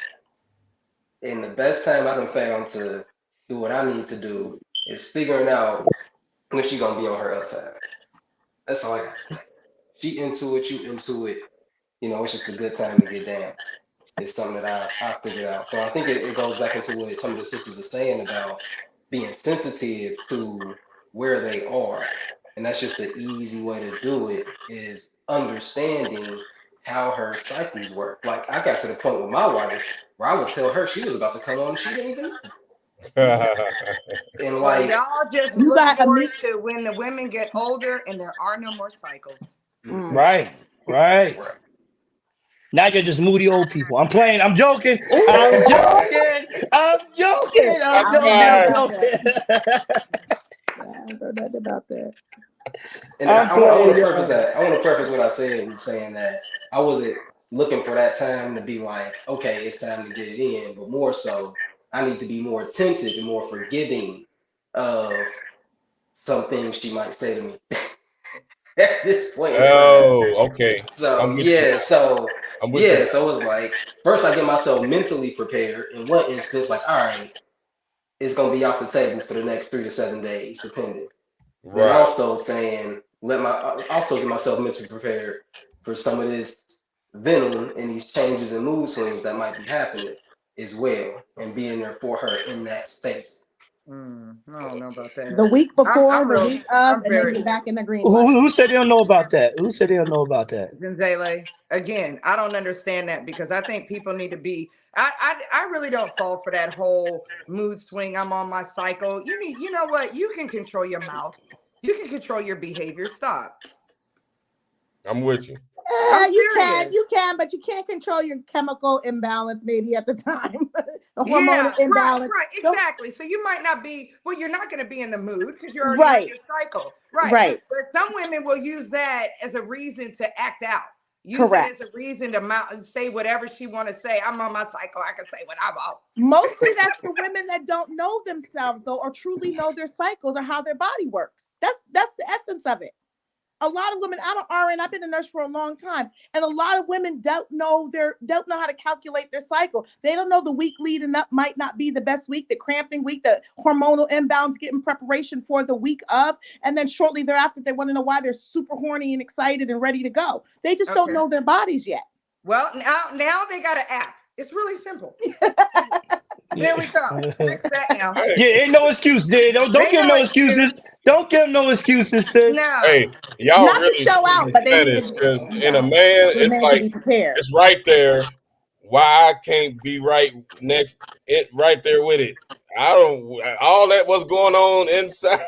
And the best time I done found to do what I need to do is figuring out when she gonna be on her uptime. That's all I got. She into it, you into it. You know, it's just a good time to get down. It's something that I figured out. So I think it goes back into what some of the sisters are saying about being sensitive to where they are. And that's just the easy way to do it, is understanding how her cycles work. Like, I got to the point with my wife where I would tell her she was about to come on and she didn't even know. And like, y'all just look forward to when the women get older and there are no more cycles. Right. Now you're just moody old people. I'm playing. I'm joking. I'm joking. I don't know about that. And I want to preface what I said with saying that I wasn't looking for that time to be like, okay, it's time to get it in, but more so, I need to be more attentive and more forgiving of some things she might say to me at this point. Oh, okay. So yeah, so it was like, first I get myself mentally prepared. In one instance, like, all right, it's gonna be off the table for the next 3 to 7 days, depending. Right. And also saying, also get myself mentally prepared for some of this venom and these changes and mood swings that might be happening as well, and being there for her in that space. I don't know about that. The week before, the week of, and then you're back in the green. Who said they don't know about that? Who said they don't know about that? Zenzele. Again, I don't understand that, because I think people need to be. I really don't fall for that whole mood swing. I'm on my cycle. You know what? You can control your mouth. You can control your behavior. Stop. I'm with you. You can, but you can't control your chemical imbalance maybe at the time. The hormonal imbalance. Right, exactly. So you might not be, well, you're not going to be in the mood because you're already on your cycle. Right. But some women will use that as a reason to act out. Use it as a reason to say whatever she want to say. I'm on my cycle. I can say what I want. Mostly that's the women that don't know themselves, though, or truly know their cycles or how their body works. That's the essence of it. A lot of women, I'm an RN, I've been a nurse for a long time, and a lot of women don't know how to calculate their cycle. They don't know the week leading up might not be the best week, the cramping week, the hormonal imbalance, getting preparation for the week of, and then shortly thereafter, they want to know why they're super horny and excited and ready to go. They just don't know their bodies yet. Well, now they got an app. It's really simple. There we go. Fix that now. Yeah, ain't no excuse there. Don't give no excuses. Don't give no excuses, sis. No. Hey, y'all Not really to show out, but they need to because in a man, it's like it's right there. Why I can't be right right there with it. I don't. All that was going on inside.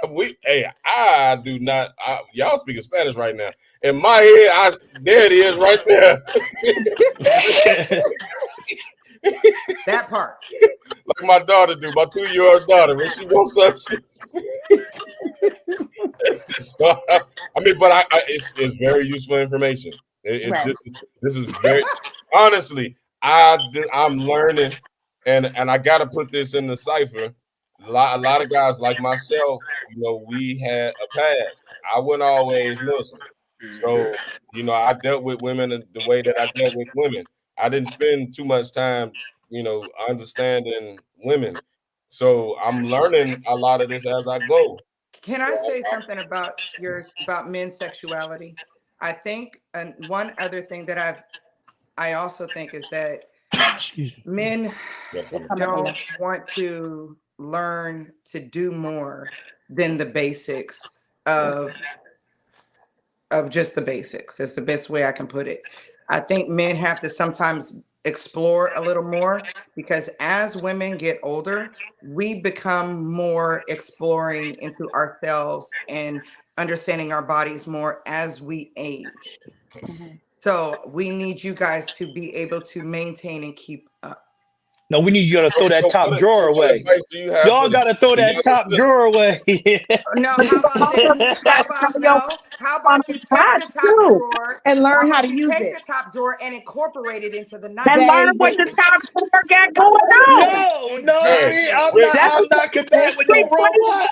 I do not. Y'all speaking Spanish right now. In my head, there it is right there. That part. Like my daughter do, my 2-year-old daughter. When she wants something, it's very useful information. This is very honestly. I'm learning, and I got to put this in the cipher. A lot of guys like myself, we had a past. I wasn't always Muslim, so I dealt with women the way that I dealt with women. I didn't spend too much time, understanding women. So I'm learning a lot of this as I go. Can I say something about men's sexuality? I think, and one other thing that I also think is that men don't want to learn to do more than the basics of just the basics. It's the best way I can put it. I think men have to sometimes explore a little more, because as women get older, we become more exploring into ourselves and understanding our bodies more as we age. So we need you guys to be able to maintain and keep up. No, we need you to throw that top drawer away. Y'all got to throw that top drawer away. No, how about you take the top drawer and learn how to use it? Take the top drawer and incorporate it into the night. And learn what the top drawer got going on. No. I'm not combating with no robot.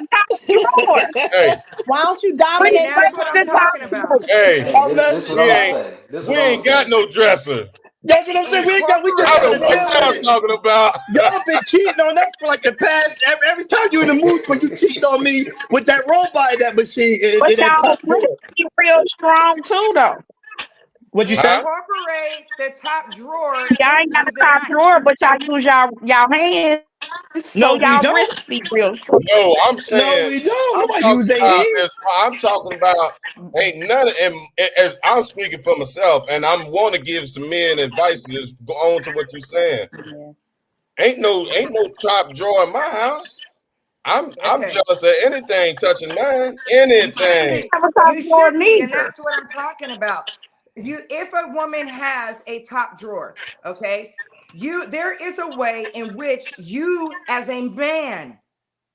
Hey, Why don't you See, dominate that's what I'm talking about. hey, Hey, this what we I'm gonna ain't say. This we what I'm ain't got say. no dresser. That's what I'm saying. We just I gotta don't know deal what with y'all it. talking about. Y'all been cheating on us for like the past every time you in the mood when you cheat on me with that robot in that machine in But that y'all top drawer. really real strong too, though. What'd you say? Incorporate the top drawer Y'all ain't got into a the top night. drawer, but y'all use y'all hands, so No, we y'all don't. wrist be real strong. No, I'm No, saying we don't. I'm Nobody talking use their about hands. as I'm talking about ain't none of and I'm speaking for myself and I'm want to give some men advice to just go on to what you're saying. Ain't no top drawer in my house. I'm Okay. jealous of anything touching mine. Anything. Have a top You drawer shouldn't be, and neither. that's what I'm talking about. If a woman has a top drawer, okay, there is a way in which you, as a man,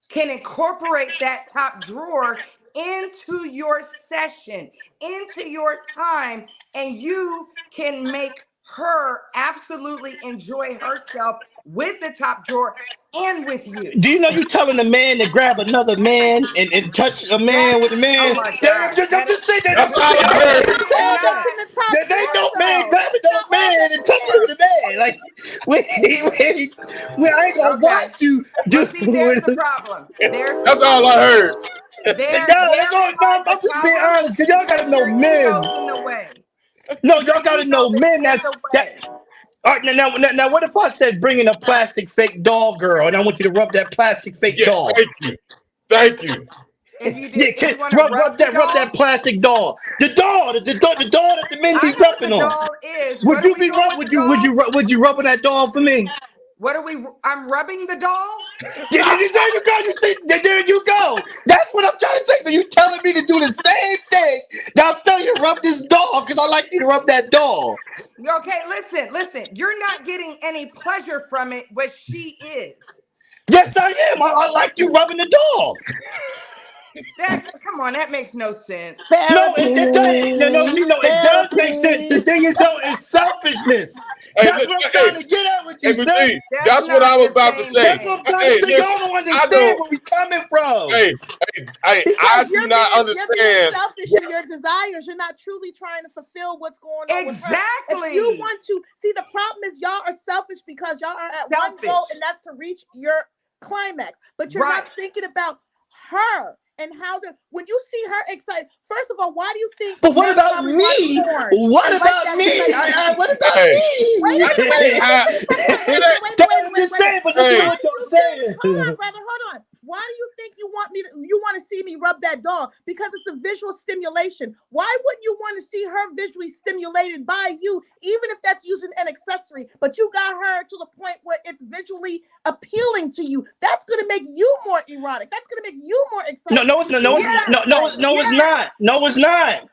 can incorporate that top drawer into your session, into your time, and you can make her absolutely enjoy herself with the top drawer and with you. Do you know you telling a man to grab another man and touch a man with a Oh man? my God. I'm just saying that. That's all I heard. Understand that. in the top There ain't no drawer, man though. grabbing no Not all man that and touching him with a man. Like we I ain't gonna Okay. watch you do But see, there's the problem. There's the That's all I problem. heard. There, No, that's all. therein No, lies I'm the just being problem honest, cause y'all gotta because know your men. ego's in the way. No, Your y'all gotta ego know is men. in That's the that. way. All right, now, what if I said bring in a plastic fake doll girl, and I want you to rub that plastic fake Yeah, doll? thank you. If you Yeah, did, if you want to rub rub that plastic doll. The doll that the men I be know what jumping the on. doll is. Would What are you we be doing rub? with the doll? Would you rub on that doll for me? What are we? I'm rubbing the doll. There you go. There you go. That's what I'm trying to say. So you telling me to do the same thing? Now I'm telling you to rub this doll because I like you to rub that doll. Okay, listen. You're not getting any pleasure from it, but she is. Yes, I am. I like you rubbing the doll. Come on, that makes no sense. No, it does. It does make sense. The thing is, though, it's selfishness. Hey, That's what I'm trying to get at with you, Hey, sis. that's what I was about to say. That's what I'm trying to say. Y'all don't understand where we coming from. I Because do not you're being understand. selfish in your desires. You're not truly trying to fulfill what's going on with her. Exactly. If you want to see, the problem is y'all are selfish because y'all are at one goal, and that's to reach your climax. But you're not thinking about her and how to. When you see her excited, first of all, why do you think? But what about me? What about me? What about me? That's what I'm saying. But listen to what you're saying. Hold on, brother. Hold on. Why do you think you want to see me rub that doll? Because it's a visual stimulation. Why wouldn't you want to see her visually stimulated by you, even if that's using an accessory? But you got her to the point where it's visually appealing to you. That's going to make you more erotic. That's going to make you more excited. No, it's not. No, it's not.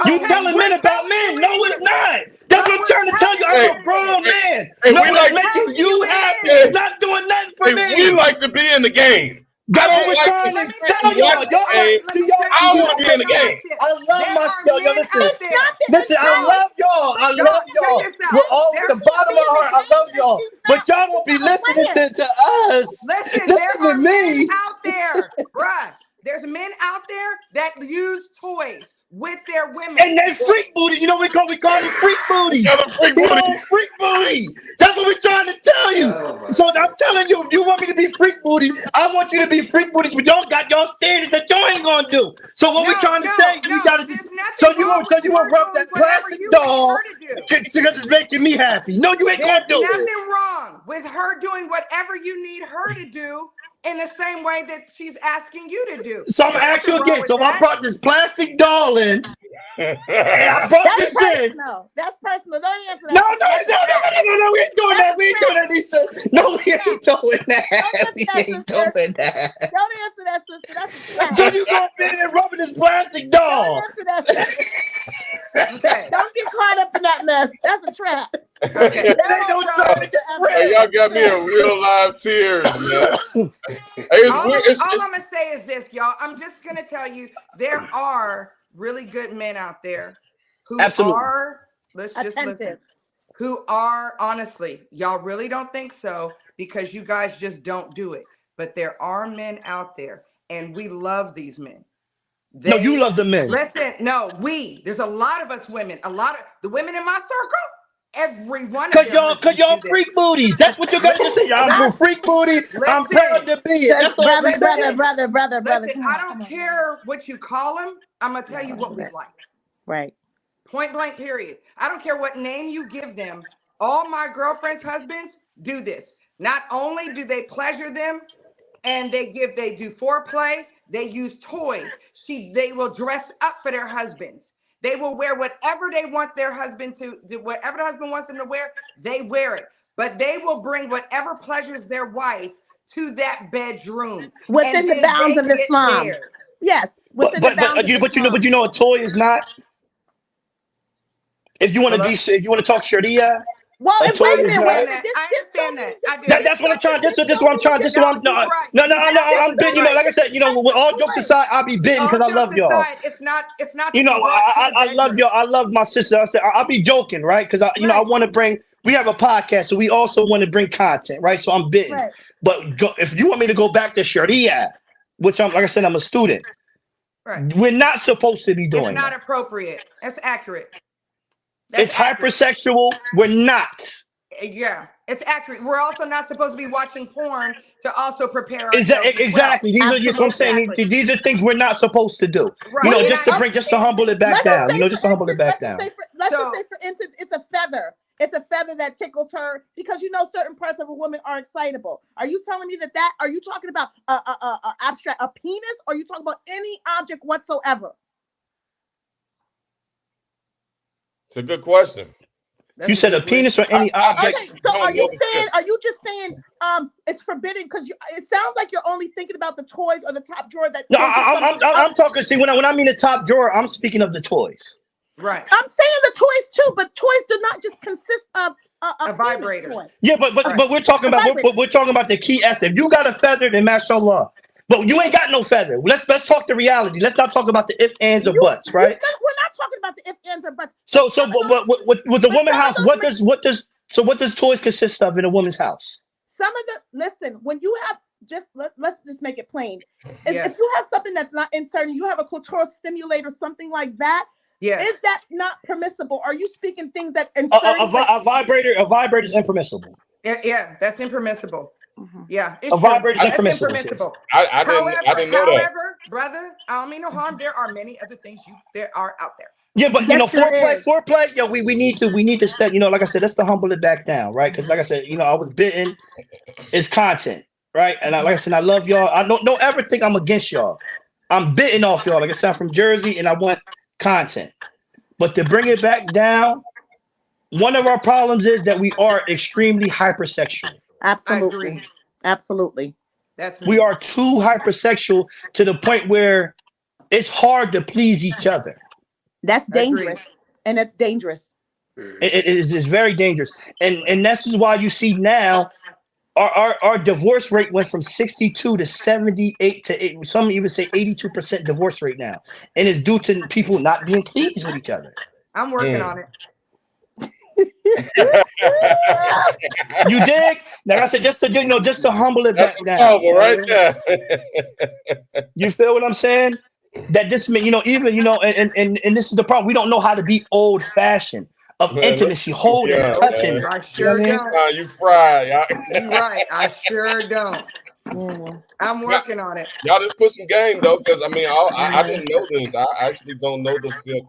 You telling men about men. No, it's not. That's what I'm trying to tell you. I'm a grown man. No, it's making you happy. It's not doing nothing for me. We like to be in the game. That's what we're trying to tell y'all. I want to be in the game. I love myself. Yo, listen, I love y'all. I love y'all. We're all at the bottom of our heart. I love y'all. But y'all don't be listening to us. Listen, there are men out there, bruh. There's men out there that use toys with their women. And they freak booty. You know what we call them freak booty. Freak booty. That's what we're trying to tell you. So I'm telling you, if you want me to be freak booty, I want you to be freak booty. But y'all got y'all standards that y'all ain't gonna do. So what we're trying to say, you gotta do. So you want rub that plastic doll because it's making me happy. No, you ain't gonna do There's it. nothing wrong with her doing whatever you need her to do in the same way that she's asking you to do. So I'm gonna ask you again. So if I brought this plastic doll in, and I brought this in. That's personal. Don't answer that. No, we ain't doing that. We ain't doing that, Lisa. No, we ain't doing that. We ain't doing that. Don't answer that, sister. That's a trap. So you gonna be in there rubbing this plastic doll? Don't answer that, sister. Okay. Don't get caught up in that mess. That's a trap. Okay. Hey, y'all got me in real live tears, man. All I'm gonna say is this, y'all. I'm just gonna tell you there are really good men out there who are, let's just listen, who are, honestly, y'all really don't think so, because you guys just don't do it. But there are men out there, and we love these men. No, you love the men. Listen, no, there's a lot of us women, a lot of the women in my circle, every one of Cause them. y'all freak booties. That's what you gotta say. I'm freak booty. I'm proud to be it. That's all. Brother. Listen, I don't care what you call them. I'm gonna tell you what we like. Right. Point blank, period. I don't care what name you give them. All my girlfriends' husbands do this. Not only do they pleasure them and they do foreplay, they use toys. They will dress up for their husbands. They will wear whatever they want their husband to do, whatever the husband wants them to wear, they wear it. But they will bring whatever pleasures their wife to that bedroom. Within the bounds of Islam. Yes. But you know a toy is not. If you want to if you want to talk Sharia. Well, wait a minute. I understand that. That's what I'm trying. This is what I'm trying. No. I'm bidding. You know, like I said, you know, with all jokes aside, I'll be bidding because I love y'all. It's not. You know, I love y'all. I love my sister. I said I'll be joking, right? Because I want to bring. We have a podcast, so we also want to bring content, right? So I'm bidding. Right. But if you want me to go back to Sharia, which I'm, like I said, I'm a student. Right. We're not supposed to be doing. It's not appropriate. That's accurate. It's hypersexual. We're not. Yeah, it's accurate. We're also not supposed to be watching porn to also prepare ourselves. Exactly. These are just what I'm saying. These are things we're not supposed to do. Right. You know, just to humble it back down. You know, just to humble it back down. Let's just say, for instance, it's a feather. It's a feather that tickles her because you know certain parts of a woman are excitable. Are you telling me that are you talking about a penis, or are you talking about any object whatsoever? It's a good question. You said a penis or any object. Okay, so are you just saying it's forbidden because it sounds like you're only thinking about the toys or the top drawer that. No, I'm talking. See, when I mean the top drawer, I'm speaking of the toys. Right. I'm saying the toys too, but toys do not just consist of a vibrator. Yeah, but we're talking about we're talking about the key essence. If you got a feather, then mashallah. But you ain't got no feather. Let's talk the reality. Let's not talk about the ifs, ands, or buts, right? We're not talking about the ifs, ands, or buts. So with the woman's house, what does toys consist of in a woman's house? Listen, when you have let's just make it plain. If you have something that's not inserting, you have a clitoral stimulator, something like that. Yes. Is that not permissible? Are you speaking things that a vibrator is impermissible? Yeah, that's impermissible. Mm-hmm. Yeah, a vibrator is impermissible. I didn't know that. However, brother, I don't mean no harm. There are many other things there are out there. Yeah, but you know, foreplay. Yeah, we need to set. You know, like I said, let's to humble it back down, right? Because like I said, you know, I was bitten. It's content, right? And like I said, I love y'all. I don't ever think I'm against y'all. I'm bitten off y'all. Like I said, I'm from Jersey, and I want content. But to bring it back down, one of our problems is that we are extremely hypersexual. Absolutely. Absolutely. We are too hypersexual to the point where it's hard to please each other. That's dangerous. And it's dangerous. It is very dangerous. And this is why you see now our divorce rate went from 62 to 78 to some even say 82% divorce rate now. And it's due to people not being pleased with each other. I'm working on it. You dig? Like I said, just to humble it back down. Right there. You feel what I'm saying? That this, and this is the problem. We don't know how to be old fashioned of intimacy, holding, touching. I sure don't. You fried. You're right. I sure don't. I'm working on it. Y'all just put some game though, because I didn't know this. I actually don't know the field.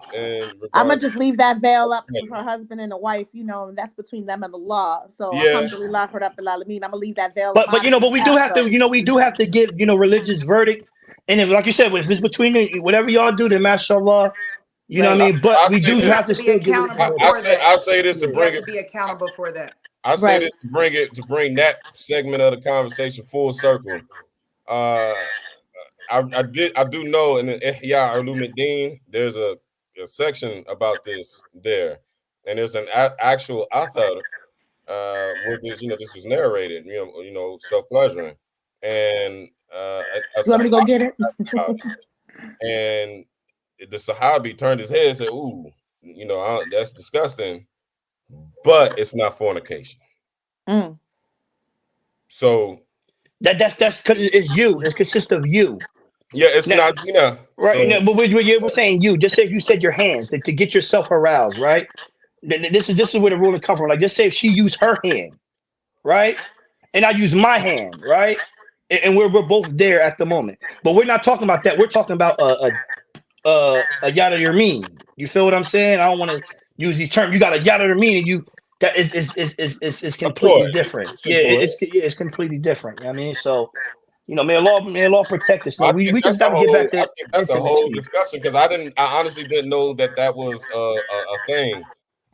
I'm gonna just leave that veil up for her husband and the wife. You know, and that's between them and the law. So alhamdulillah, I'm gonna leave that veil. But we do have to. We do have to give religious verdict. And if, like you said, if it's between whatever y'all do, then mashallah. You know what I mean? But we do have to still give it. I'll say this to bring it. Be accountable for that. I say this to bring that segment of the conversation full circle. I do know in the Ihya Ulumuddin there's a section about this there, and there's an actual author where this was narrated. Self-pleasuring, and you want me to go get it? And the Sahabi turned his head and said, "Ooh, that's disgusting." But it's not fornication. So that's because it's you. It consists of you. yeah, it's Now, not, you know. right? So No, but we're saying you. Just say if you said your hand to get yourself aroused, right? This is where the ruling comes from. Like, just say if she used her hand, right, and I use my hand, right, and we're both there at the moment. But we're not talking about that. We're talking about a yada your mean. You feel what I'm saying? I don't want to use these terms. You got a yada your mean, and you that is completely different. Yeah, it's completely different. You know what I mean, so you know, may law protect us. No, I we think just that's got to get back to a whole intimacy. discussion because I honestly didn't know that was a thing.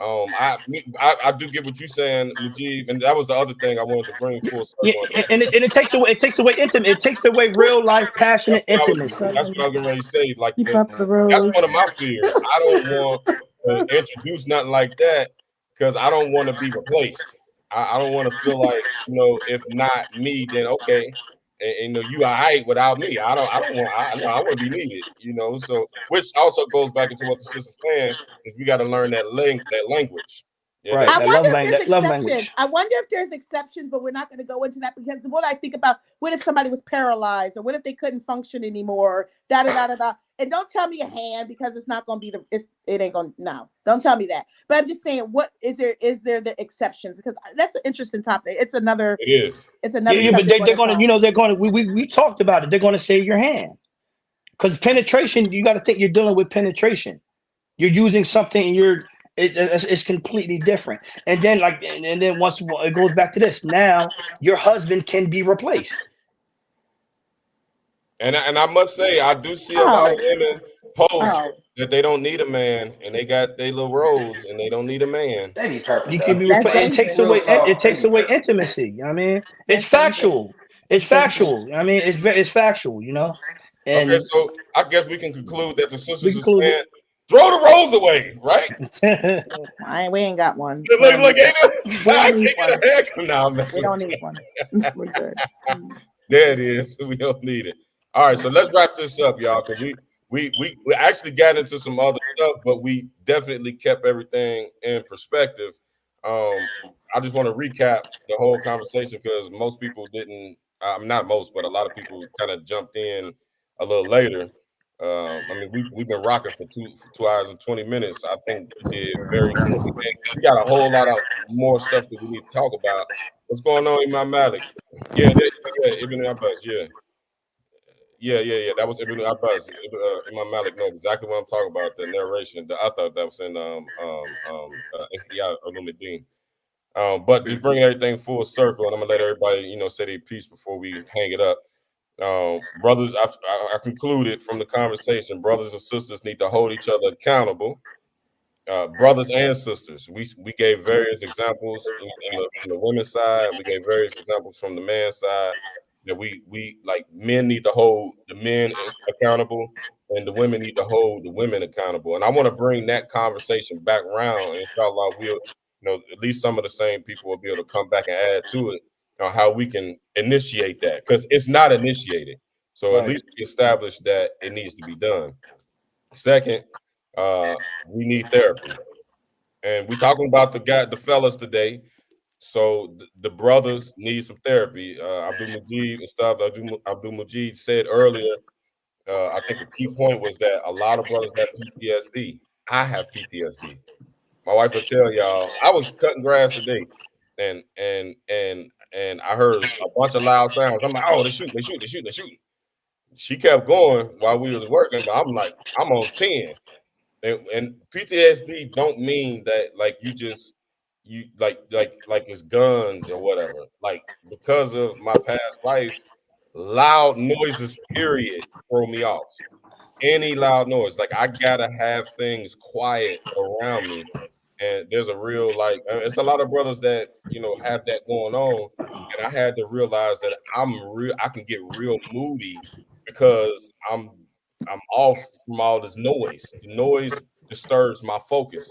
I do get what you're saying, Mujeeb, and that was the other thing I wanted to bring full circle Yeah, on. and it takes away intimate. It takes away real life, passionate intimacy. That's what I was getting ready to say. Like Keep up the that's rules. one of my fears. I don't want to introduce nothing like that because I don't want to be replaced. I don't want to feel like, you know, if not me, then okay. And you know, you all right without me. I want to be needed, you know. So which also goes back into what the sister's saying, is we got to learn that language. Yeah, Right. I That wonder love if there's that love exceptions. language. I wonder if there's exceptions, but we're not going to go into that because what I think about, what if somebody was paralyzed, or what if they couldn't function anymore? Da da da da da. And don't tell me a hand because it's not going to be it ain't going to. No, don't tell me that. But I'm just saying, what is there the exceptions? Because that's an interesting topic. It's another. It is. It's another. Yeah, but subject they're on gonna, its you know, own. they're gonna. We talked about it. They're gonna say your hand because penetration. You got to think you're dealing with penetration. You're using something, and it's completely different. And then and then once it goes back to this, now your husband can be replaced. And I must say, I do see a lot of women post Oh. that they don't need a man, and they got their little roles, and they don't need a man. They be purple. You can be That's replaced. It takes dangerous. away. Real talk, It takes they be away purple. intimacy. You know what I mean, it's That's dangerous. factual. It's That's factual. I mean, it's factual. You know. And Okay, so I guess we can conclude that the we sisters are conclude saying, throw the roles away, right? it. We ain't got one. Look, We I don't need can't get one. a haircut now. I'm We messing don't with you. need one. We're good. There it is. We don't need it. All right, so let's wrap this up, y'all, because we actually got into some other stuff, but we definitely kept everything in perspective. I just want to recap the whole conversation because most people didn't. Not most, but a lot of people kind of jumped in a little later. I mean, we've been rocking for 2 hours and 20 minutes. I think we did very good. And we got a whole lot of more stuff that we need to talk about. What's going on, Imam Malik? Yeah, Ibn Abbas, yeah. That was Ibn Abbas. Imam Malik know exactly what I'm talking about. The narration. I thought that was in Ihya Ulumuddin. But just bringing everything full circle, and I'm gonna let everybody, you know, say their piece before we hang it up. Brothers, I concluded from the conversation, brothers and sisters need to hold each other accountable. Brothers and sisters, we gave various examples from the women's side. We gave various examples from the man's side that we like men need to hold the men accountable, and the women need to hold the women accountable. And I want to bring that conversation back around, and inshallah, we'll, you know, at least some of the same people will be able to come back and add to it on how we can initiate that, because it's not initiated. So at least we establish that it needs to be done. Second, we need therapy, and we're talking about the fellas today. So the brothers need some therapy. Abdul Majid and stuff. Abdul Majid said earlier. I think a key point was that a lot of brothers have PTSD. I have PTSD. My wife will tell y'all. I was cutting grass today, and I heard a bunch of loud sounds. I'm like, oh, they shooting. She kept going while we was working, but I'm like, I'm on 10. And PTSD don't mean that like you like it's guns or whatever. Like, because of my past life, loud noises period throw me off. Any loud noise, like I gotta have things quiet around me. And there's a real it's a lot of brothers that, you know, have that going on, and I had to realize that I can get real moody because I'm off from all this noise. The noise disturbs my focus,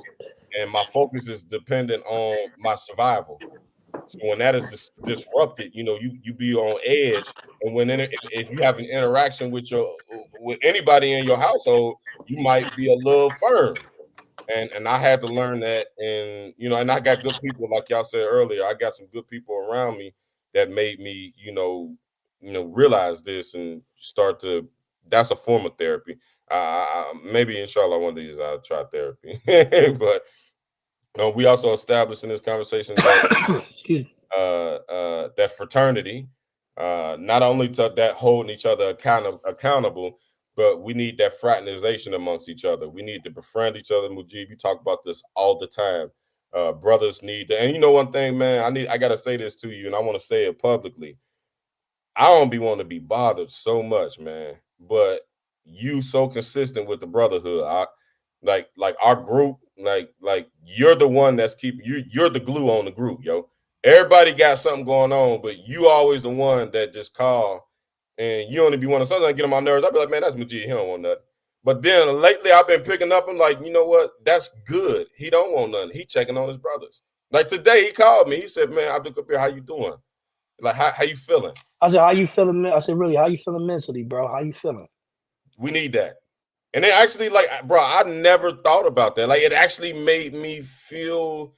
and my focus is dependent on my survival. So when that is disrupted, you know, you be on edge. And if you have an interaction with anybody in your household, you might be a little firm. And I had to learn that, and you know, and I got good people, like y'all said earlier. I got some good people around me that made me, realize this and start to. That's a form of therapy. Maybe inshallah one of these I'll try therapy, but we also established in this conversation that that fraternity, not only to that holding each other accountable, but we need that fraternization amongst each other. We need to befriend each other. Mujib, you talk about this all the time. Brothers need to, and you know one thing, man, I gotta say this to you, and I want to say it publicly. I don't be wanting to be bothered so much, man, but you so consistent with the brotherhood. Like our group, like you're the one that's keeping you're the glue on the group, yo. Everybody got something going on, but you always the one that just call, and you only be one of sometimes I get on my nerves. I'll be like, man, that's Majid, he don't want nothing. But then lately I've been picking up, I'm like, you know what? That's good. He don't want nothing. He checking on his brothers. Like today he called me. He said, man, Abdul Kabir, how you doing? Like, how you feeling? I said, how you feeling? I said, really, how you feeling mentally, bro? How you feeling? We need that. And it actually, like, bro, I never thought about that. Like, it actually made me feel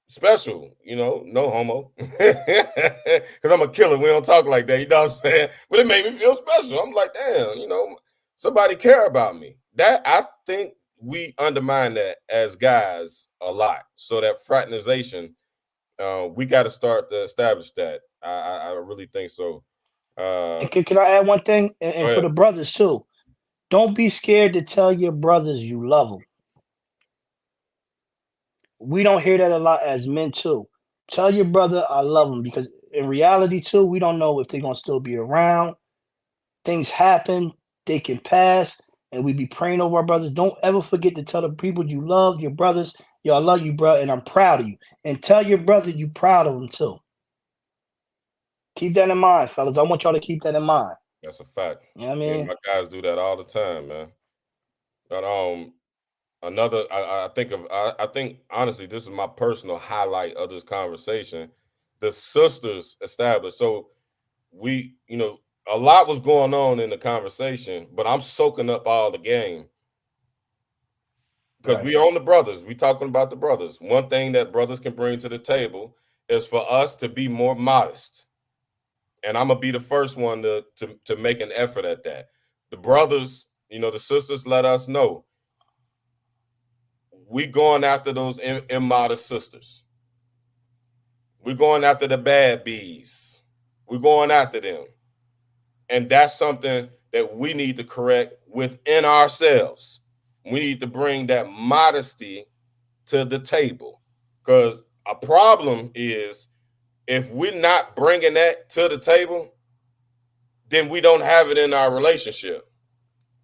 special, no homo. Because I'm a killer. We don't talk like that, you know what I'm saying? But it made me feel special. I'm like, damn, somebody care about me. That, I think we undermine that as guys a lot. So that fraternization, we got to start to establish that. I really think so. And can I add one thing? And for the brothers too, don't be scared to tell your brothers you love them. We don't hear that a lot as men too. Tell your brother I love him, because in reality too, we don't know if they're gonna still be around. Things happen, they can pass, and we be praying over our brothers. Don't ever forget to tell the people you love, your brothers, yo, I love you, bro, and I'm proud of you. And tell your brother you proud of him too. Keep that in mind, fellas. I want y'all to keep that in mind. That's a fact. You know what I mean? My guys do that all the time, man. But another, I think honestly, this is my personal highlight of this conversation. The sisters established. So we, a lot was going on in the conversation, but I'm soaking up all the game. Because we own the brothers. We talking about the brothers. One thing that brothers can bring to the table is for us to be more modest. And I'm gonna be the first one to make an effort at that. The brothers, the sisters let us know we going after those immodest sisters. We're going after the bad bees. We're going after them. And that's something that we need to correct within ourselves. We need to bring that modesty to the table, because a problem is if we're not bringing that to the table, then we don't have it in our relationship.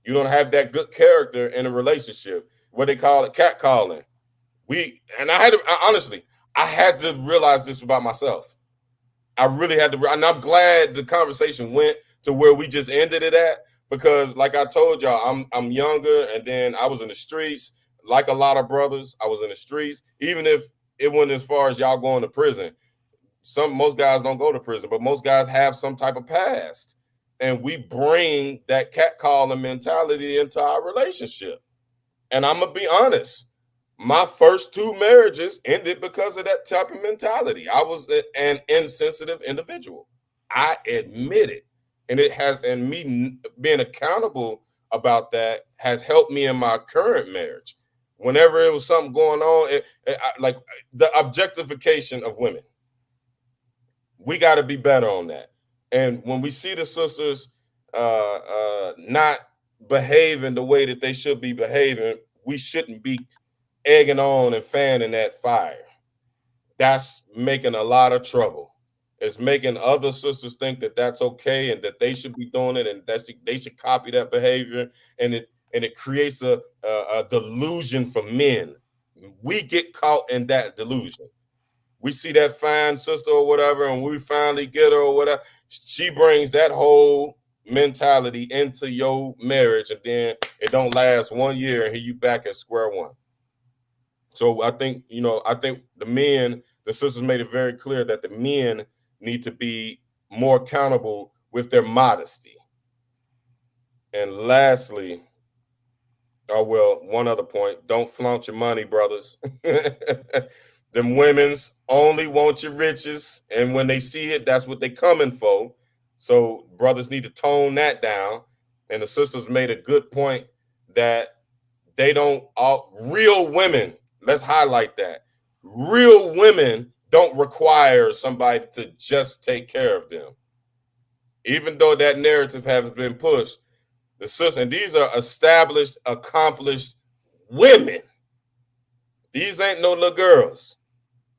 You don't have that good character in a relationship. What they call it, catcalling. Honestly, I had to realize this about myself. I really had to, and I'm glad the conversation went to where we just ended it at, because like I told y'all, I'm younger, and then I was in the streets. Like a lot of brothers, I was in the streets, even if it wasn't as far as y'all going to prison. Most guys don't go to prison, but most guys have some type of past. And we bring that catcalling mentality into our relationship. And I'm going to be honest, my first 2 marriages ended because of that type of mentality. I was an insensitive individual. I admit it. And me being accountable about that has helped me in my current marriage. Whenever it was something going on, like the objectification of women. We got to be better on that. And when we see the sisters not behaving the way that they should be behaving, we shouldn't be egging on and fanning that fire. That's making a lot of trouble. It's making other sisters think that that's okay and that they should be doing it, and they should copy that behavior. And it creates a delusion for men. We get caught in that delusion. We see that fine sister or whatever, and we finally get her or whatever. She brings that whole mentality into your marriage, and then it don't last 1 year, and here you back at square one. So I think the sisters made it very clear that the men need to be more accountable with their modesty. And lastly, one other point, don't flaunt your money, brothers. Them women's only want your riches, and when they see it, that's what they coming for. So brothers need to tone that down. And the sisters made a good point that they don't all real women. Let's highlight that. Real women don't require somebody to just take care of them. Even though that narrative has been pushed, the sisters, and these are established, accomplished women. These ain't no little girls.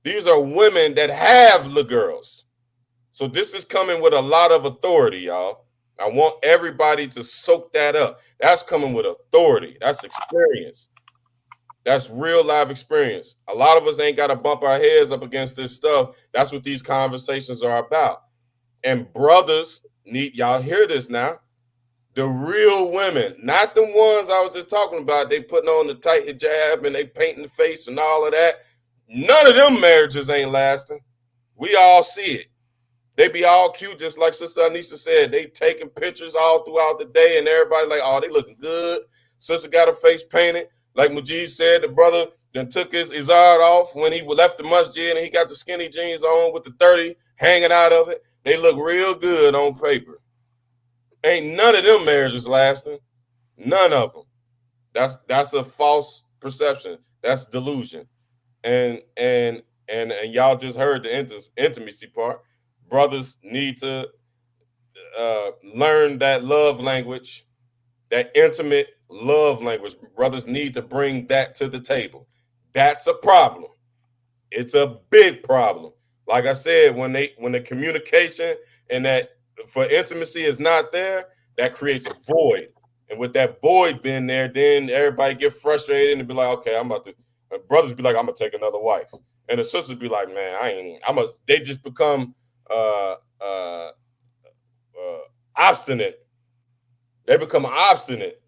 These are women that have little girls. So this is coming with a lot of authority, y'all. I want everybody to soak that up. That's coming with authority. That's experience. That's real live experience. A lot of us ain't got to bump our heads up against this stuff. That's what these conversations are about. And brothers need, y'all hear this now, the real women, not the ones I was just talking about. They putting on the tight hijab and they painting the face and all of that. None of them marriages ain't lasting. We all see it. They be all cute, just like Sister Anissa said. They taking pictures all throughout the day, and everybody like, oh, they looking good. Sister got her face painted. Like Mujib said, the brother then took his izard off when he left the masjid, and he got the skinny jeans on with the 30 hanging out of it. They look real good on paper. Ain't none of them marriages lasting. None of them. That's a false perception. That's delusion. And y'all just heard the intimacy part. Brothers need to learn that love language, that intimate love language. Brothers need to bring that to the table. That's a problem. It's a big problem. Like I said, when the communication and that for intimacy is not there, that creates a void. And with that void being there, then everybody get frustrated and be like, okay, I'm about to. Brothers be like, I'm gonna take another wife, and the sisters be like, man, they just become obstinate. They become obstinate.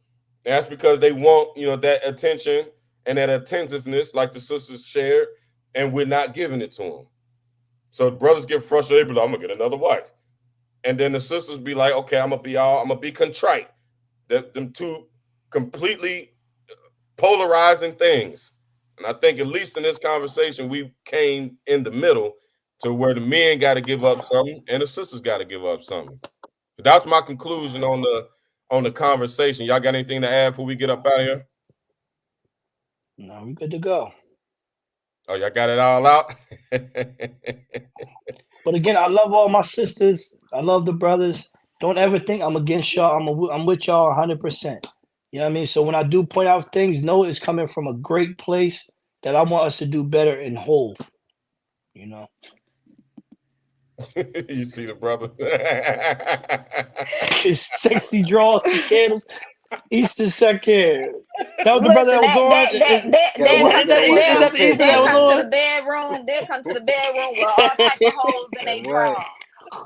And that's because they want, that attention and that attentiveness, like the sisters shared, and we're not giving it to them. So brothers get frustrated, be like, I'm gonna get another wife. And then the sisters be like, okay, I'm gonna be contrite. Them two completely polarizing things. And I think at least in this conversation, we came in the middle to where the men got to give up something and the sisters got to give up something. That's my conclusion on the conversation. Y'all got anything to add before we get up out of here? No, we're good to go. Oh, y'all got it all out? But again, I love all my sisters. I love the brothers. Don't ever think I'm against y'all. I'm with y'all 100%. You know what I mean? So when I do point out things, know it's coming from a great place that I want us to do better and whole. You know? You see the brother? His sexy draws and candles. Easter Shakir. That was the brother that was on. They'll come to the bedroom with all type of holes in their drawers.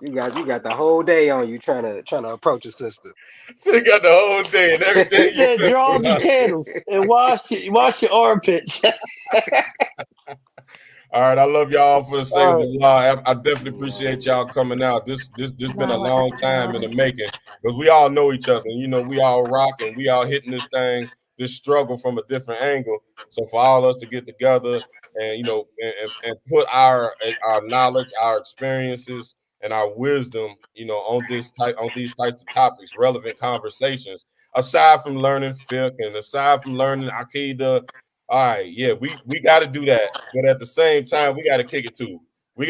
You got the whole day on you trying to approach a sister. So you got the whole day and everything. He said draws and candles and wash your armpits. All right, I love y'all for the sake of Allah. I definitely appreciate y'all coming out. This been a long time in the making, because we all know each other. We all rock and we all hitting this struggle from a different angle. So for all of us to get together and and put our knowledge, our experiences, and our wisdom, on these types of topics, relevant conversations, aside from learning fiqh and aside from learning Aqidah. All right, yeah, we got to do that, but at the same time, we got to kick it too. We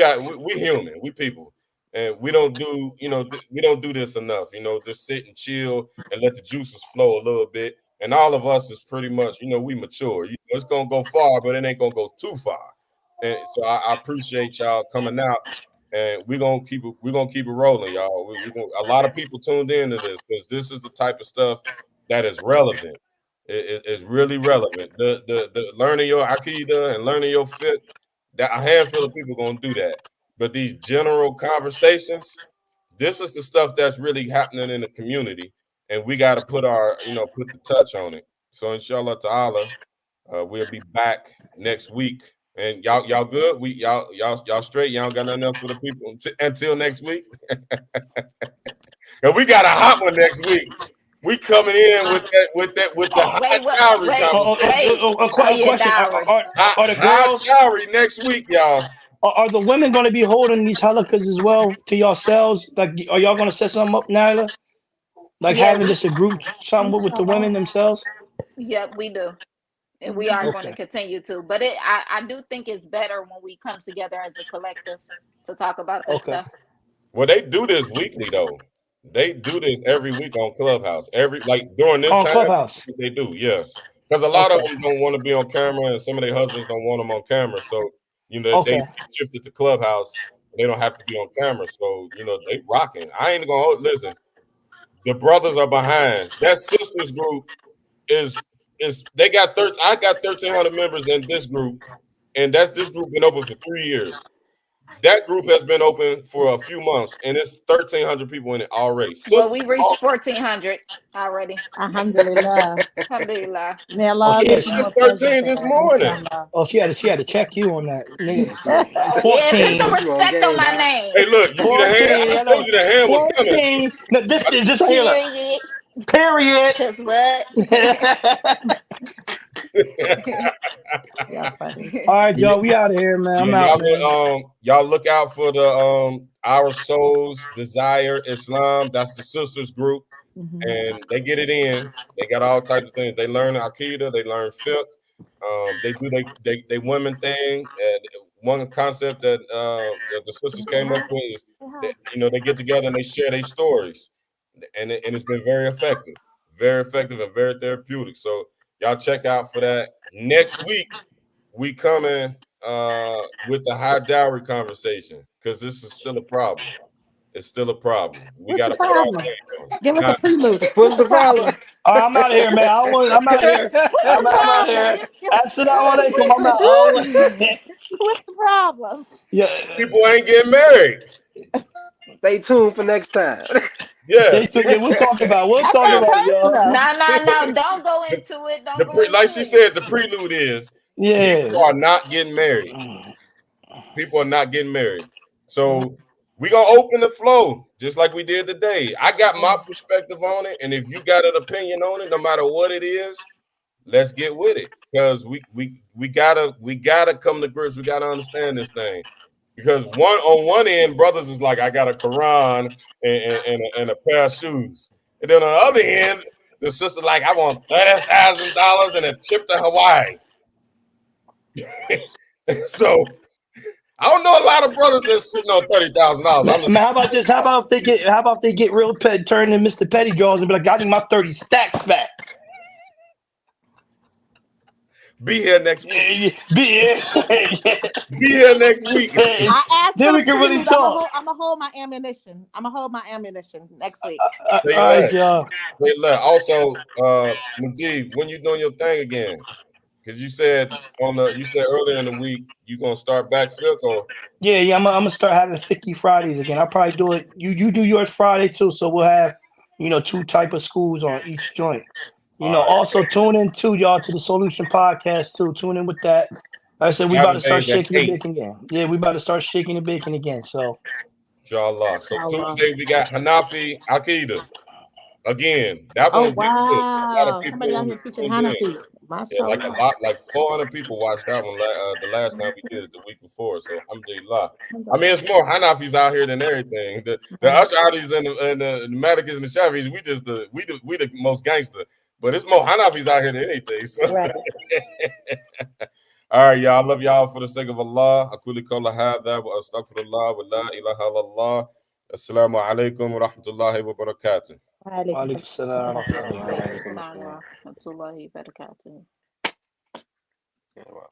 human, we people, and we don't do this enough. Just sit and chill and let the juices flow a little bit. And all of us is pretty much, we mature. It's gonna go far, but it ain't gonna go too far. And so I appreciate y'all coming out, and we're gonna keep it rolling, y'all. A lot of people tuned into this because this is the type of stuff that is relevant. It's really relevant. The learning your Aqidah and learning your fiqh, that a handful of people gonna do that. But these general conversations, this is the stuff that's really happening in the community, and we got to put the touch on it. So inshallah ta'ala, we'll be back next week. And y'all good? Y'all straight? Y'all got nothing else for the people until next week? And we got a hot one next week. We coming in with the high dowry Question: Are the high girls? dowry next week, y'all? Are the women going to be holding these halakas as well to yourselves? Like, are y'all going to set something up, Nyla? Like Yeah, having just a group, something with the women themselves? Yep, we do. And we are going to continue to. But I do think it's better when we come together as a collective to talk about this stuff. Well, they do this weekly though. They do this every week on Clubhouse. During this On time, Clubhouse. they do, yeah. Because a lot of them don't want to be on camera, and some of their husbands don't want them on camera. So they shifted to Clubhouse. They don't have to be on camera. So they rocking. I ain't gonna listen. The brothers are behind. That sisters group is they got I got 1,300 members in this group, and this group been open for 3 years. That group has been open for a few months, and it's 1,300 people in it already. Well, we reached 1,400 already. Alhamdulillah. Alhamdulillah. May Allah It was 13 this morning. Oh, she had to check you on that. Nigga. Yeah, 14. put some respect on my name. Hey, look, you see the hand? I told you the hand was coming. No, this right here. Period. Cause what? All right, y'all, we out of here, man. I'm out, man. Y'all look out for the Our Souls Desire Islam. That's the sisters group, and they get it in. They got all types of things. They learn Aqidah. They learn fiqh. They do they women thing. And one concept that the sisters came up with is that, they get together and they share their stories, and it's been very effective and very therapeutic. So y'all check out for that. Next week we coming with the high dowry conversation, because this is still a problem. It's still a problem. We got to put our hands on it. Give us a prelude. What's the problem? I'm out of here, man. I'm out of here. I'm out of here. Assalamu alaikum. I'm out. What's the problem? Yeah. People ain't getting married. Stay tuned for next time. Yeah. Stay tuned. We'll talk about y'all. No. Don't go into it. Don't go into like she said, the prelude is people are not getting married. People are not getting married. So we're going to open the flow just like we did today. I got my perspective on it, and if you got an opinion on it, no matter what it is, let's get with it, because we gotta come to grips. We gotta understand this thing, because on one end, brothers is like, I got a Quran and a pair of shoes, and then on the other end, the sister like, I want $30,000 and a trip to Hawaii. So I don't know a lot of brothers that's sitting on $30,000. How about this? How about if they get real pet, turn in Mr. Petty Draws and be like, I need my 30 stacks back. Be here next week. Be here. Be here next week. I asked Then we can really talk. I'm gonna hold my ammunition. Next week. All right, y'all. Also, Majid, when you doing your thing again? Because you said earlier in the week you gonna start back fiqh, or Yeah, I'm gonna start having Fiqh Fridays again. I'll probably do it. You do yours Friday too, so we'll have 2 type of schools on each joint. Also tune in too, y'all, to the Solution Podcast too. Tune in with that. Like I said, we about to start shaking the bacon again. Yeah, we about to start shaking the bacon again. So, inshallah. So Tuesday we got Hanafi Aqidah again. That one. Wow. A lot of people. Somebody out here teaching Hanafi. Yeah, like 400 people watched that one the last time we did it the week before. So alhamdulillah. I mean, it's more Hanafis out here than everything. The Ash'aris and the Malikis and the Shafis, we the most gangster. But it's more Hanafis out here than anything. So. Right. All right, y'all. I love y'all for the sake of Allah. Aquli qawla hadha wa astaghfirullah wa la ilaha illallah. Assalamu alaikum wa rahmatullahi wa barakatuh. wa alaikum assalam wa rahmatullahi Assalamu alaikum wa rahmatullahi wa barakatuh.